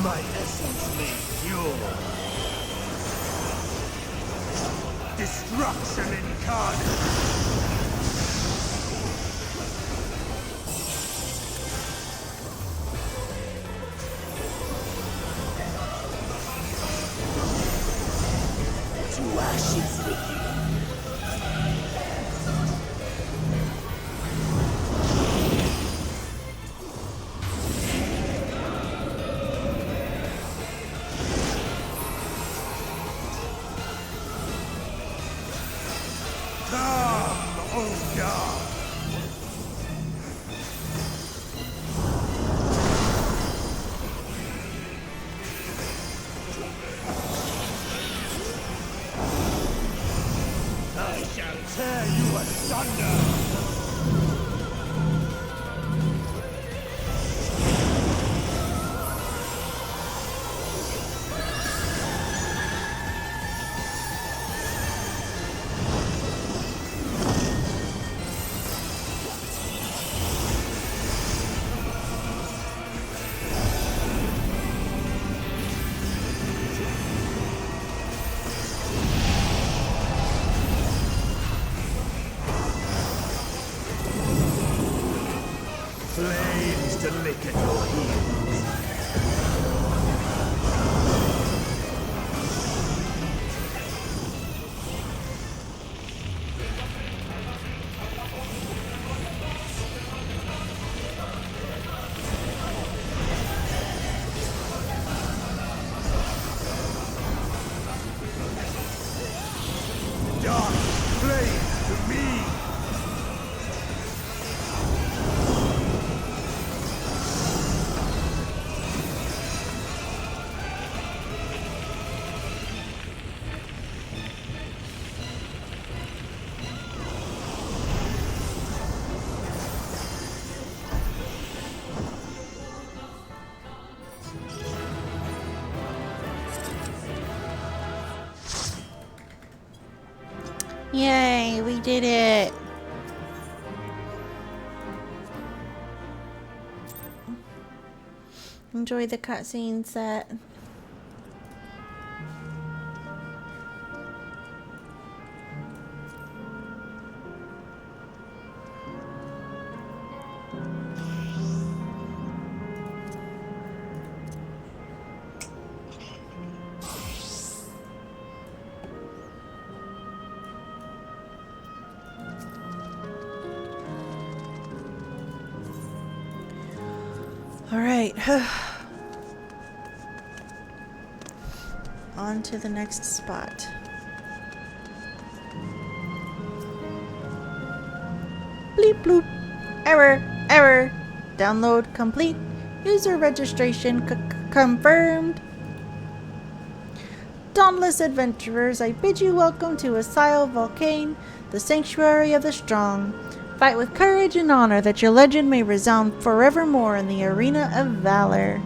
My essence made pure. Destruction incarnate. To ashes with you. Come, O God! I shall tear you asunder! Flames to lick at your heels. Dark flame to me. Yay, we did it. Enjoy the cutscene set. All right. On to the next spot. Bleep bloop. Error. Error. Download complete. User registration confirmed. Dauntless adventurers, I bid you welcome to Asile Volcane, the sanctuary of the strong. Fight with courage and honor that your legend may resound forevermore in the arena of valor.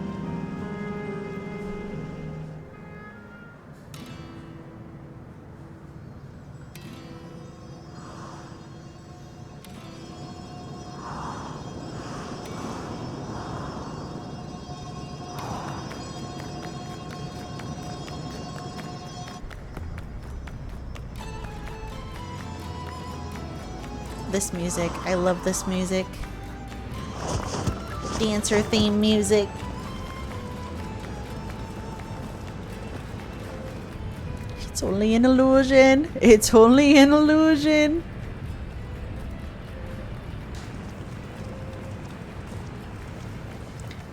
This music. I love this music. Dancer theme music. It's only an illusion. It's only an illusion.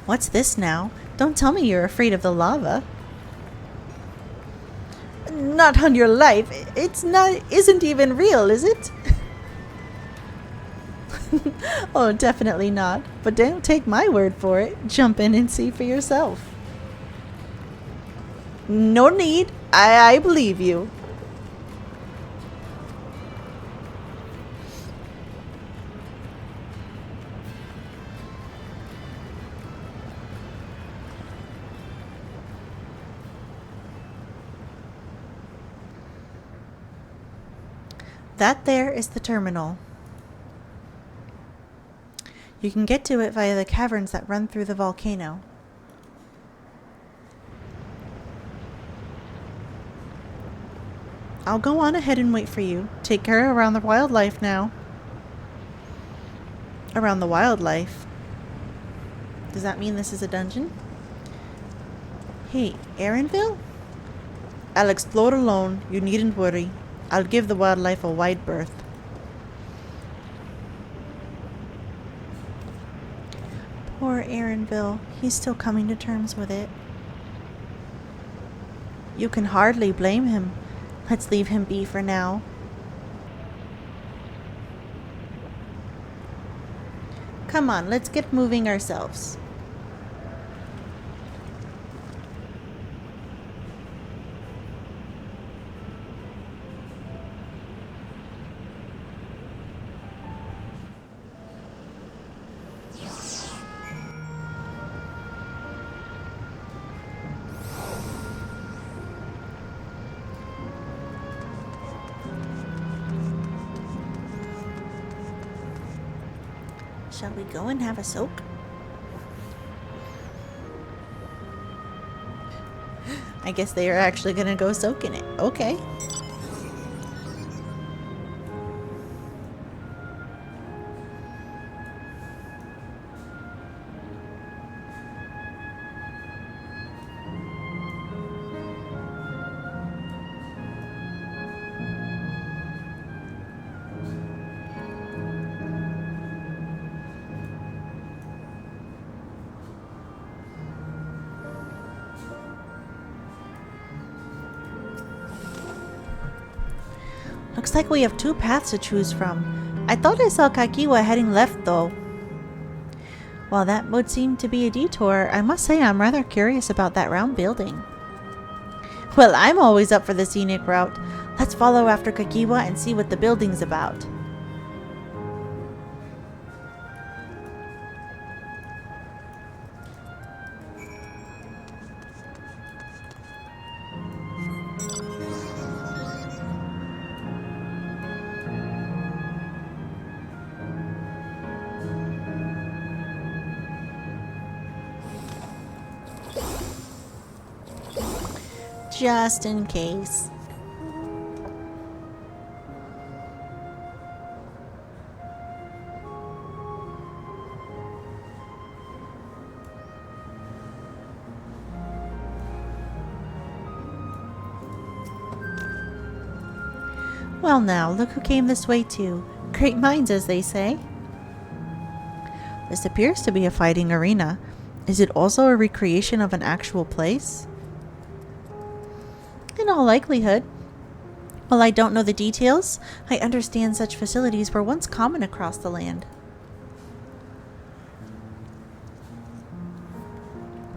What's this now? Don't tell me you're afraid of the lava. Not on your life. Isn't even real, is it? Oh, definitely not. But don't take my word for it. Jump in and see for yourself. No need. I believe you. That there is the terminal. You can get to it via the caverns that run through the volcano. I'll go on ahead and wait for you. Take care around the wildlife now. Around the wildlife? Does that mean this is a dungeon? Hey, Aaronville? I'll explore alone. You needn't worry. I'll give the wildlife a wide berth. Poor Aaronville. He's still coming to terms with it. You can hardly blame him. Let's leave him be for now. Come on, let's get moving ourselves. Shall we go and have a soak? I guess they are actually gonna go soak in it. Okay. Looks like we have two paths to choose from. I thought I saw Kakiwa heading left though. While that would seem to be a detour, I must say I'm rather curious about that round building. Well, I'm always up for the scenic route. Let's follow after Kakiwa and see what the building's about. Just in case. Well now, look who came this way too. Great minds, as they say. This appears to be a fighting arena. Is it also a recreation of an actual place? In all likelihood. While I don't know the details, I understand such facilities were once common across the land.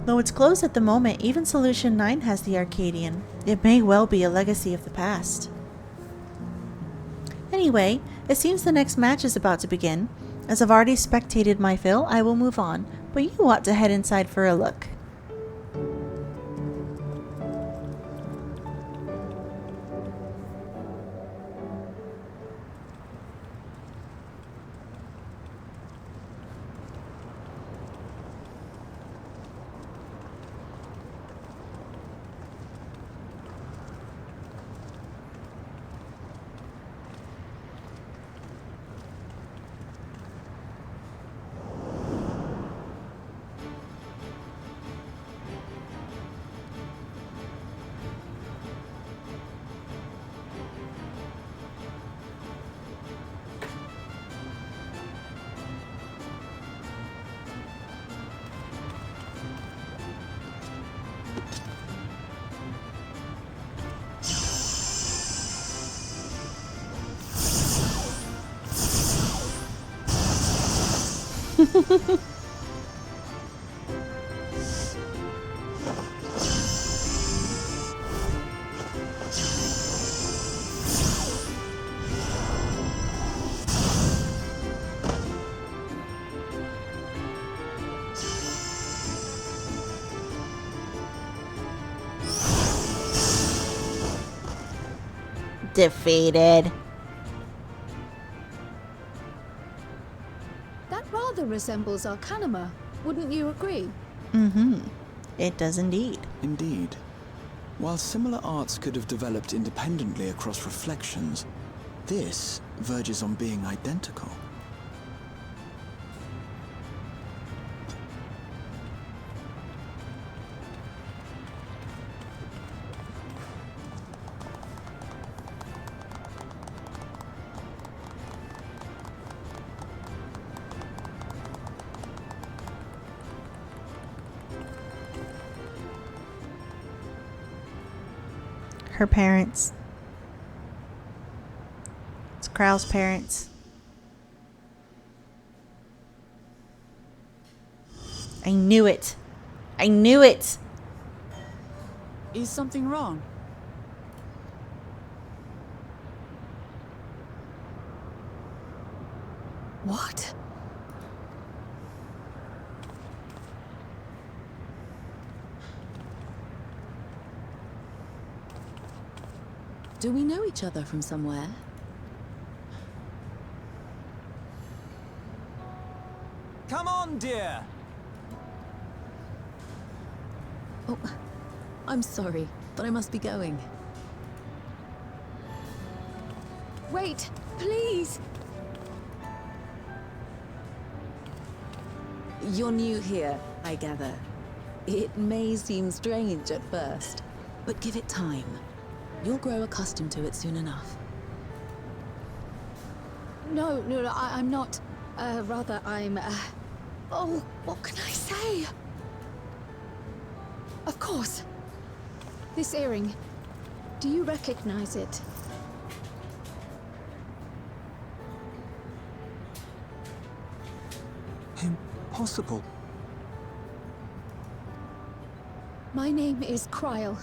Though it's closed at the moment, even Solution 9 has the Arcadian. It may well be a legacy of the past. Anyway, it seems the next match is about to begin. As I've already spectated my fill, I will move on, but you ought to head inside for a look. Defeated. That rather resembles Arcanima, wouldn't you agree? Mm-hmm. It does indeed. Indeed. While similar arts could have developed independently across reflections, this verges on being identical. Her parents. It's Krau's parents. I knew it. I knew it. Is something wrong? What? Do we know each other from somewhere? Come on, dear. Oh, I'm sorry, but I must be going. Wait, please! You're new here, I gather. It may seem strange at first, but give it time. You'll grow accustomed to it soon enough. No, I'm not. Rather, I'm, Oh, what can I say? Of course. This earring. Do you recognize it? Impossible. My name is Kryle.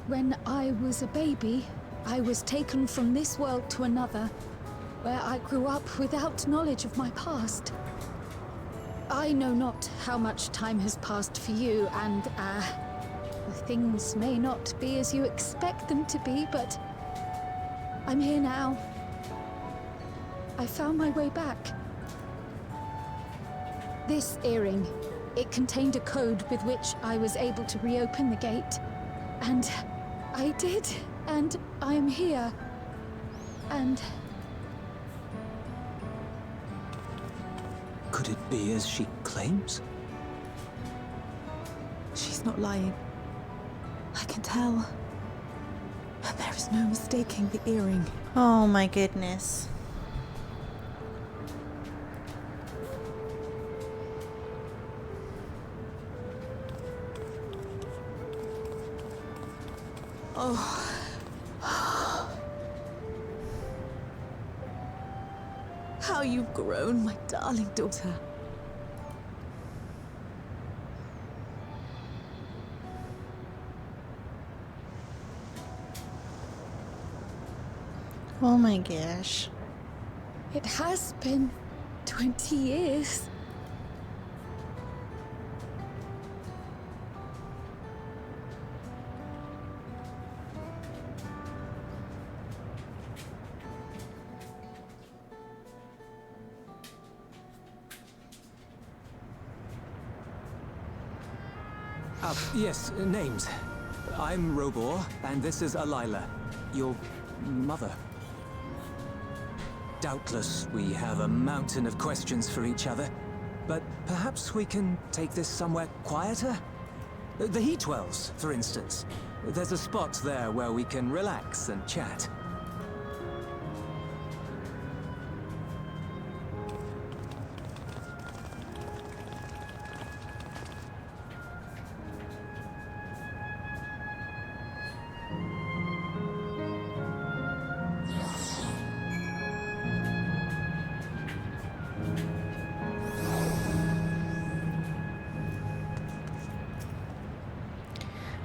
When I was a baby, I was taken from this world to another, where I grew up without knowledge of my past. I know not how much time has passed for you, and, things may not be as you expect them to be, but I'm here now. I found my way back. This earring, it contained a code with which I was able to reopen the gate, and I did, and I'm here, and... Could it be as she claims? She's not lying. I can tell. And there is no mistaking the earring. Oh my goodness. How you've grown, my darling daughter. Oh my gosh. It has been 20 years. Yes, names. I'm Robor, and this is Alila, your mother. Doubtless, we have a mountain of questions for each other, but perhaps we can take this somewhere quieter? The Heatwells, for instance. There's a spot there where we can relax and chat.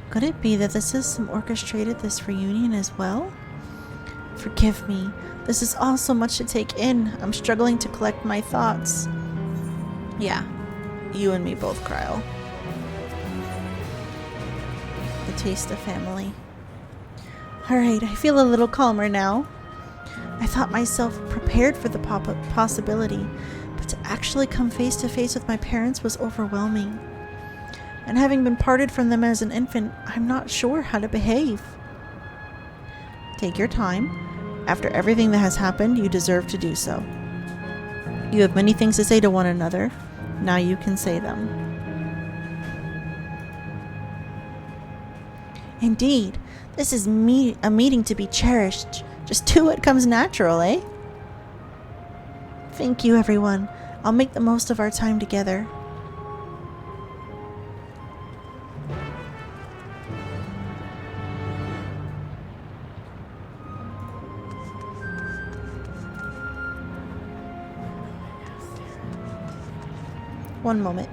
Could it be that the system orchestrated this reunion as well? Forgive me. This is all so much to take in. I'm struggling to collect my thoughts. Yeah, you and me both, Kryle. The taste of family. Alright, I feel a little calmer now. I thought myself prepared for the possibility, but to actually come face to face with my parents was overwhelming. and having been parted from them as an infant, I'm not sure how to behave. Take your time. After everything that has happened, you deserve to do so. You have many things to say to one another. Now you can say them. Indeed, this is a meeting to be cherished. Just do what comes natural, eh? Thank you, everyone. I'll make the most of our time together. One moment.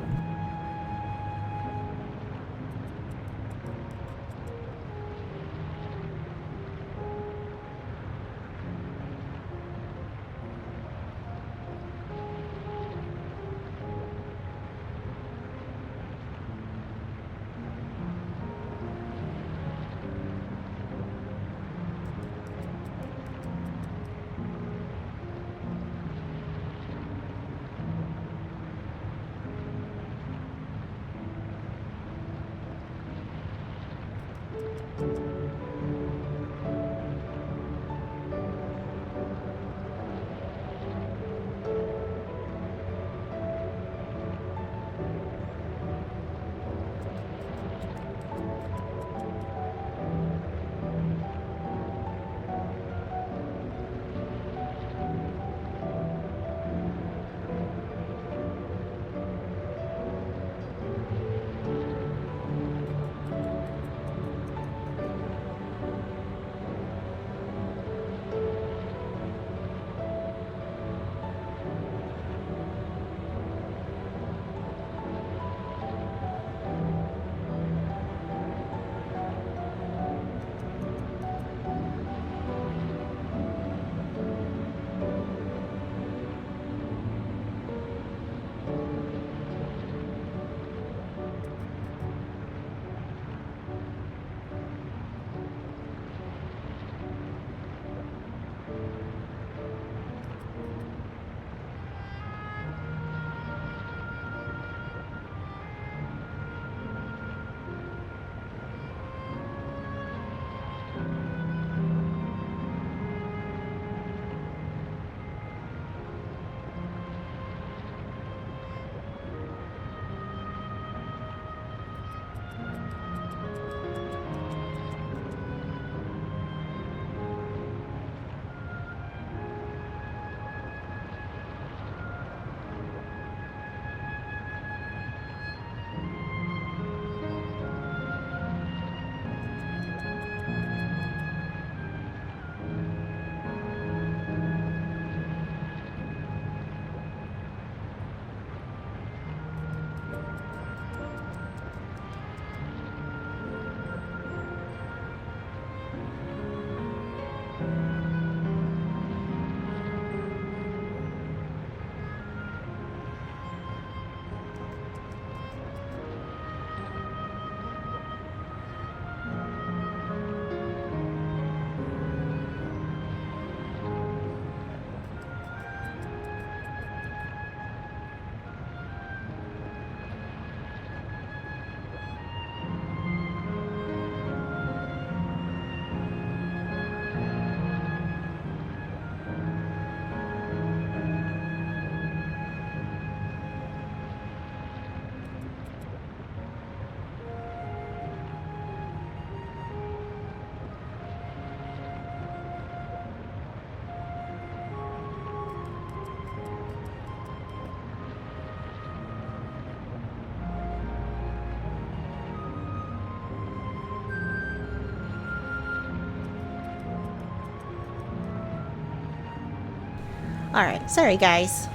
Alright, sorry guys.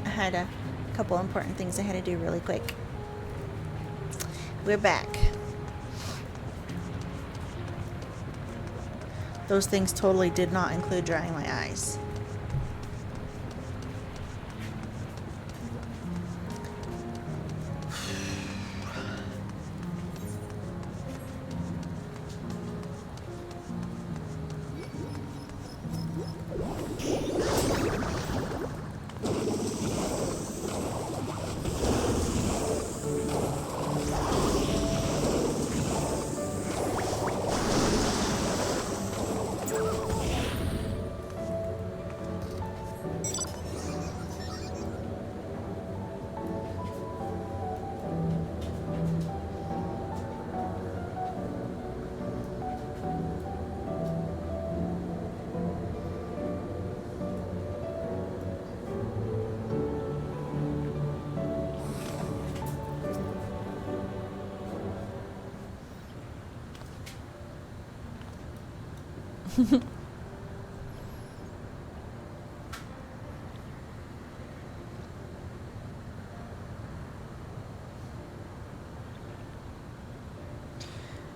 I had a couple important things I had to do really quick. We're back. Those things totally did not include drying my eyes.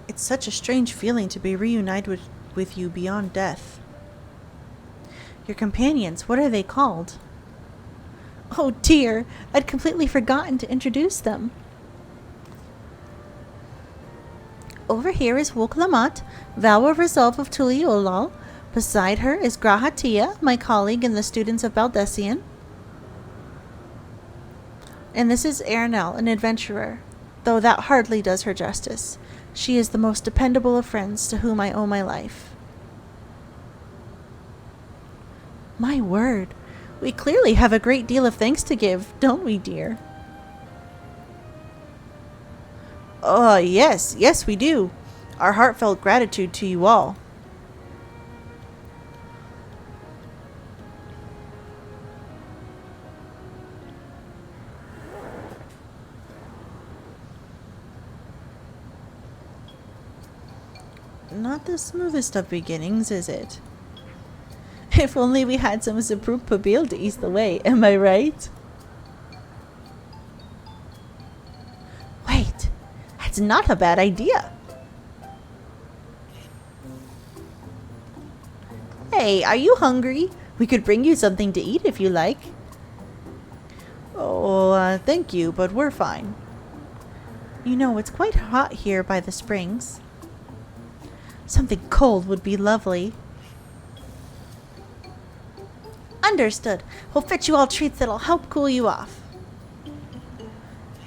It's such a strange feeling to be reunited with you beyond death. Your companions, what are they called? Oh dear, I'd completely forgotten to introduce them. Over here is Woklamat, Vow of Resolve of Tuliolal. Beside her is Grahatia, my colleague and the students of Baldessian. And this is Erinel, an adventurer, though that hardly does her justice. She is the most dependable of friends to whom I owe my life. My word, we clearly have a great deal of thanks to give, don't we, dear? Yes, we do. Our heartfelt gratitude to you all. Not the smoothest of beginnings, is it? If only we had some Zabruk Pabil to ease the way, am I right? Wait, that's not a bad idea. Hey, are you hungry? We could bring you something to eat if you like. Oh, thank you, but we're fine. You know, it's quite hot here by the springs. Something cold would be lovely. Understood. We'll fetch you all treats that'll help cool you off.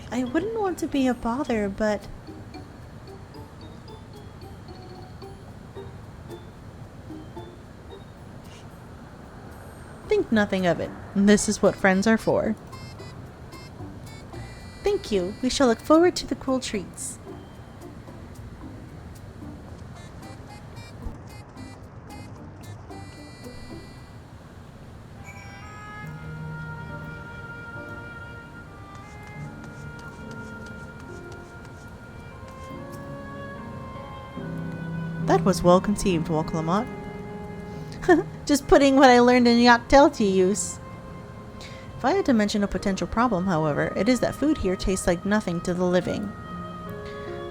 I wouldn't want to be a bother, but... Think nothing of it. This is what friends are for. Thank you. We shall look forward to the cool treats. That was well conceived, Walklamat. Just putting what I learned in Yachtell to use. If I had to mention a potential problem, however, it is that food here tastes like nothing to the living.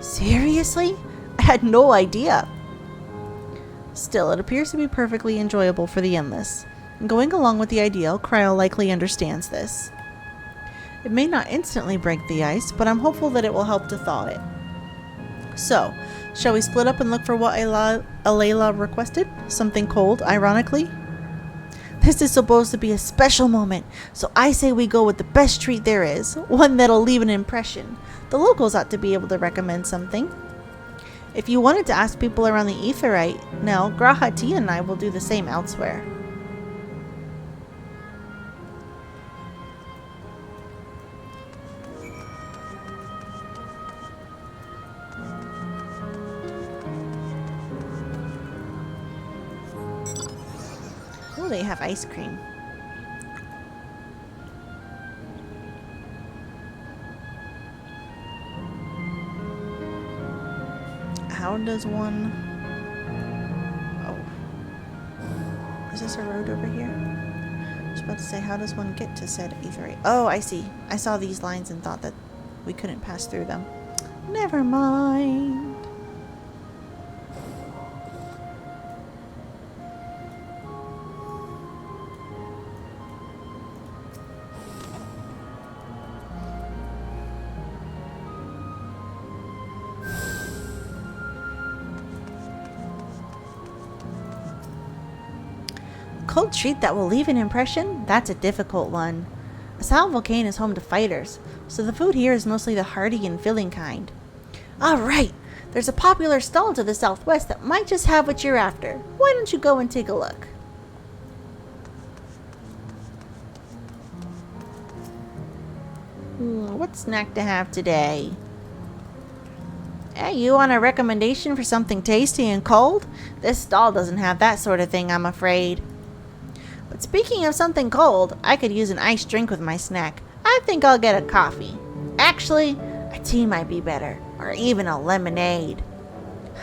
Seriously? I had no idea. Still, it appears to be perfectly enjoyable for the endless. Going along with the ideal, Cryo likely understands this. It may not instantly break the ice, but I'm hopeful that it will help to thaw it. So, shall we split up and look for what Alayla requested? Something cold, ironically? This is supposed to be a special moment, so I say we go with the best treat there is, one that'll leave an impression. The locals ought to be able to recommend something. If you wanted to ask people around the Aetheryte, now Grahati and I will do the same elsewhere. Oh, they have ice cream. How does one... Oh. Is this a road over here? I was about to say, how does one get to said Aetheryte? Oh, I see. I saw these lines and thought that we couldn't pass through them. Never mind. Cold treat that will leave an impression? That's a difficult one. Asal Volcane is home to fighters, so the food here is mostly the hearty and filling kind. Alright, there's a popular stall to the southwest that might just have what you're after. Why don't you go and take a look? What snack to have today? Hey, you want a recommendation for something tasty and cold? This stall doesn't have that sort of thing, I'm afraid. But speaking of something cold, I could use an iced drink with my snack. I think I'll get a coffee. Actually, a tea might be better, or even a lemonade.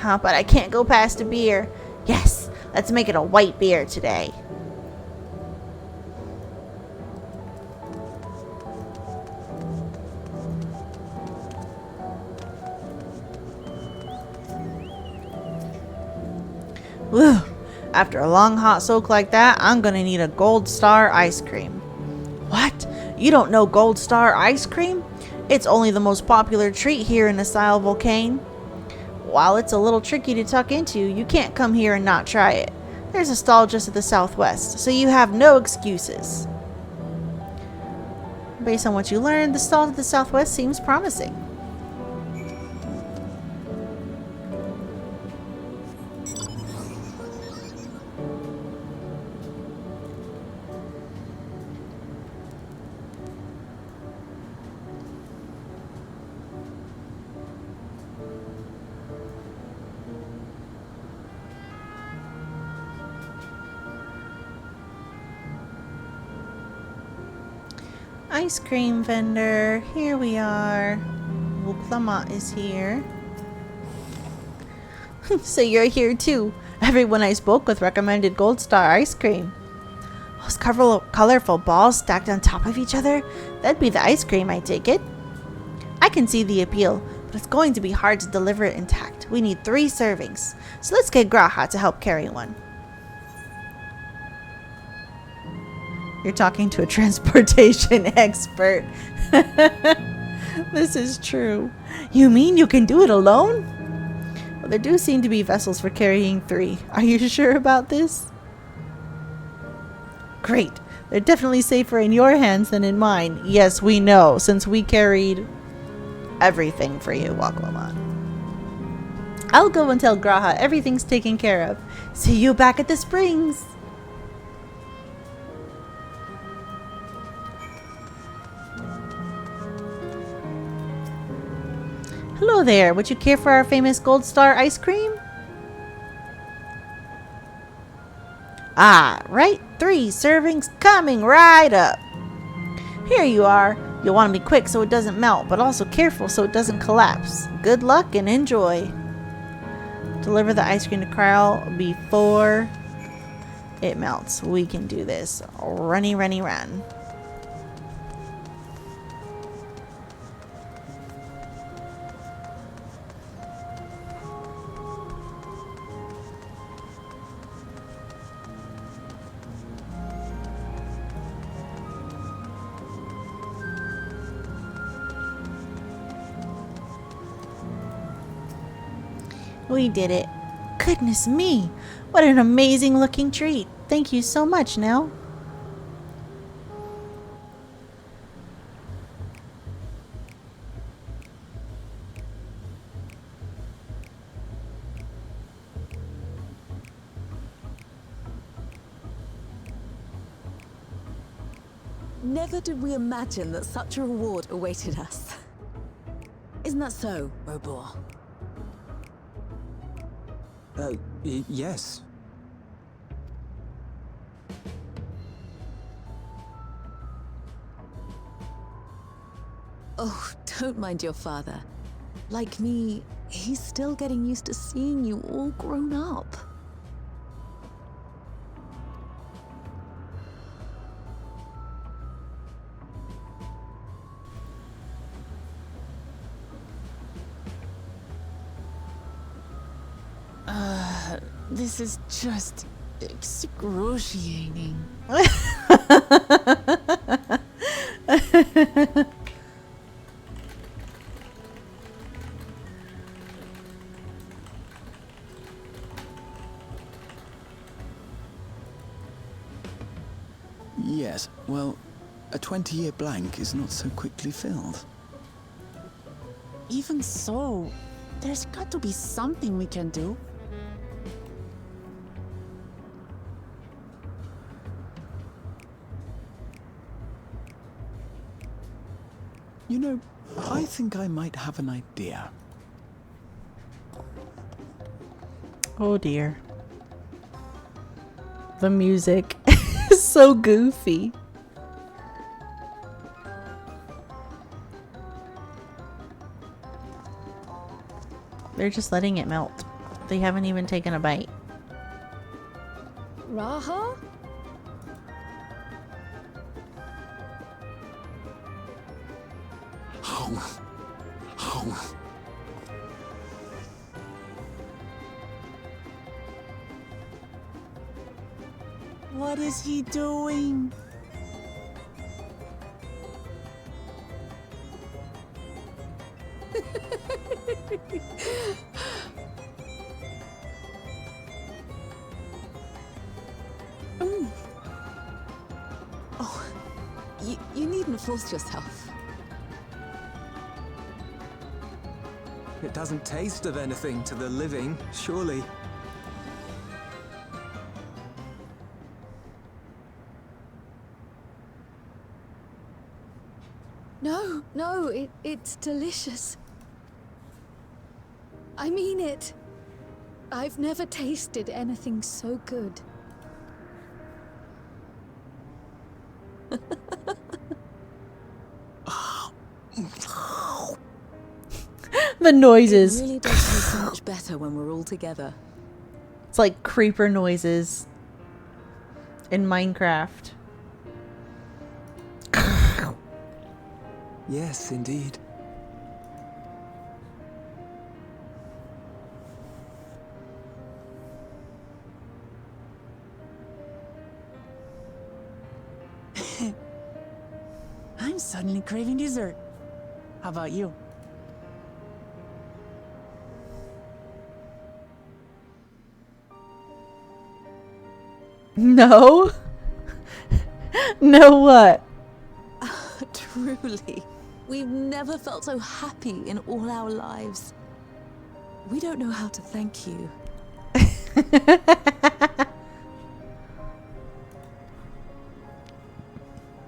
But I can't go past a beer. Yes, Let's make it a white beer today. Whew. After a long hot soak like that, I'm gonna need a Gold Star ice cream. What? You don't know Gold Star ice cream? It's only the most popular treat here in Asile Volcane. While it's a little tricky to tuck into, you can't come here and not try it. There's a stall just at the southwest, so you have no excuses. Based on what you learned, the stall to the southwest seems promising. Ice cream vendor, here we are. Wuklama is here. So you're here too. Everyone I spoke with recommended Gold Star ice cream. Those colorful balls stacked on top of each other? That'd be the ice cream, I take it. I can see the appeal, but it's going to be hard to deliver it intact. We need 3 servings. So let's get Graha to help carry one. You're talking to a transportation expert. This is true. You mean you can do it alone? Well, there do seem to be vessels for carrying 3. Are you sure about this? Great. They're definitely safer in your hands than in mine. Yes, we know, since we carried everything for you, Wakwamon. I'll go and tell Graha everything's taken care of. See you back at the springs. Hello there, would you care for our famous Gold Star ice cream? Ah, right, 3 servings coming right up. Here you are. You'll want to be quick so it doesn't melt, but also careful so it doesn't collapse. Good luck and enjoy. Deliver the ice cream to Kyle before it melts. We can do this. Runny, runny, run. We did it. Goodness me, what an amazing looking treat. Thank you so much, Nell. Never did we imagine that such a reward awaited us. Isn't that so, Robor? Yes. Oh, don't mind your father. Like me, he's still getting used to seeing you all grown up. This is just excruciating. Yes, well, a 20-year blank is not so quickly filled. Even so, there's got to be something we can do. You know, I think I might have an idea. Oh dear. The music is so goofy. They're just letting it melt. They haven't even taken a bite. Raha? What is he doing? Oh, you needn't force yourself. It doesn't taste of anything to the living, surely. No, it's delicious. I mean it. I've never tasted anything so good. The noises. It really does taste so much better when we're all together. It's like creeper noises in Minecraft. Yes, indeed. I'm suddenly craving dessert. How about you? No? No what? Truly, we've never felt so happy in all our lives. We don't know how to thank you.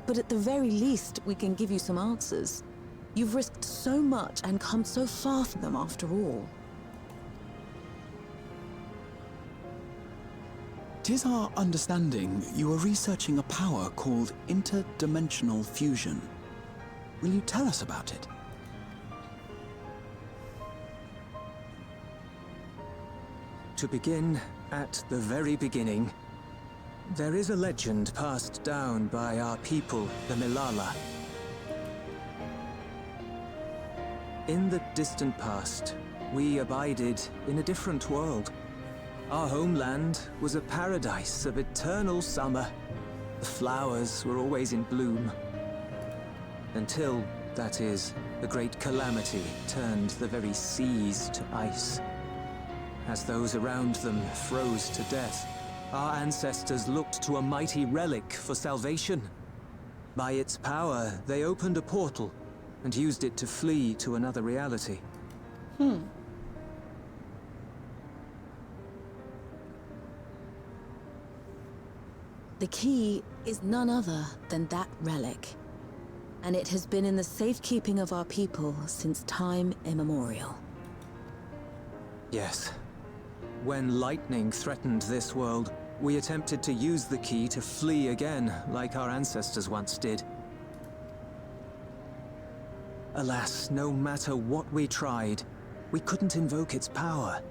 But at the very least, we can give you some answers. You've risked so much and come so far from them after all. Tis our understanding you are researching a power called interdimensional fusion. Will you tell us about it? To begin at the very beginning, there is a legend passed down by our people, the Milala. In the distant past, we abided in a different world. Our homeland was a paradise of eternal summer. The flowers were always in bloom. Until, that is, a great calamity turned the very seas to ice. As those around them froze to death, our ancestors looked to a mighty relic for salvation. By its power, they opened a portal and used it to flee to another reality. The key is none other than that relic. And it has been in the safekeeping of our people since time immemorial. Yes. When lightning threatened this world, we attempted to use the key to flee again, like our ancestors once did. Alas, no matter what we tried, we couldn't invoke its power.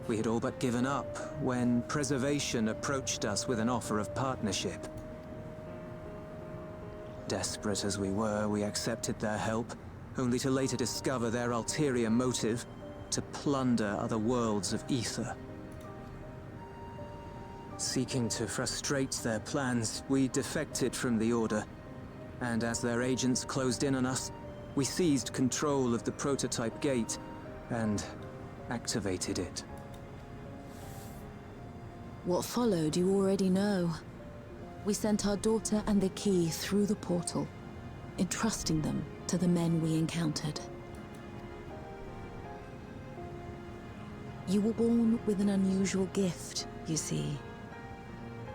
We had all but given up when Preservation approached us with an offer of partnership. Desperate as we were, we accepted their help, only to later discover their ulterior motive: to plunder other worlds of ether. Seeking to frustrate their plans, we defected from the Order, and as their agents closed in on us, we seized control of the prototype gate and activated it. What followed you already know. We sent our daughter and the key through the portal, entrusting them to the men we encountered. You were born with an unusual gift, you see.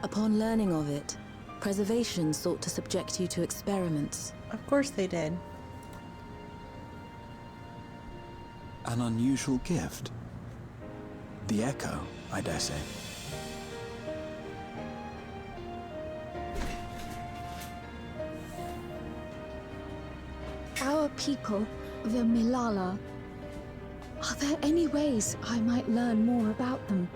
Upon learning of it, Preservation sought to subject you to experiments. Of course they did. An unusual gift? The Echo, I dare say. Our people, the Milala. Are there any ways I might learn more about them?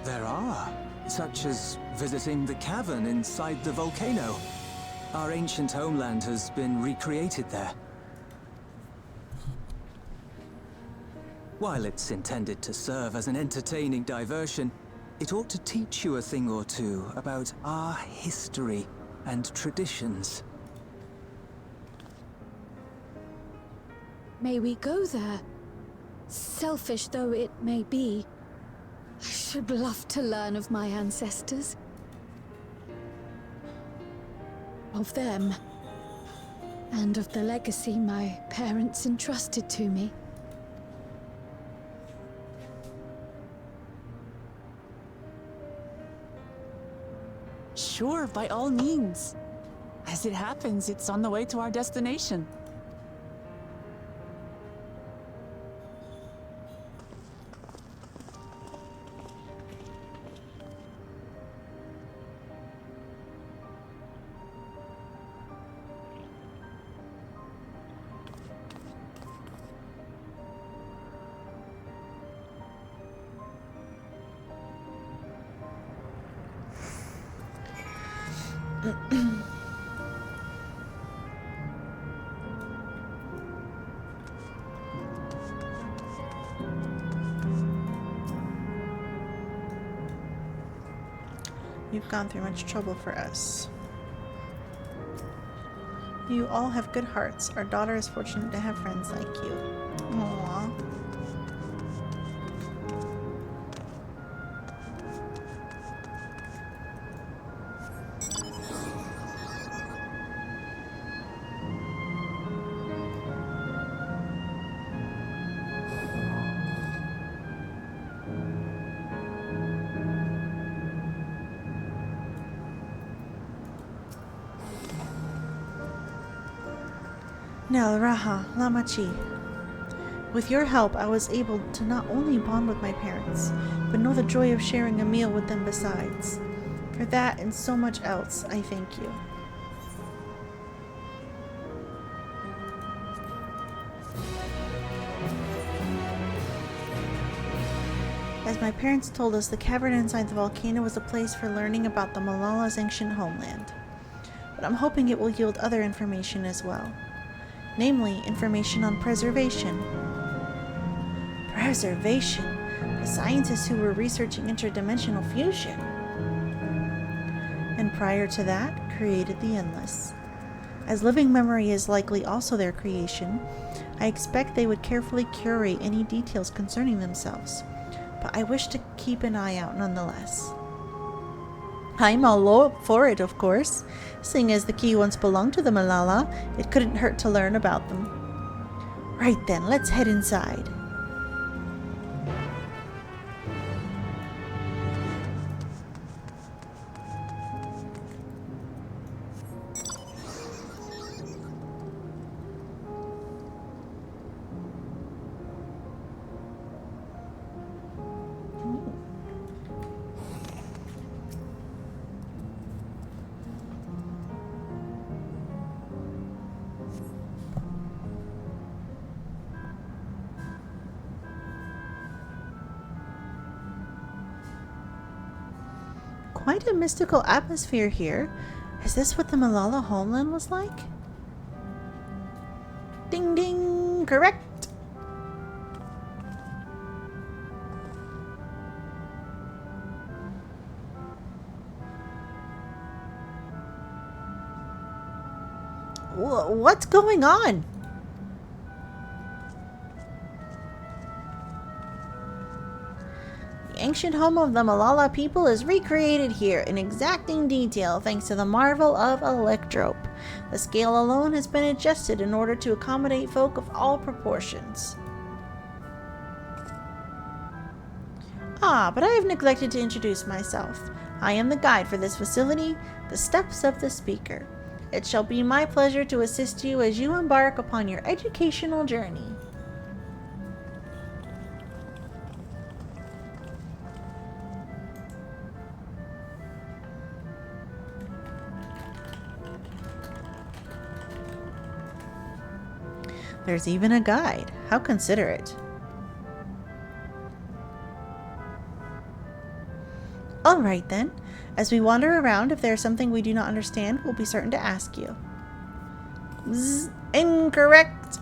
There are, such as visiting the cavern inside the volcano. Our ancient homeland has been recreated there. While it's intended to serve as an entertaining diversion, it ought to teach you a thing or two about our history and traditions. May we go there? Selfish though it may be, I should love to learn of my ancestors. Of them. And of the legacy my parents entrusted to me. Sure, by all means. As it happens, it's on the way to our destination. You've gone through much trouble for us. You all have good hearts. Our daughter is fortunate to have friends like you. Aww. Nel Raha Lamachi. With your help, I was able to not only bond with my parents, but know the joy of sharing a meal with them besides. For that and so much else, I thank you. As my parents told us, the cavern inside the volcano was a place for learning about the Malala's ancient homeland. But I'm hoping it will yield other information as well. Namely, information on preservation. Preservation? The scientists who were researching interdimensional fusion. And prior to that, created the Endless. As living memory is likely also their creation, I expect they would carefully curate any details concerning themselves. But I wish to keep an eye out nonetheless. I'm all up for it, of course. Seeing as the key once belonged to the Malala, it couldn't hurt to learn about them. Right then, let's head inside. Quite a mystical atmosphere here. Is this what the Malala homeland was like? Ding ding! Correct! What's going on? The ancient home of the Malala people is recreated here in exacting detail thanks to the marvel of Electrope. The scale alone has been adjusted in order to accommodate folk of all proportions. But I have neglected to introduce myself. I am the guide for this facility, the Steps of the Speaker. It shall be my pleasure to assist you as you embark upon your educational journey. There's even a guide. How considerate. All right then. As we wander around, if there is something we do not understand, we'll be certain to ask you. Incorrect.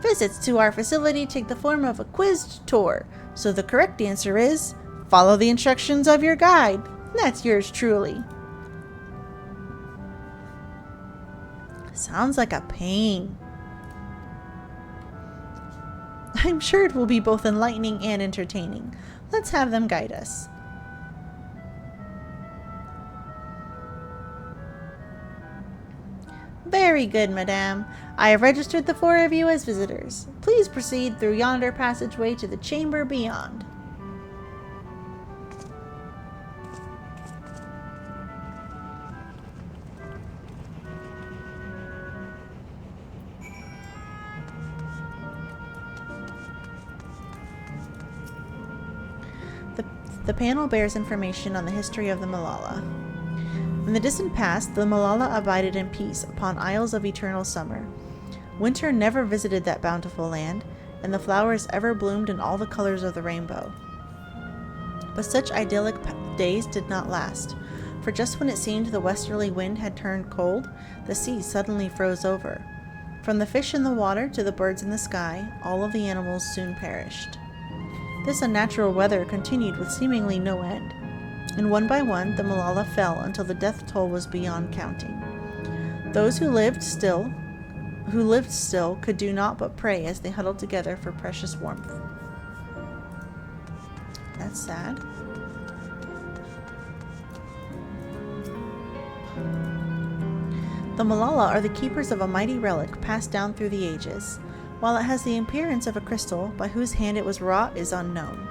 Visits to our facility take the form of a quizzed tour, so the correct answer is follow the instructions of your guide. That's yours truly. Sounds like a pain. I'm sure it will be both enlightening and entertaining. Let's have them guide us. Very good, madame. I have registered the 4 of you as visitors. Please proceed through yonder passageway to the chamber beyond. The panel bears information on the history of the Malala. In the distant past, the Malala abided in peace upon isles of eternal summer. Winter never visited that bountiful land, and the flowers ever bloomed in all the colors of the rainbow. But such idyllic days did not last, for just when it seemed the westerly wind had turned cold, the sea suddenly froze over. From the fish in the water to the birds in the sky, all of the animals soon perished. This unnatural weather continued with seemingly no end, and one by one the Malala fell until the death toll was beyond counting. Those who lived still could do naught but pray as they huddled together for precious warmth. That's sad. The Malala are the keepers of a mighty relic passed down through the ages. While it has the appearance of a crystal, by whose hand it was wrought is unknown.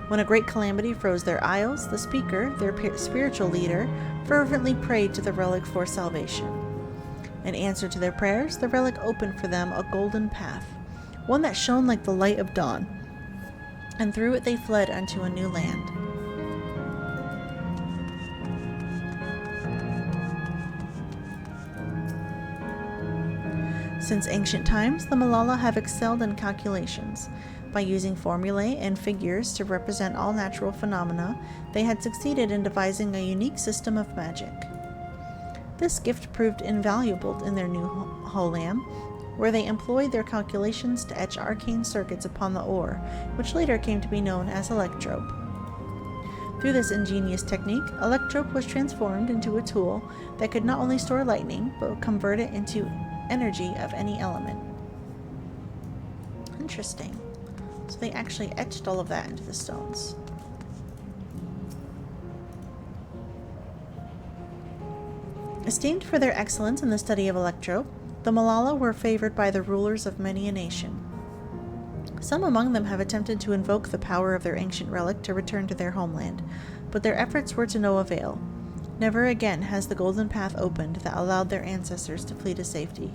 When a great calamity froze their isles, the speaker, their spiritual leader, fervently prayed to the relic for salvation. In answer to their prayers, the relic opened for them a golden path, one that shone like the light of dawn, and through it they fled unto a new land. Since ancient times, the Malala have excelled in calculations. By using formulae and figures to represent all natural phenomena, they had succeeded in devising a unique system of magic. This gift proved invaluable in their new homeland, where they employed their calculations to etch arcane circuits upon the ore, which later came to be known as electrope. Through this ingenious technique, electrope was transformed into a tool that could not only store lightning, but convert it into energy of any element. Interesting. So they actually etched all of that into the stones. Esteemed for their excellence in the study of electrope, the Malala were favored by the rulers of many a nation. Some among them have attempted to invoke the power of their ancient relic to return to their homeland, but their efforts were to no avail. Never again has the golden path opened that allowed their ancestors to flee to safety.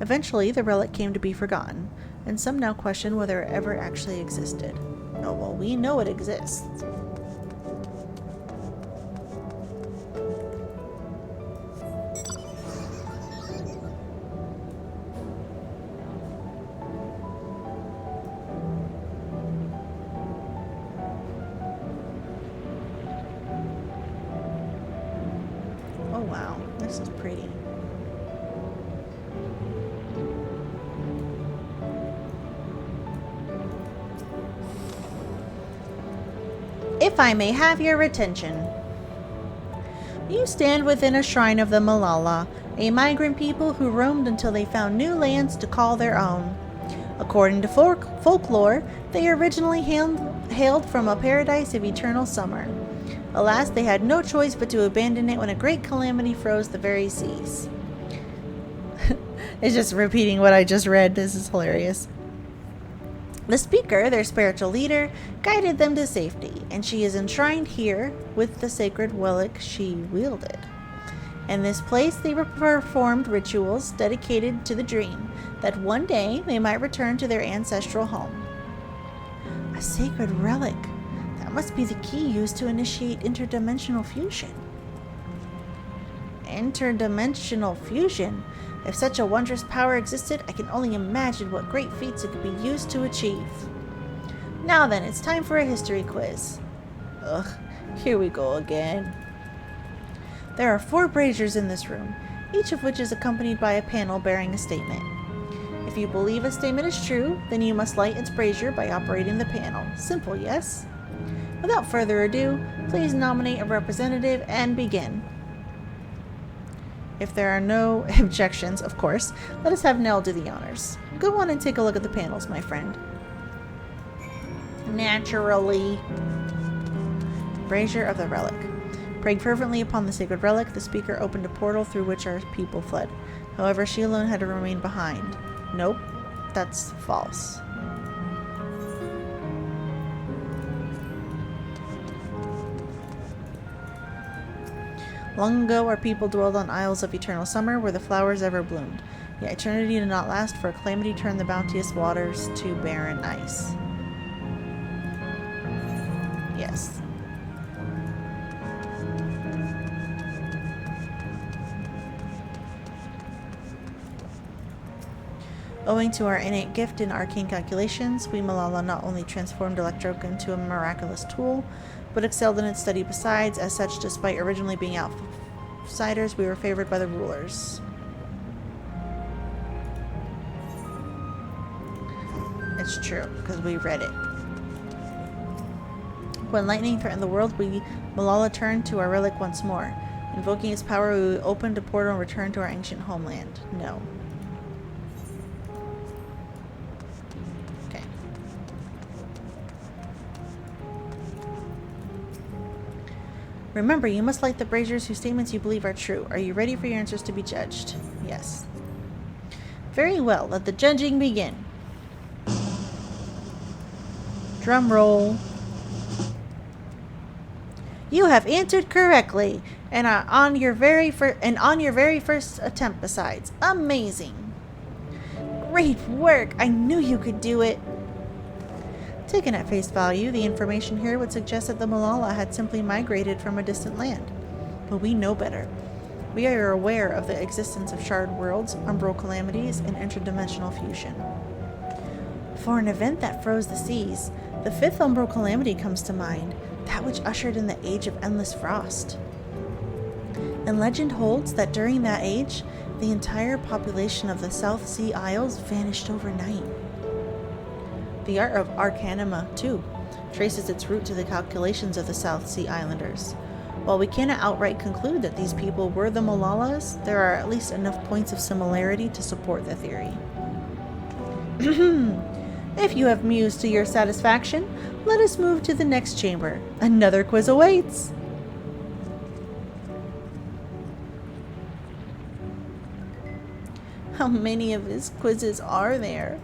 Eventually, the relic came to be forgotten, and some now question whether it ever actually existed. Oh, well, we know it exists. Oh wow, this is pretty. If I may have your attention. You stand within a shrine of the Malala, a migrant people who roamed until they found new lands to call their own. According to folklore, they originally hailed from a paradise of eternal summer. Alas, they had no choice but to abandon it when a great calamity froze the very seas. It's just repeating what I just read. This is hilarious. The speaker, their spiritual leader, guided them to safety, and she is enshrined here with the sacred relic she wielded. In this place, they performed rituals dedicated to the dream that one day they might return to their ancestral home. A sacred relic. That must be the key used to initiate interdimensional fusion. Interdimensional fusion? If such a wondrous power existed, I can only imagine what great feats it could be used to achieve. Now then, it's time for a history quiz. Ugh, here we go again. There are 4 braziers in this room, each of which is accompanied by a panel bearing a statement. If you believe a statement is true, then you must light its brazier by operating the panel. Simple, yes? Without further ado, please nominate a representative and begin. If there are no objections, of course, let us have Nell do the honors. Go on and take a look at the panels, my friend. Naturally. Brazier of the Relic. Praying fervently upon the sacred relic, the speaker opened a portal through which our people fled. However, she alone had to remain behind. Nope, that's false. Long ago, our people dwelled on isles of eternal summer where the flowers ever bloomed. Yet eternity did not last, for a calamity turned the bounteous waters to barren ice. Yes. Owing to our innate gift in arcane calculations, we Malala not only transformed Electroke into a miraculous tool, but excelled in its study besides. As such, despite originally being outsiders, we were favored by the rulers. It's true, because we read it. When lightning threatened the world, we Malala turned to our relic once more. Invoking its power, we opened a portal and returned to our ancient homeland. No. Remember, you must light the braziers whose statements you believe are true. Are you ready for your answers to be judged? Yes. Very well, let the judging begin. Drum roll. You have answered correctly, and are on your very first attempt besides. Amazing. Great work! I knew you could do it. Taken at face value, the information here would suggest that the Malala had simply migrated from a distant land. But we know better. We are aware of the existence of shard worlds, umbral calamities, and interdimensional fusion. For an event that froze the seas, the 5th umbral calamity comes to mind, that which ushered in the Age of Endless Frost. And legend holds that during that age, the entire population of the South Sea Isles vanished overnight. The art of Arcanima, too, traces its root to the calculations of the South Sea Islanders. While we cannot outright conclude that these people were the Malalas, there are at least enough points of similarity to support the theory. If you have mused to your satisfaction, let us move to the next chamber. Another quiz awaits! How many of his quizzes are there?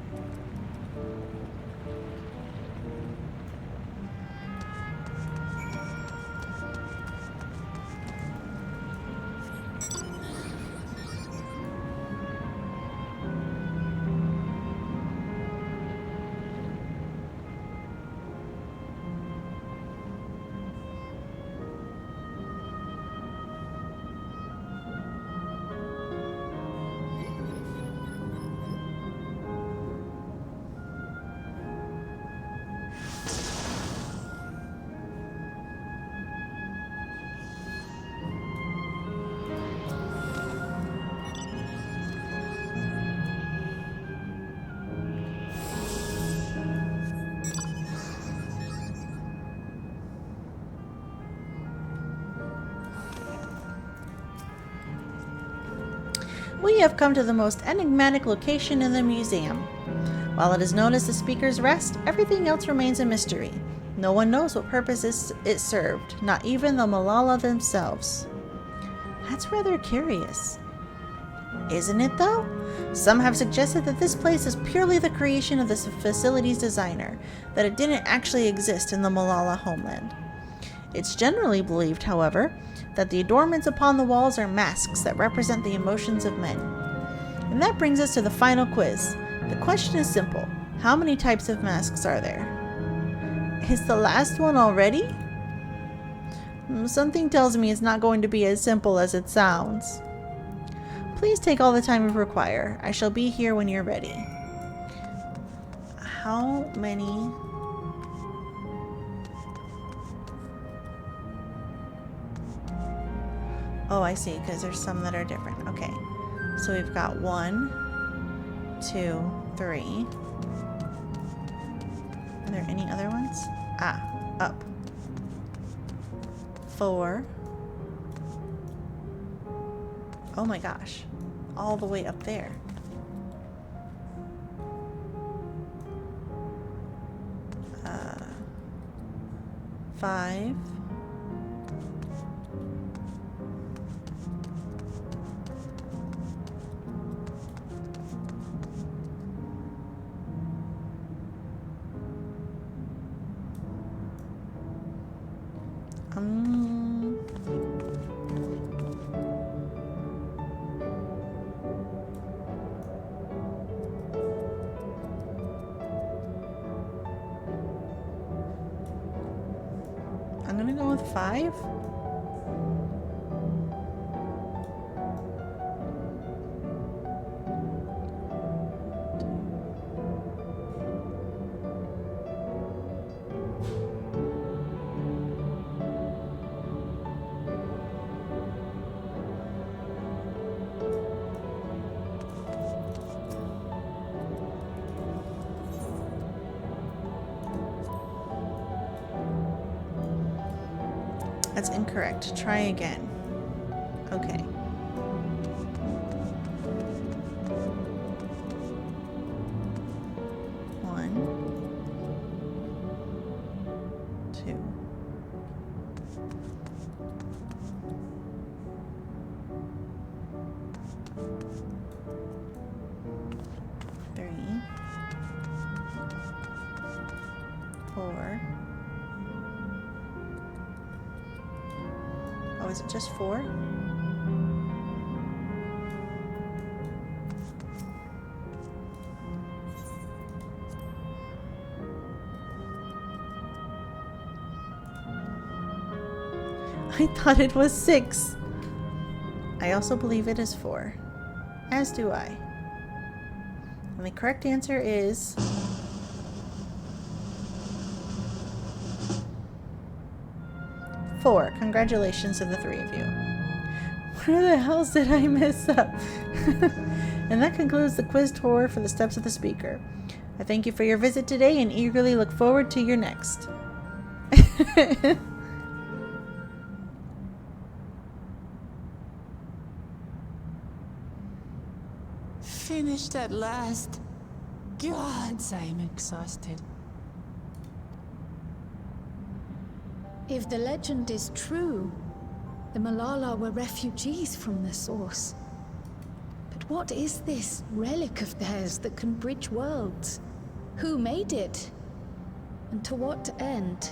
We have come to the most enigmatic location in the museum. While it is known as the Speaker's Rest, everything else remains a mystery. No one knows what purpose it served, not even the Malala themselves. That's rather curious. Isn't it, though? Some have suggested that this place is purely the creation of the facility's designer, that it didn't actually exist in the Malala homeland. It's generally believed, however, that the adornments upon the walls are masks that represent the emotions of men. And that brings us to the final quiz. The question is simple. How many types of masks are there? Is the last one already? Something tells me it's not going to be as simple as it sounds. Please take all the time you require. I shall be here when you're ready. How many Oh, I see, because there's some that are different. Okay. So we've got 1, 2, 3. Are there any other ones? Ah, up. 4. Oh my gosh. All the way up there. 5. I'm gonna go with 5. That's incorrect. Try again. Okay. One, 2. 3, 4. Oh, is it just 4? I thought it was 6. I also believe it is 4. As do I. And the correct answer is 4. Congratulations to the 3 of you. Where the hell did I mess up? And that concludes the quiz tour for the Steps of the Speaker. I thank you for your visit today and eagerly look forward to your next. Finished at last. Gods, I'm exhausted. If the legend is true, the Malala were refugees from the source. But what is this relic of theirs that can bridge worlds? Who made it? And to what end?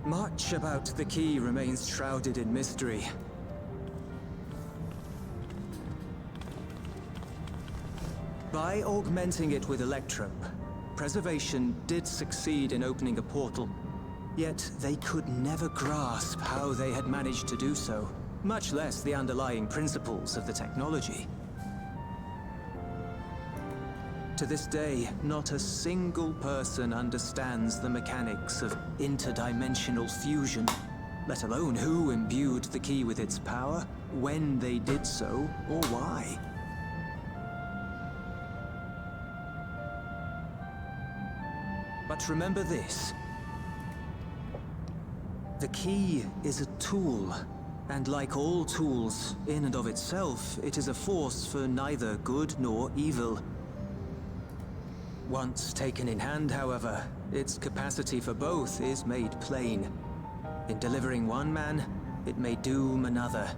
Much about the key remains shrouded in mystery. By augmenting it with Electrum, Preservation did succeed in opening a portal, yet they could never grasp how they had managed to do so, much less the underlying principles of the technology. To this day, not a single person understands the mechanics of interdimensional fusion, let alone who imbued the key with its power, when they did so, or why. But remember this. The key is a tool, and like all tools, in and of itself, it is a force for neither good nor evil. Once taken in hand, however, its capacity for both is made plain. In delivering one man, it may doom another,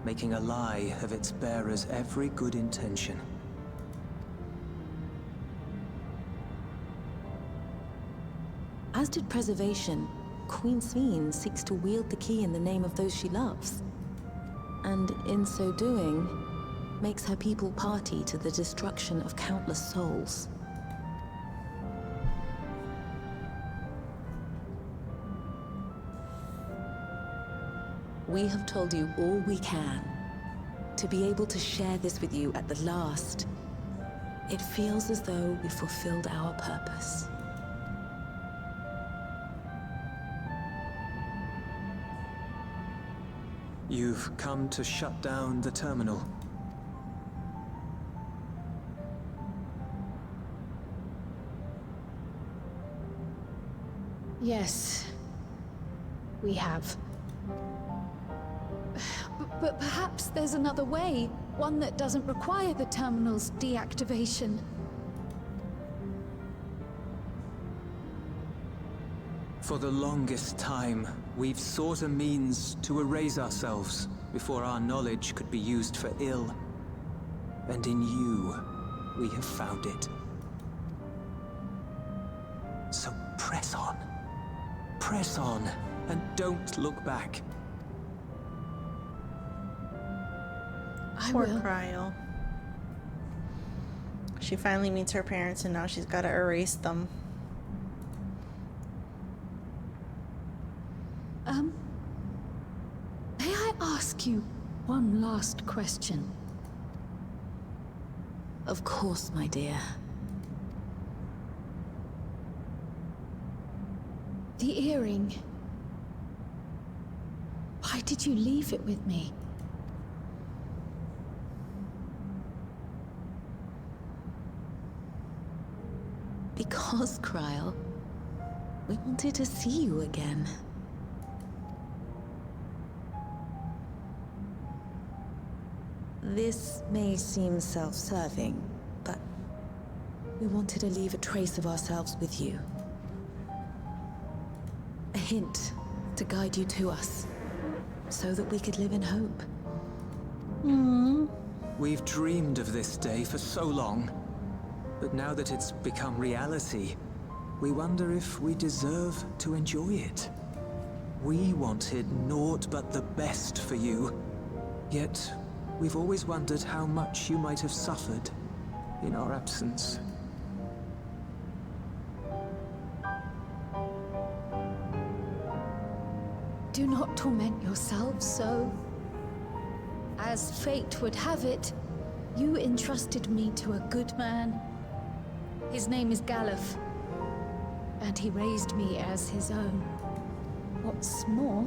making a lie of its bearer's every good intention. As did Preservation, Queen Sveen seeks to wield the key in the name of those she loves. And in so doing, makes her people party to the destruction of countless souls. We have told you all we can. To be able to share this with you at the last, it feels as though we fulfilled our purpose. You've come to shut down the terminal. Yes, we have. But perhaps there's another way, one that doesn't require the terminal's deactivation. For the longest time, we've sought a means to erase ourselves before our knowledge could be used for ill. And in you, we have found it. So press on. Press on, and don't look back. Poor Cryle. She finally meets her parents and now she's got to erase them. May I ask you one last question? Of course, my dear. The earring. Why did you leave it with me? Because, Cryle, we wanted to see you again. This may seem self-serving, but we wanted to leave a trace of ourselves with you. A hint to guide you to us, so that we could live in hope. We've dreamed of this day for so long, but now that it's become reality, we wonder if we deserve to enjoy it. We wanted naught but the best for you, yet we've always wondered how much you might have suffered in our absence. Do not torment yourselves so. As fate would have it, you entrusted me to a good man. His name is Galuf, and he raised me as his own. What's more,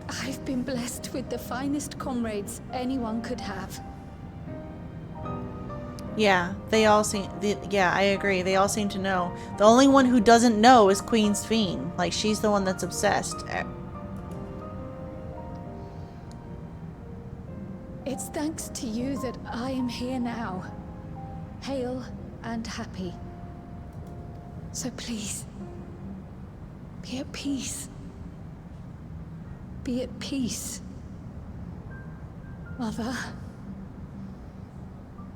I've been blessed with the finest comrades anyone could have. Yeah, they all seem... yeah, I agree. They all seem to know. The only one who doesn't know is Queen Sphene. Like, she's the one that's obsessed. It's thanks to you that I am here now, hale and happy. So please, be at peace. Be at peace. Mother.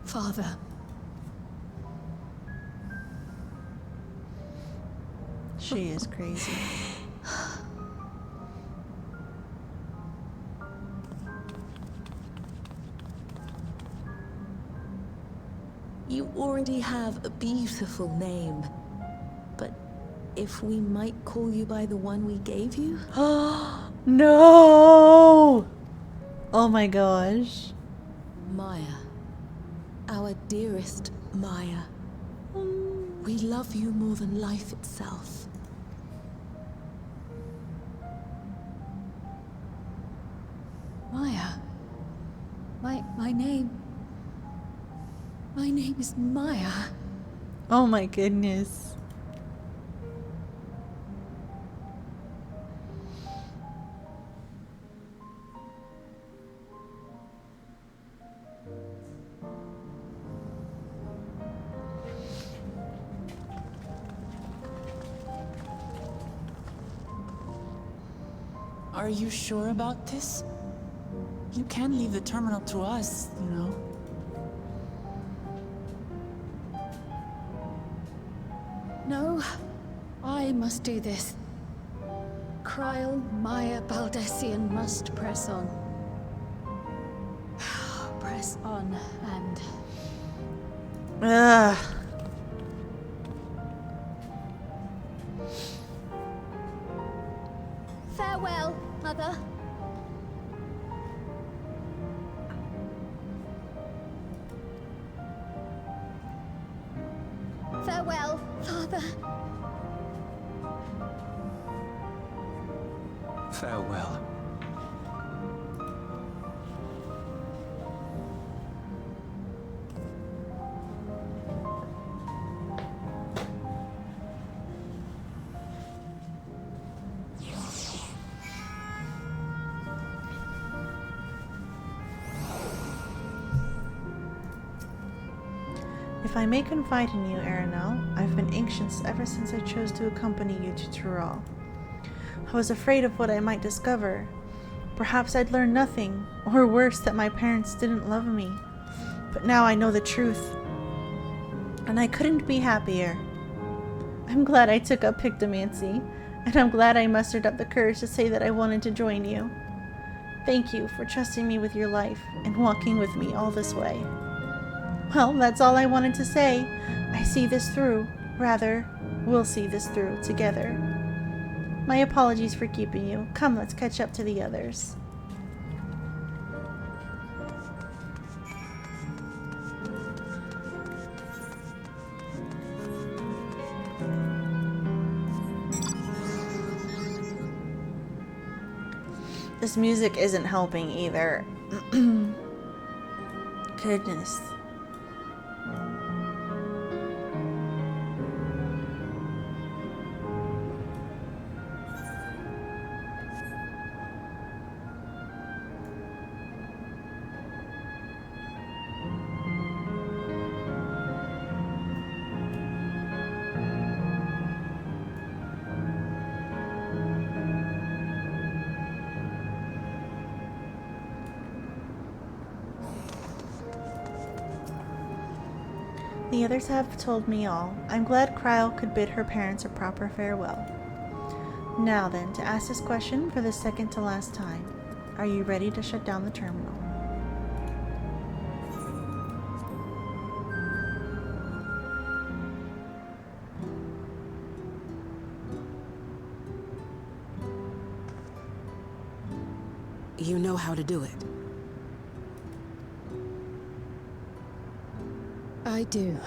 Father. She is crazy. You already have a beautiful name, but if we might call you by the one we gave you? No! Oh my gosh. Maya. Our dearest Maya. We love you more than life itself. Maya. My name is Maya. Oh my goodness. Are you sure about this? You can leave the terminal to us, you know. No, I must do this. Cryle, Maya, Baldessian must press on. Press on and... Ugh. Farewell, Mother. Farewell, Father. Farewell. If I may confide in you, Aranel, I've been anxious ever since I chose to accompany you to Tural. I was afraid of what I might discover. Perhaps I'd learn nothing, or worse, that my parents didn't love me. But now I know the truth, and I couldn't be happier. I'm glad I took up pictomancy, and I'm glad I mustered up the courage to say that I wanted to join you. Thank you for trusting me with your life and walking with me all this way. Well, that's all I wanted to say. I see this through. Rather, we'll see this through together. My apologies for keeping you. Come, let's catch up to the others. This music isn't helping either. Goodness. The others have told me all. I'm glad Kryl could bid her parents a proper farewell. Now then, to ask this question for the second to last time. Are you ready to shut down the terminal? You know how to do it. I do.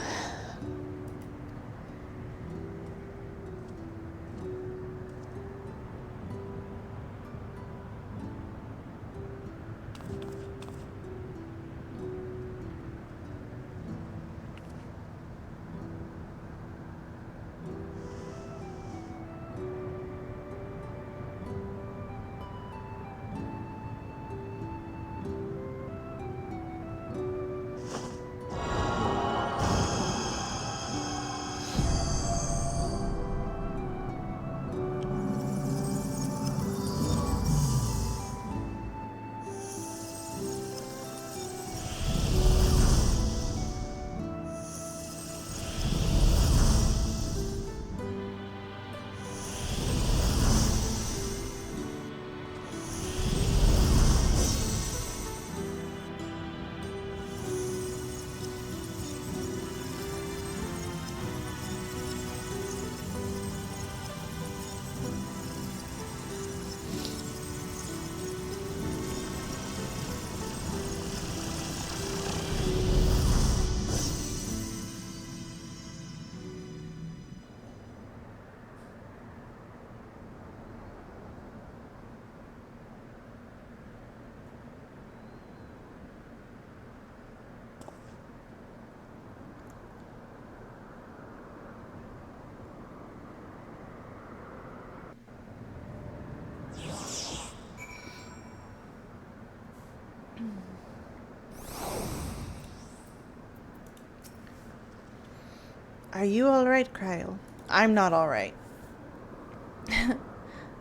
Are you alright, Kryl? I'm not alright.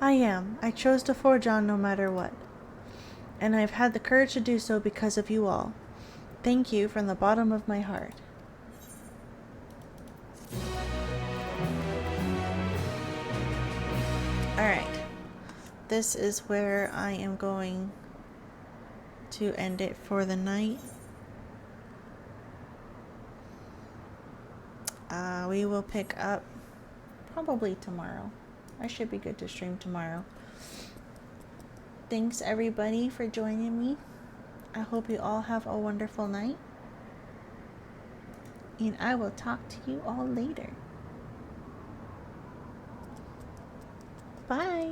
I am. I chose to forge on no matter what. And I've had the courage to do so because of you all. Thank you from the bottom of my heart. Alright. This is where I am going to end it for the night. We will pick up probably tomorrow. I should be good to stream tomorrow. Thanks everybody for joining me. I hope you all have a wonderful night. And I will talk to you all later. Bye.